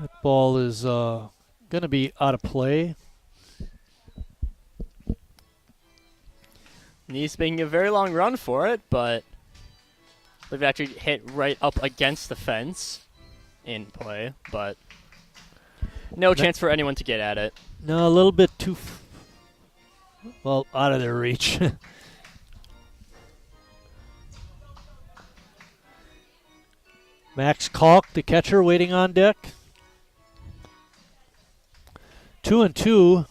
[SPEAKER 1] That ball is going to be out of play.
[SPEAKER 2] He's making a very long run for it, but they've actually hit right up against the fence in play, but no chance for anyone to get at it.
[SPEAKER 1] No, a little bit too, out of their reach. Max Kalk, the catcher, waiting on deck. 2-2.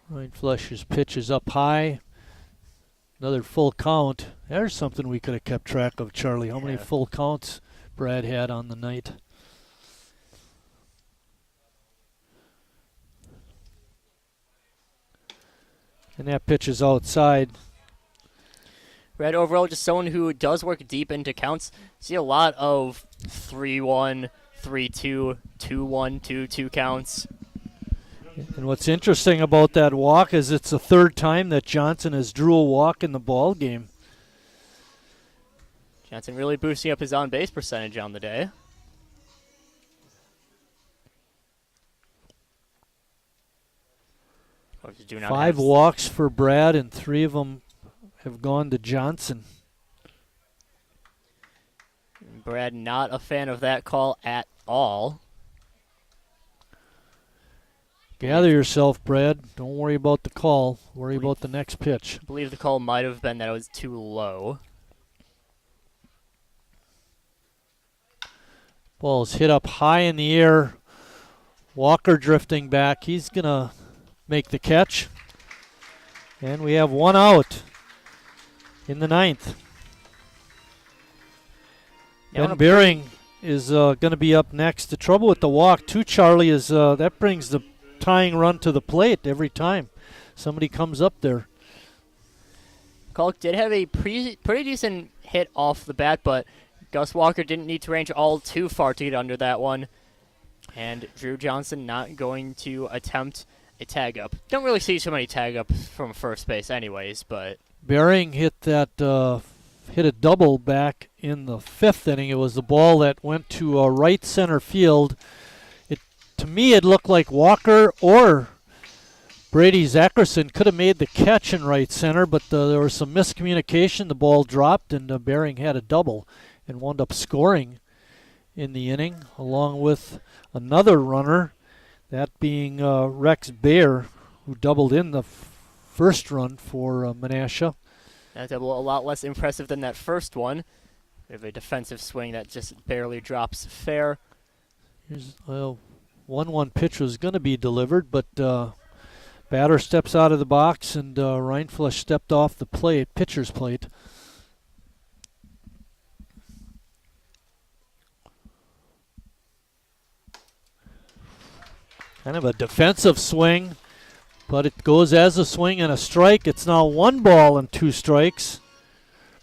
[SPEAKER 1] Ryan Flesher's pitch is up high. Another full count. There's something we could have kept track of, Charlie. How many full counts Brad had on the night? And that pitch is outside.
[SPEAKER 2] Brad overall just someone who does work deep into counts. See a lot of 3-1, 3-2, 2-1, 2-2 counts.
[SPEAKER 1] And what's interesting about that walk is it's the third time that Johnson has drew a walk in the ball game.
[SPEAKER 2] Johnson really boosting up his on-base percentage on the day.
[SPEAKER 1] Five walks for Brad, and 3 of them have gone to Johnson.
[SPEAKER 2] Brad not a fan of that call at all.
[SPEAKER 1] Gather yourself, Brad. Don't worry about the call. Worry about the next pitch.
[SPEAKER 2] I believe the call might have been that it was too low.
[SPEAKER 1] Ball's hit up high in the air. Walker drifting back. He's going to make the catch. And we have 1 out in the 9th. Ben Beering is going to be up next. The trouble with the walk, too, Charlie, is that brings the tying run to the plate every time somebody comes up there.
[SPEAKER 2] Kalk did have a pretty decent hit off the bat, but Gus Walker didn't need to range all too far to get under that one. And Drew Johnson not going to attempt a tag up. Don't really see so many tag ups from first base anyways, but
[SPEAKER 1] Beering hit that hit a double back in the 5th inning. It was the ball that went to right center field. To me, it looked like Walker or Brady Zackerson could have made the catch in right center, but there was some miscommunication. The ball dropped, and Beering had a double and wound up scoring in the inning, along with another runner, that being Rex Baer, who doubled in the first run for Menasha.
[SPEAKER 2] That double a lot less impressive than that first one. We have a defensive swing that just barely drops fair.
[SPEAKER 1] Here's 1-1 pitch was going to be delivered, but batter steps out of the box, and Reinflesch stepped off the plate, pitcher's plate. Kind of a defensive swing, but it goes as a swing and a strike. It's now 1 ball and 2 strikes.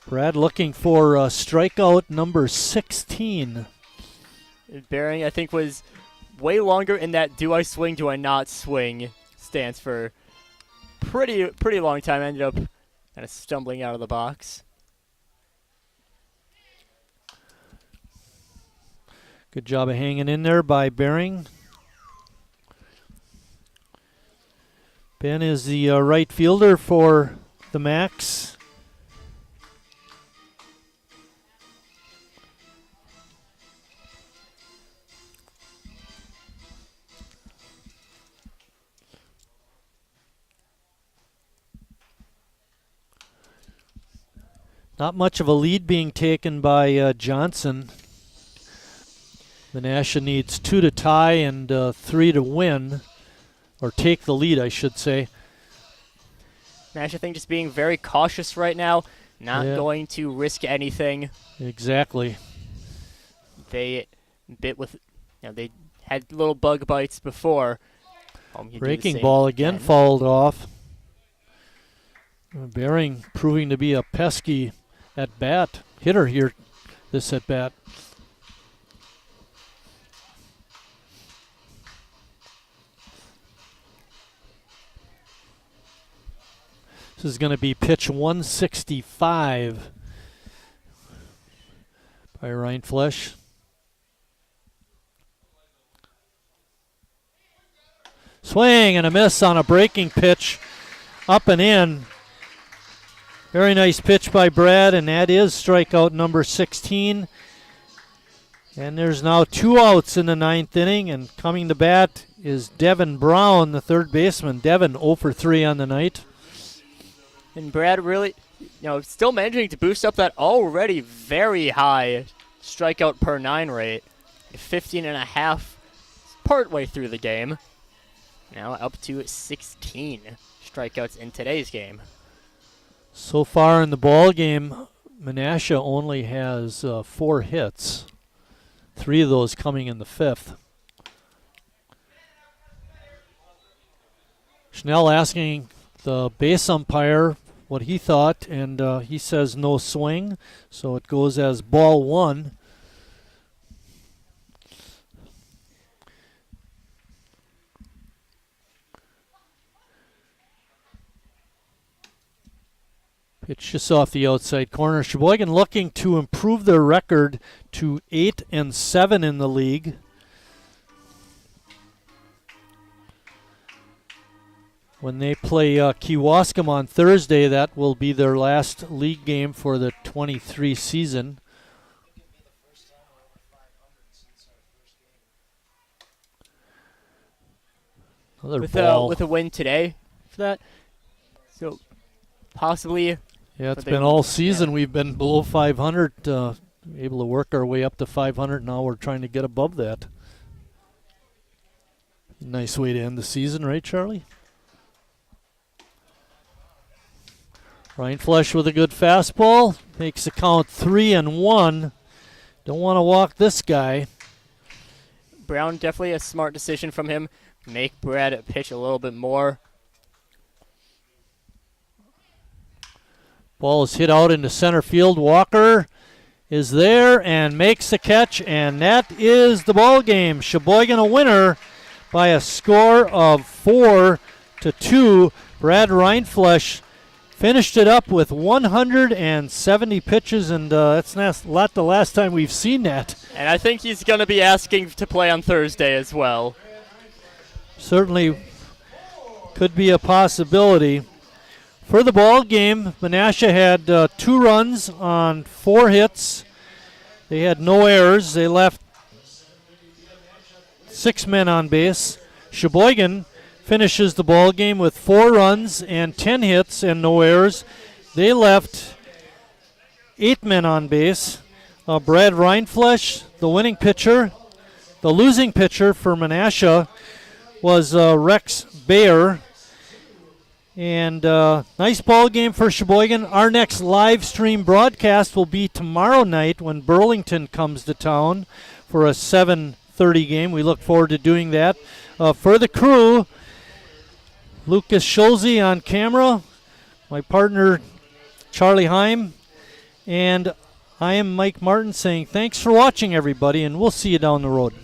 [SPEAKER 1] Brad looking for strikeout number 16.
[SPEAKER 2] Beering, I think, was way longer in that do I swing, do I not swing stance for pretty long time. Ended up kind of stumbling out of the box.
[SPEAKER 1] Good job of hanging in there by Beering. Ben is the right fielder for the Max. Not much of a lead being taken by Johnson. Menasha needs 2 to tie and 3 to win, or take the lead, I should say.
[SPEAKER 2] Menasha, I think, just being very cautious right now, not going to risk anything.
[SPEAKER 1] Exactly.
[SPEAKER 2] They bit with, they had little bug bites before.
[SPEAKER 1] Breaking ball again fouled off. Beering proving to be a pesky at-bat hitter here this at-bat. This is going to be pitch 165 by Reinflesch. Swing and a miss on a breaking pitch, up and in. Very nice pitch by Brad, and that is strikeout number 16. And there's now 2 outs in the 9th inning, and coming to bat is Devin Brown, the third baseman. Devin 0 for 3 on the night.
[SPEAKER 2] And Brad really still managing to boost up that already very high strikeout per 9 rate. 15.5 partway through the game. Now up to 16 strikeouts in today's game.
[SPEAKER 1] So far in the ball game, Menasha only has 4 hits. 3 of those coming in the 5th. Schnell asking the base umpire what he thought, and he says no swing, so it goes as ball 1. Pitch just off the outside corner. Sheboygan looking to improve their record to 8-7 in the league. When they play Kewaskum on Thursday, that will be their last league game for the 23 season. Another ball.
[SPEAKER 2] With a win today for that. So possibly.
[SPEAKER 1] Yeah, it's been all season. We've been below 500, able to work our way up to 500. Now we're trying to get above that. Nice way to end the season, right, Charlie? Ryan Flesh with a good fastball. Makes the count 3-1. Don't want to walk this guy.
[SPEAKER 2] Brown, definitely a smart decision from him. Make Brad pitch a little bit more.
[SPEAKER 1] Ball is hit out into center field. Walker is there and makes the catch, and that is the ball game. Sheboygan a winner by a score of 4-2. Brad Reinflesch finished it up with 170 pitches, and that's not the last time we've seen that.
[SPEAKER 2] And I think he's going to be asking to play on Thursday as well.
[SPEAKER 1] Certainly could be a possibility. For the ball game, Menasha had 2 runs on 4 hits. They had no errors. They left 6 men on base. Sheboygan finishes the ball game with 4 runs and 10 hits and no errors. They left 8 men on base. Brad Reinflesch, the winning pitcher. The losing pitcher for Menasha was Rex Bayer. And nice ball game for Sheboygan. Our next live stream broadcast will be tomorrow night when Burlington comes to town for a 7:30 game. We look forward to doing that. For the crew, Lucas Schulze on camera, my partner Charlie Heim, and I am Mike Martin saying thanks for watching, everybody, and we'll see you down the road.